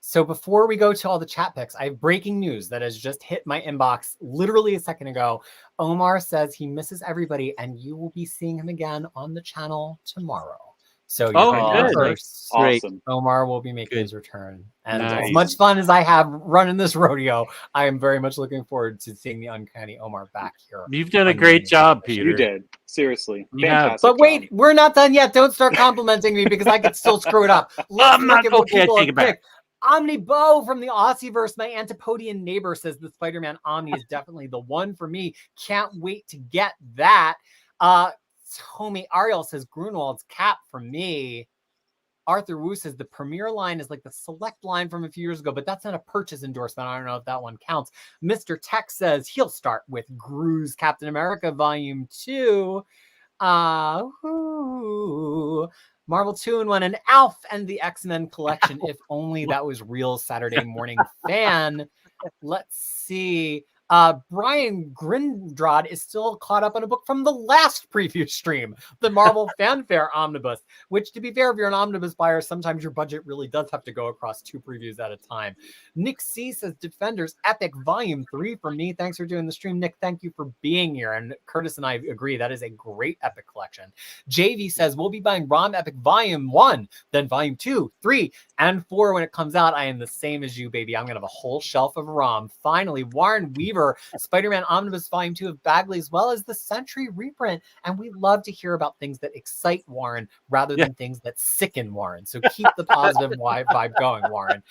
So before we go to all the chat picks, I have breaking news that has just hit my inbox literally a second ago. Omar says he misses everybody, and you will be seeing him again on the channel tomorrow. So you're Oh, going good. first. Great. Awesome. Omar will be making Good. his return. And Nice. as much fun as I have running this rodeo, I am very much looking forward to seeing the Uncanny Omar back here. You've done a on great the job, edition. Peter. You did. Seriously. You have. Fantastic. But wait, job. we're not done yet. Don't start complimenting me because I could still screw it up. Let's look at what okay, I people take have it back. picked. Omnibo from the Aussieverse, my Antipodian neighbor, says the Spider-Man Omni is definitely the one for me. Can't wait to get that. Homie Ariel says Grunwald's Cap for me. Arthur Wu says the Premier line is like the Select line from a few years ago, but that's not a purchase endorsement. I don't know if that one counts. Mr. Tech says he'll start with Gru's Captain America Volume 2. Marvel 2-in-1 and Alf and the X-Men collection. If only that was real Saturday morning fan. Let's see. Brian Grindrad is still caught up on a book from the last preview stream, the Marvel Fanfare Omnibus, which, to be fair, if you're an Omnibus buyer, sometimes your budget really does have to go across 2 previews at a time. Nick C says Defenders Epic Volume 3 from me. Thanks for doing the stream, Nick. Thank you for being here. And Curtis and I agree that is a great Epic collection. JV says we'll be buying ROM Epic Volume 1, then Volume 2, 3, and 4 when it comes out. I am the same as you, baby. I'm going to have a whole shelf of ROM. Finally, Warren Weaver, Spider-Man Omnibus Volume 2 of Bagley, as well as the Sentry reprint. And we love to hear about things that excite Warren rather than things that sicken Warren. So keep the positive vibe going, Warren.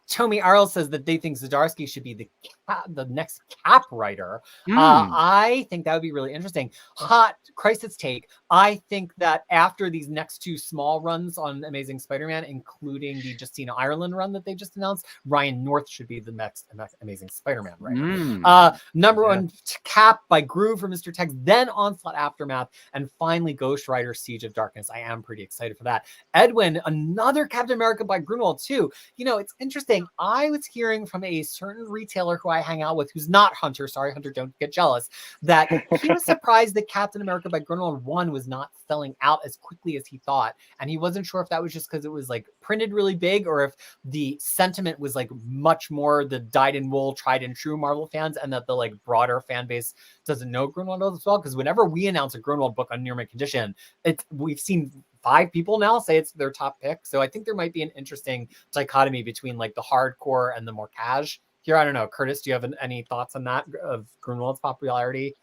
Tomi Arl says that they think Zdarsky should be the next Cap writer. I think that would be really interesting. Hot Crisis take. I think that after these next 2 small runs on Amazing Spider-Man, including the Justina Ireland run that they just announced, Ryan North should be the next Amazing Spider-Man writer. Number 1 Cap by Groove for Mr. Tex, then Onslaught Aftermath, and finally Ghost Rider Siege of Darkness. I am pretty excited for that. Edwin, another Captain America by Grunwald too. You know, it's interesting. I was hearing from a certain retailer who I hang out with, who's not Hunter, sorry, Hunter, don't get jealous, that he was surprised that Captain America by Grunwald 1 was not selling out as quickly as he thought. And he wasn't sure if that was just because it was like printed really big or if the sentiment was like much more the dyed-in-wool, tried and true Marvel fans, and that the like broader fan base doesn't know Grunwald as well. Because whenever we announce a Grunwald book on Near Mint Condition, we've seen 5 people now say it's their top pick. So I think there might be an interesting dichotomy between like the hardcore and the more cash here. I don't know. Curtis, do you have any thoughts on that, of Grunwald's popularity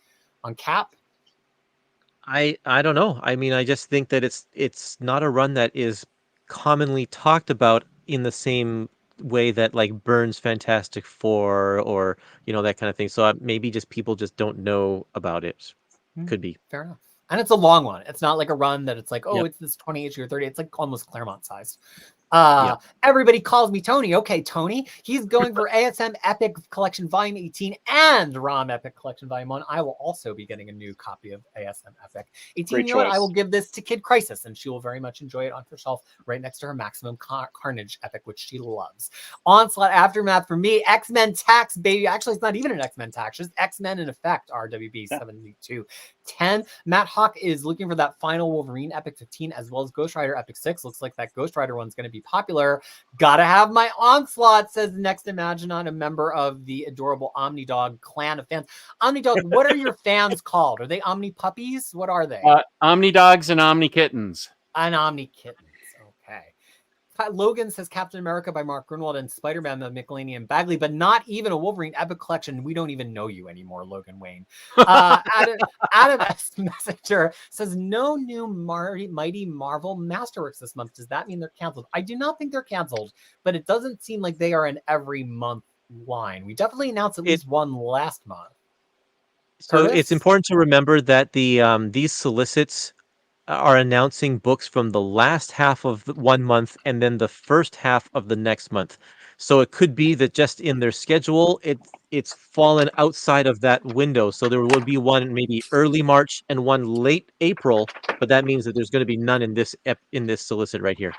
on Cap? I don't know. I mean, I just think that it's not a run that is commonly talked about in the same way that like Byrne's Fantastic Four or, you know, that kind of thing. So maybe just people just don't know about it. Could be. Fair enough. And it's a long one. It's not like a run that it's like, oh, it's this 20 issue or 30. It's like almost Claremont sized. Everybody calls me Tony. Okay, Tony. He's going for ASM Epic Collection Volume 18 and ROM Epic Collection Volume 1. I will also be getting a new copy of ASM Epic 18. Great You know what? choice. I will give this to Kid Crisis, and she will very much enjoy it on her shelf right next to her Maximum Carnage Epic, which she loves. Onslaught Aftermath for me. X-Men Tax, baby. Actually, it's not even an X-Men Tax. Just X-Men in Effect, RWB 7210. Matt Hawk is looking for that final Wolverine Epic 15 as well as Ghost Rider Epic 6. Looks like that Ghost Rider one's going to be popular. Gotta have my Onslaught, says the next Imaginon, a member of the adorable Omnidog clan of fans. Omnidog, what are your fans called? Are they Omni puppies? What are they? Omni dogs and Omni kittens. And Omni kittens. Okay. Logan says Captain America by Mark Grunwald and Spider-Man by Michelinie and Bagley, but not even a Wolverine Epic Collection. We don't even know you anymore, Logan Wayne. Adam S. Messenger says no new Mighty Marvel Masterworks this month. Does that mean they're canceled? I do not think they're canceled, but it doesn't seem like they are an every month line. We definitely announced at least one last month. So Curtis? it's important to remember that the these solicits are announcing books from the last half of one month and then the first half of the next month. So it could be that just in their schedule, it's fallen outside of that window. So there will be one maybe early March and one late April, but that means that there's going to be none in this solicit right here.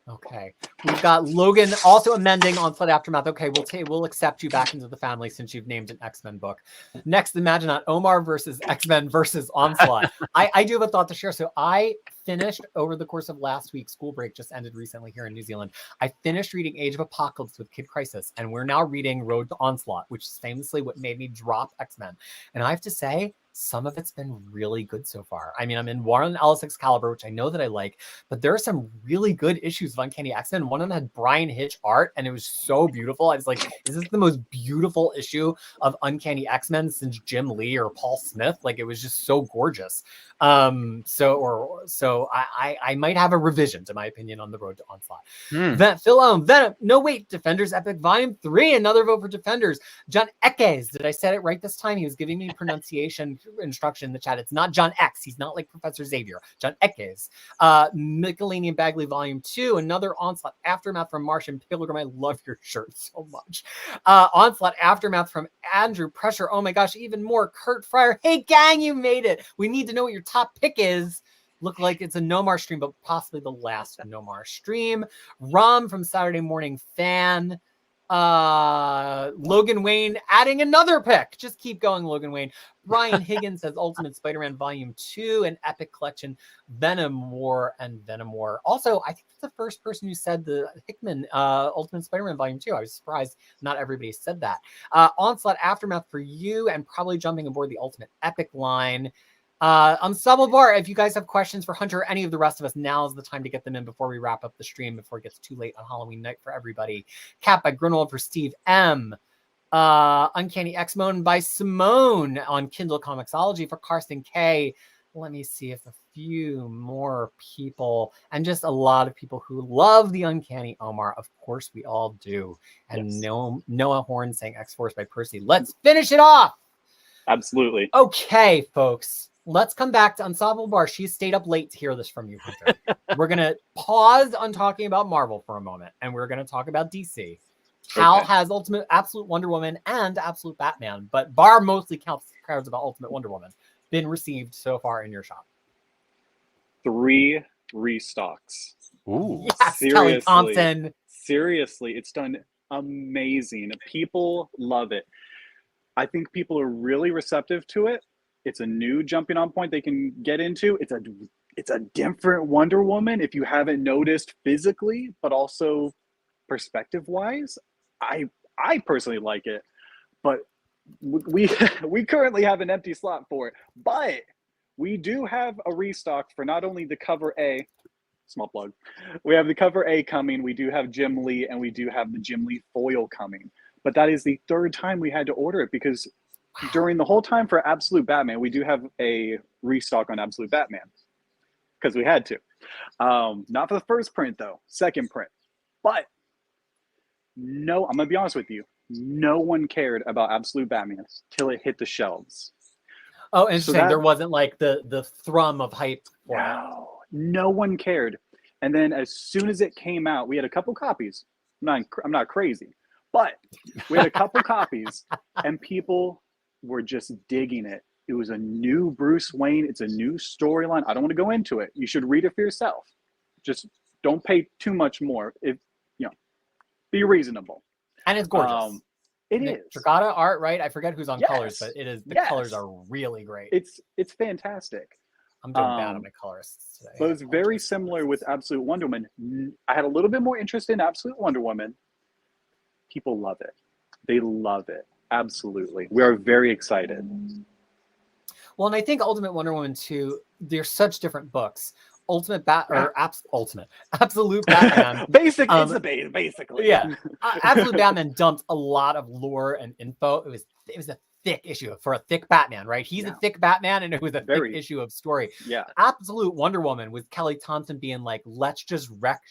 Okay, we've got Logan also amending Onslaught Aftermath. Okay, we'll accept you back into the family since you've named an X-Men book. Next, imagine that Omar versus X-Men versus Onslaught. I do have a thought to share. So I finished over the course of last week. School break just ended recently here in New Zealand. I finished reading Age of Apocalypse with Kid Crisis, and we're now reading Road to Onslaught, which is famously what made me drop X-Men. And I have to say, some of it's been really good so far. I mean, I'm in Warren Ellis Excalibur, which I know that I like, but there are some really good issues of Uncanny X-Men. One of them had Brian Hitch art, and it was so beautiful. I was like, is this the most beautiful issue of Uncanny X-Men since Jim Lee or Paul Smith? Like, it was just so gorgeous. So I might have a revision to my opinion on the Road to Onslaught. Venom. No, wait. Defenders Epic Volume 3. Another vote for Defenders. John Ekes. Did I say it right this time? He was giving me pronunciation instruction in the chat. It's not John X. He's not like Professor Xavier. John Ekes. Michelinie and Bagley Volume 2. Another Onslaught Aftermath from Martian Pilgrim. I love your shirt so much. Onslaught Aftermath from Andrew Pressure. Oh my gosh, even more. Kurt Fryer. Hey gang, you made it. We need to know what your top pick is. Look like it's a Nomar stream, but possibly the last Nomar stream. Rom from Saturday Morning Fan. Logan Wayne adding another pick. Just keep going, Logan Wayne. Brian Higgins says Ultimate Spider-Man Volume 2 and Epic Collection Venom War and Venom War. Also, I think that's the first person who said the Hickman Ultimate Spider-Man Volume 2. I was surprised not everybody said that. Onslaught Aftermath for you and probably jumping aboard the Ultimate Epic line. Ensemble Bar, if you guys have questions for Hunter or any of the rest of us, now's the time to get them in before we wrap up the stream, before it gets too late on Halloween night for everybody. Cat by Grunwald for Steve M. Uncanny X-Men by Simone on Kindle Comixology for Karsten K. Let me see if a few more people, and just a lot of people who love the Uncanny Omar. Of course, we all do. And yes. Noah Horn saying X-Force by Percy. Let's finish it off. Absolutely. Okay, folks. Let's come back to Ensemble Bar. She stayed up late to hear this from you, Hunter. We're going to pause on talking about Marvel for a moment, and we're going to talk about DC. How has Ultimate Absolute Wonder Woman and Absolute Batman, but Bar mostly counts crowds about Ultimate Wonder Woman, been received so far in your shop? 3 restocks. Ooh. Yes, Kelly Thompson. Seriously, it's done amazing. People love it. I think people are really receptive to it. It's a new jumping on point they can get into. It's a different Wonder Woman if you haven't noticed physically, but also perspective wise. I personally like it, but we currently have an empty slot for it. But we do have a restock for not only the cover A, small plug. We have the cover A coming. We do have Jim Lee, and we do have the Jim Lee foil coming. But that is the 3rd time we had to order it, because during the whole time for Absolute Batman, we do have a restock on Absolute Batman because we had to. Not for the first print, though. 2nd print. But no, I'm going to be honest with you. No one cared about Absolute Batman till it hit the shelves. Oh, interesting. So there wasn't like the thrum of hype for it. No one cared. And then as soon as it came out, we had a couple copies. I'm not crazy. But we had a couple copies, and people were just digging it. It was a new Bruce Wayne. It's a new storyline. I don't want to go into it. You should read it for yourself. Just don't pay too much more. Be reasonable. And it's gorgeous. It is. Dragata art, right? I forget who's on colors, but it is. The colors are really great. It's fantastic. I'm doing bad on my colorists today. But it's very similar with Absolute Wonder Woman. I had a little bit more interest in Absolute Wonder Woman. People love it. They love it. Absolutely. We are very excited. Well, and I think Ultimate Wonder Woman 2, they're such different books. Absolute Batman. Basically. Yeah. Absolute Batman dumped a lot of lore and info. It was a thick issue for a thick Batman, right? He's a thick Batman, and it was a thick issue of story. Yeah. Absolute Wonder Woman with Kelly Thompson being like, let's just wreck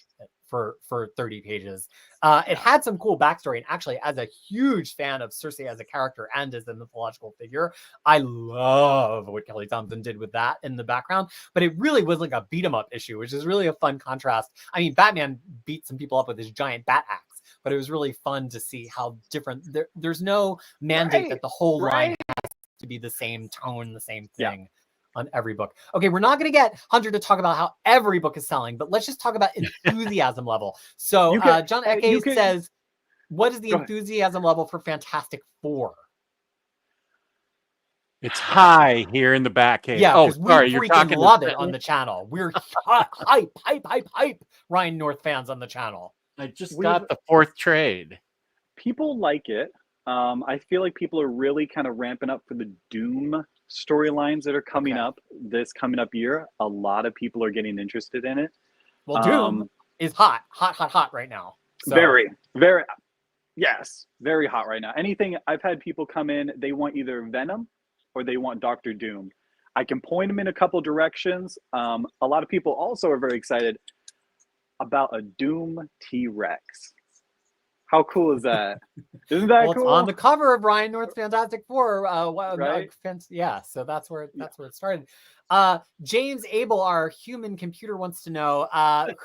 for 30 pages. It had some cool backstory, and actually, as a huge fan of Cersei as a character and as a mythological figure, I love what Kelly Thompson did with that in the background. But it really was like a beat 'em up issue, which is really a fun contrast. I mean, Batman beat some people up with his giant bat axe, but it was really fun to see how different. There's no mandate that the whole line has to be the same tone, the same thing. On every book. Okay, we're not going to get Hunter to talk about how every book is selling, but let's just talk about enthusiasm level. So John Eke says, what is the enthusiasm level for Fantastic Four? It's high here in the back cave. Yeah, oh, because sorry, we you're freaking talking love it on the channel. We're hype Ryan North fans on the channel. I just got the 4th trade. People like it. I feel like people are really kind of ramping up for the Doom storylines that are coming up this coming up year. A lot of people are getting interested in it. Well, Doom is hot right now. So. Very yes, very hot right now. Anything, I've had people come in, they want either Venom or they want Dr. Doom. I can point them in a couple directions. A lot of people also are very excited about a Doom T-Rex. How cool is that? Isn't that cool? It's on the cover of Ryan North's Fantastic Four. Right? Yeah, so that's where it started. James Abel, our human computer, wants to know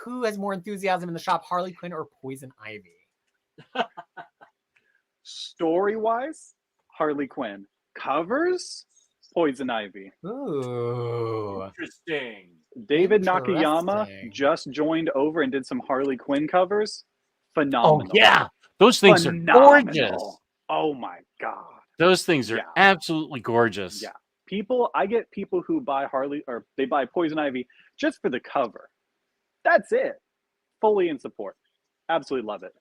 who has more enthusiasm in the shop, Harley Quinn or Poison Ivy? Story-wise, Harley Quinn. Covers, Poison Ivy. Ooh, interesting. David Nakayama just joined over and did some Harley Quinn covers. Phenomenal. Oh yeah, those things are gorgeous. Oh my god, those things are absolutely gorgeous. Yeah, I get people who buy Harley or they buy Poison Ivy just for the cover. That's it. Fully in support. Absolutely love it.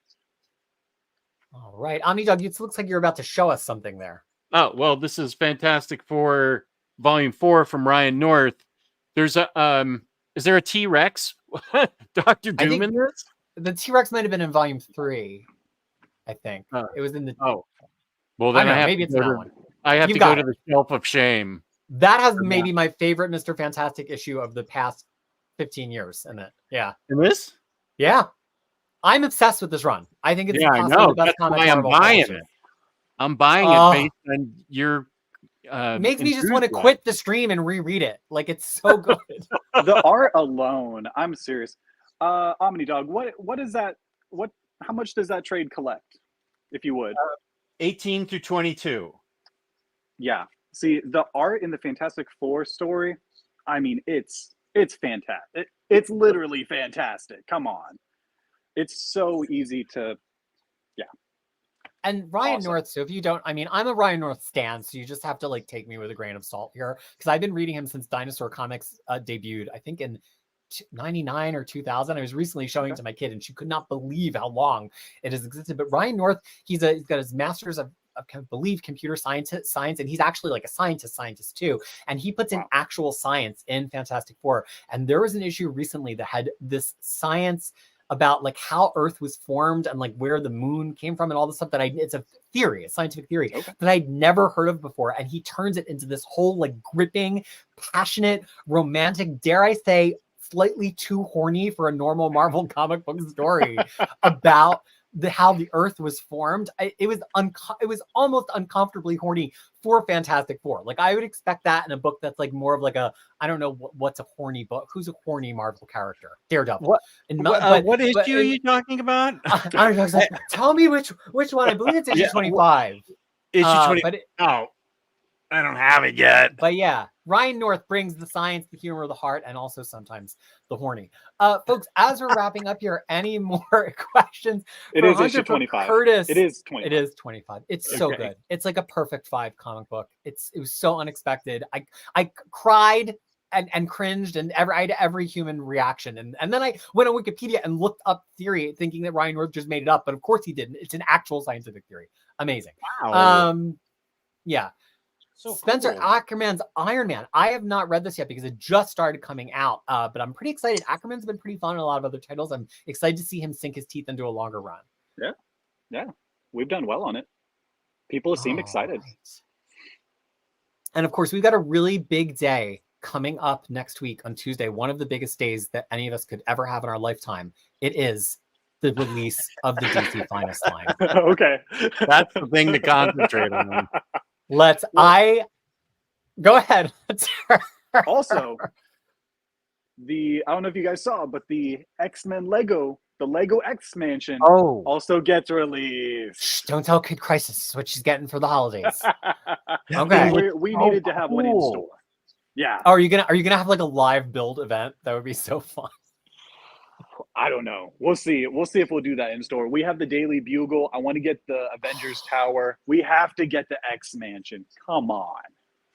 All right, Omnidog, it looks like you're about to show us something there. Oh well, this is Fantastic Four Volume 4 from Ryan North. There's a is there a T-Rex? Dr. Doom in this? The T-Rex might have been in Volume 3, I think. It was in the... Oh. Well, then maybe it's in that one. I have to go to the shelf of shame. That has maybe my favorite Mr. Fantastic issue of the past 15 years in it. Yeah. In this? Yeah. I'm obsessed with this run. I think it's I know. the best That's why I'm buying it. I'm buying it based on your makes me just want to quit the stream and reread it. Like, it's so good. The art alone, I'm serious. Omnidog, what is that? How much does that trade collect, if you would? 18 through 22. Yeah. See, the art in the Fantastic Four story, I mean, it's fantastic. It's literally fantastic. Come on. It's so easy to, And Ryan North, so if you don't, I mean, I'm a Ryan North stan, so you just have to like take me with a grain of salt here, because I've been reading him since Dinosaur Comics debuted, I think in 99 or 2000. I was recently showing it to my kid, and she could not believe how long it has existed. But Ryan North, he's got his master's of I believe computer science, and he's actually like a scientist too. And he puts in actual science in Fantastic Four. And there was an issue recently that had this science about like how Earth was formed and like where the moon came from and all this stuff it's a theory, a scientific theory that I'd never heard of before. And he turns it into this whole like gripping, passionate, romantic, dare I say, slightly too horny for a normal Marvel comic book story about how the Earth was formed. It was almost uncomfortably horny for Fantastic Four. Like, I would expect that in a book that's like more of like a, I don't know what's a horny book. Who's a horny Marvel character? Daredevil. What issue are you talking about? I was like, tell me which one. I believe it's issue 25. Issue 20. I don't have it yet. But yeah, Ryan North brings the science, the humor, the heart, and also sometimes the horny. Folks, as we're wrapping up here, any more questions? It is issue 25. Curtis, it is 25. It is 25. It's so good. It's like a perfect 5 comic book. It was so unexpected. I cried and cringed, and I had every human reaction. And then I went on Wikipedia and looked up theory, thinking that Ryan North just made it up, but of course he didn't. It's an actual scientific theory. Amazing. Wow. Yeah. So Spencer cool. Ackerman's Iron Man. I have not read this yet because it just started coming out, but I'm pretty excited. Ackerman's been pretty fun in a lot of other titles. I'm excited to see him sink his teeth into a longer run. Yeah. We've done well on it. People seem excited. Right. And of course, we've got a really big day coming up next week on Tuesday, one of the biggest days that any of us could ever have in our lifetime. It is the release of the DC Finest line. Okay. That's the thing to concentrate on. Go ahead. Also, I don't know if you guys saw, but the X-Men Lego, the Lego X Mansion also gets released. Shh, don't tell Kid Crisis what she's getting for the holidays. Okay. We needed to have one in store. Yeah. Oh, are you gonna have like a live build event? That would be so fun. I don't know. We'll see. We'll see if we'll do that in store. We have the Daily Bugle. I want to get the Avengers Tower. We have to get the X Mansion. Come on.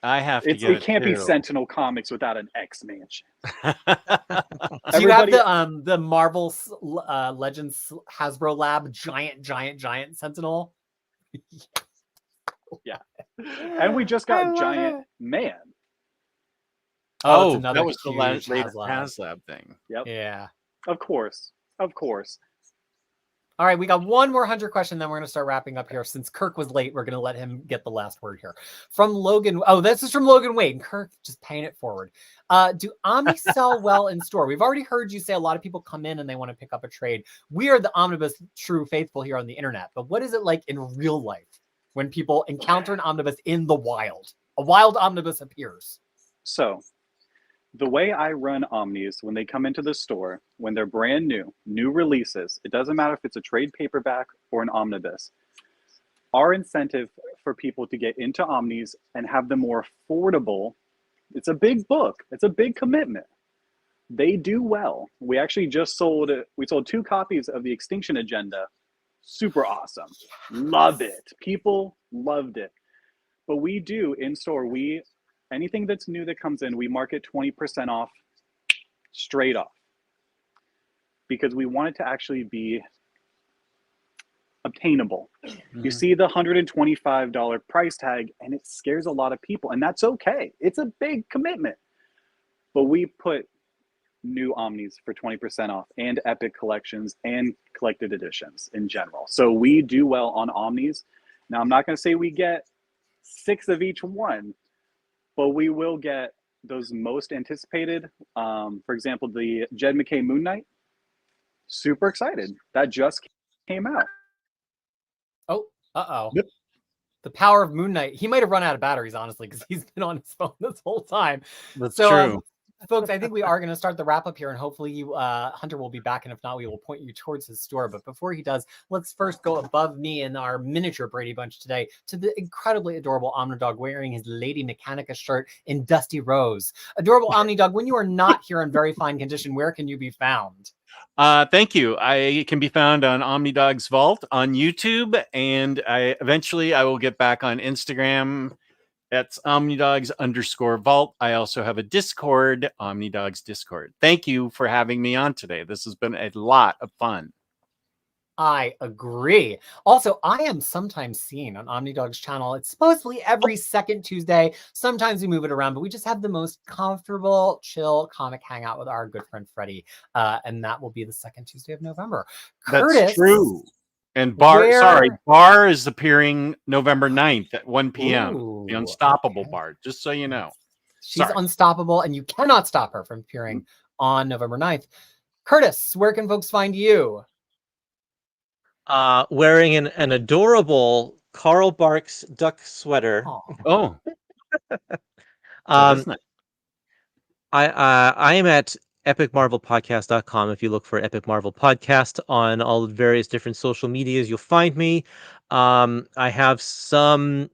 I have to get it. It can't be too. Sentinel Comics without an X Mansion. Do you have the Marvel Legends Hasbro Lab giant Sentinel? Yeah. And we just got Giant Man. Oh, that was the huge latest HasLab. HasLab thing. Yep. Yeah. Of course. All right, we got one more 100 question, then we're going to start wrapping up here. Since Kirk was late, we're going to let him get the last word here. From Logan. Oh, this is from Logan Wade. And Kirk, just paying it forward. Do Omni sell well in store? We've already heard you say a lot of people come in and they want to pick up a trade. We are the Omnibus true faithful here on the internet. But what is it like in real life when people encounter an Omnibus in the wild? A wild Omnibus appears. So, the way I run Omnis, when they come into the store, when they're brand new releases, it doesn't matter if it's a trade paperback or an omnibus. Our incentive for people to get into Omnis and have them more affordable, it's a big book. It's a big commitment. They do well. We actually just sold 2 copies of the Extinction Agenda. Super awesome. Love it. People loved it. But we do in store, anything that's new that comes in, we mark it 20% off straight off because we want it to actually be obtainable. Mm-hmm. You see the $125 price tag and it scares a lot of people, and that's okay. It's a big commitment. But we put new Omnis for 20% off and Epic collections and collected editions in general. So we do well on Omnis. Now, I'm not going to say we get 6 of each one, but we will get those most anticipated. For example, the Jed McKay Moon Knight. Super excited. That just came out. Oh, uh-oh. Yep. The power of Moon Knight. He might have run out of batteries, honestly, because he's been on his phone this whole time. That's true. Folks, I think we are going to start the wrap up here, and hopefully Hunter will be back, and if not, we will point you towards his store. But before he does, let's first go above me in our miniature Brady Bunch today to the incredibly adorable Omnidog wearing his Lady Mechanica shirt in Dusty Rose. Adorable Omnidog, when you are not here in very fine condition, where can you be found? Thank you. I can be found on Omnidog's Vault on YouTube, and eventually I will get back on Instagram. That's Omnidogs_Vault. I also have a Discord, Omnidogs Discord. Thank you for having me on today. This has been a lot of fun. I agree. Also, I am sometimes seen on Omnidog's channel. It's supposedly every second Tuesday. Sometimes we move it around, but we just have the most comfortable, chill comic hangout with our good friend Freddie. And that will be the second Tuesday of November. That's Curtis, true. And Bar is appearing November 9th at 1 p.m. Ooh, the Unstoppable Bar, just so you know. She's unstoppable, and you cannot stop her from appearing on November 9th. Curtis, where can folks find you? Wearing an adorable Carl Barks duck sweater. Oh. I am at epicmarvelpodcast.com. If you look for Epic Marvel Podcast on all the various different social medias, you'll find me. I have some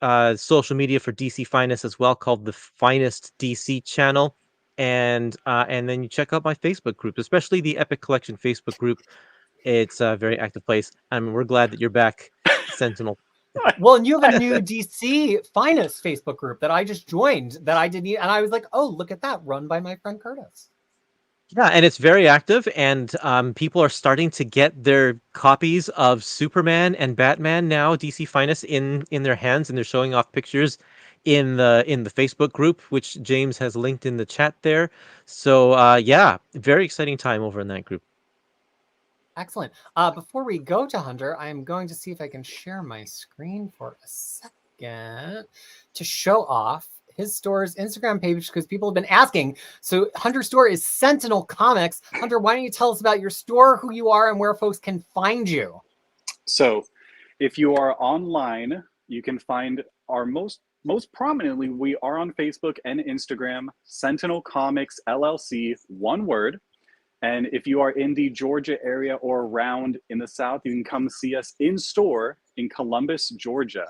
social media for DC Finest as well, called the Finest DC channel. And then you check out my Facebook group, especially the Epic Collection Facebook group. It's a very active place. We're glad that you're back, Sentinel. Well, and you have a new DC Finest Facebook group that I just joined that I didn't, and I was like, oh, look at that, run by my friend Curtis. Yeah, and it's very active, and people are starting to get their copies of Superman and Batman now, DC Finest, in their hands, and they're showing off pictures in the Facebook group, which James has linked in the chat there. So yeah, very exciting time over in that group. Excellent. Before we go to Hunter, I am going to see if I can share my screen for a second to show off his store's Instagram page because people have been asking. So Hunter's store is Sentinel Comics. Hunter, why don't you tell us about your store, who you are, and where folks can find you? So if you are online, you can find our most prominently, we are on Facebook and Instagram, Sentinel Comics LLC, one word. And if you are in the Georgia area or around in the South, you can come see us in store in Columbus, Georgia.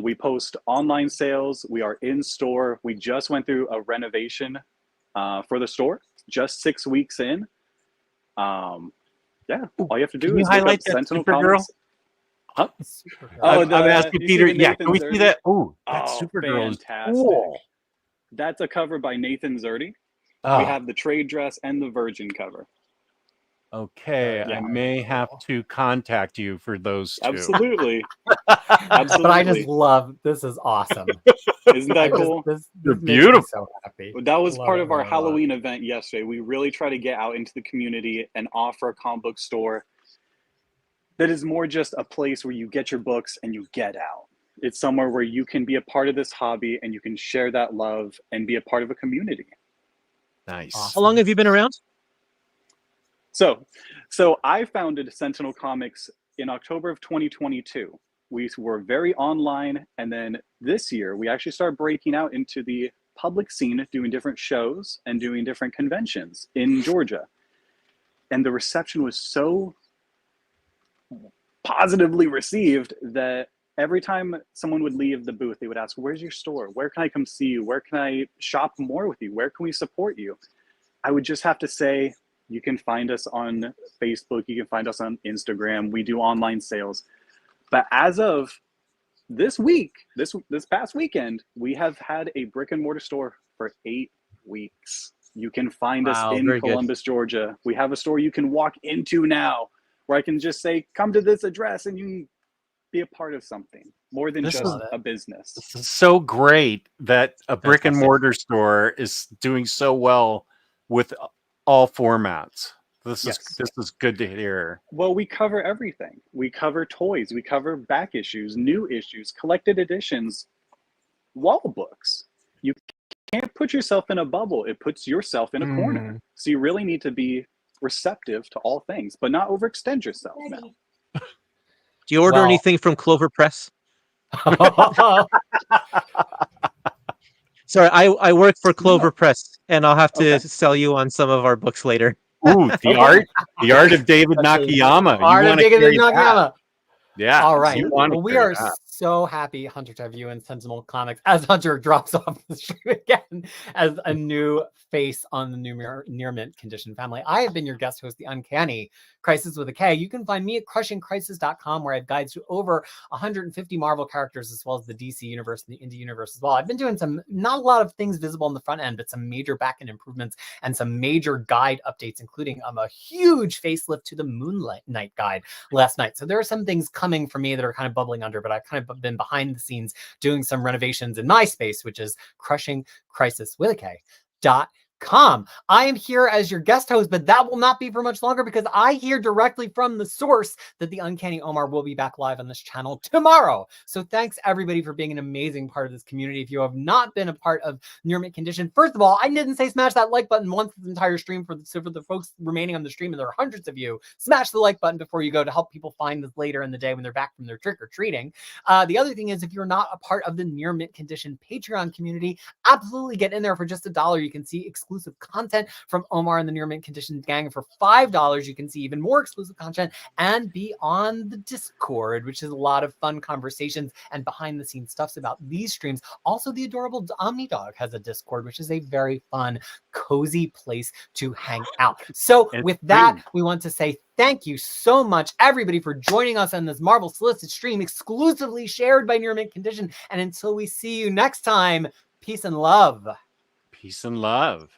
We post online sales. We are in store. We just went through a renovation for the store, just 6 weeks in. Yeah, all you have to do is look up Sentinel Comics. Huh? I'm asking Peter. Yeah, can we see that? Oh, that's Supergirl. Fantastic. Cool. That's a cover by Nathan Zdarsky. Oh. We have the trade dress and the Virgin cover. Okay, I may have to contact you for those two. Absolutely. Absolutely. But I just love, this is awesome. Isn't that cool? They're beautiful. So happy. That was part of our Halloween event yesterday. We really try to get out into the community and offer a comic book store that is more just a place where you get your books and you get out. It's somewhere where you can be a part of this hobby and you can share that love and be a part of a community. Nice. Awesome. How long have you been around? So I founded Sentinel Comics in October of 2022. We were very online, and then this year we actually started breaking out into the public scene, doing different shows and doing different conventions in Georgia. And the reception was so positively received that every time someone would leave the booth, they would ask, where's your store? Where can I come see you? Where can I shop more with you? Where can we support you? I would just have to say, you can find us on Facebook. You can find us on Instagram. We do online sales. But as of this week, this past weekend, we have had a brick and mortar store for 8 weeks. You can find us in Columbus, Georgia. We have a store you can walk into now where I can just say, come to this address and you can be a part of something more than just a business. This is so great that a brick and mortar store is doing so well with all formats. This is good to hear. Well, we cover everything. We cover toys, we cover back issues, new issues, collected editions, wall books. You can't put yourself in a bubble. It puts yourself in a corner. So you really need to be receptive to all things, but not overextend yourself now. Do you order anything from Clover Press? Sorry, I work for Clover Press, and I'll have to sell you on some of our books later. Ooh, the art of David Nakayama. Art of David Nakayama. Yeah. All right. Well, we are so happy, Hunter, to have you in Sentinel Comics as Hunter drops off the stream again as a new face on the new Near Mint Condition family. I have been your guest host, the Uncanny Crisis with a K. You can find me at crushingcrisis.com, where I have guides to over 150 Marvel characters, as well as the DC universe and the indie universe as well. I've been doing not a lot of things visible on the front end, but some major back-end improvements and some major guide updates, including a huge facelift to the Moon Knight guide last night. So there are some things coming for me that are kind of bubbling under, but I've kind of been behind the scenes doing some renovations in my space, which is crushingcrisiswithak.com. I am here as your guest host, but that will not be for much longer because I hear directly from the source that the Uncanny Omar will be back live on this channel tomorrow. So thanks everybody for being an amazing part of this community. If you have not been a part of Near Mint Condition, first of all, I didn't say smash that like button once this entire stream for the folks remaining on the stream, and there are hundreds of you. Smash the like button before you go to help people find this later in the day when they're back from their trick-or-treating. The other thing is, if you're not a part of the Near Mint Condition Patreon community, absolutely get in there. For just $1, you can see exclusive content from Omar and the Near Mint Condition gang. For $5, you can see even more exclusive content and be on the Discord, which is a lot of fun conversations and behind the scenes stuffs about these streams. Also, the adorable Omni Dog has a Discord, which is a very fun, cozy place to hang out. So with that, we want to say thank you so much, everybody, for joining us on this Marvel Solicit stream exclusively shared by Near Mint Condition. And until we see you next time, peace and love. Peace and love.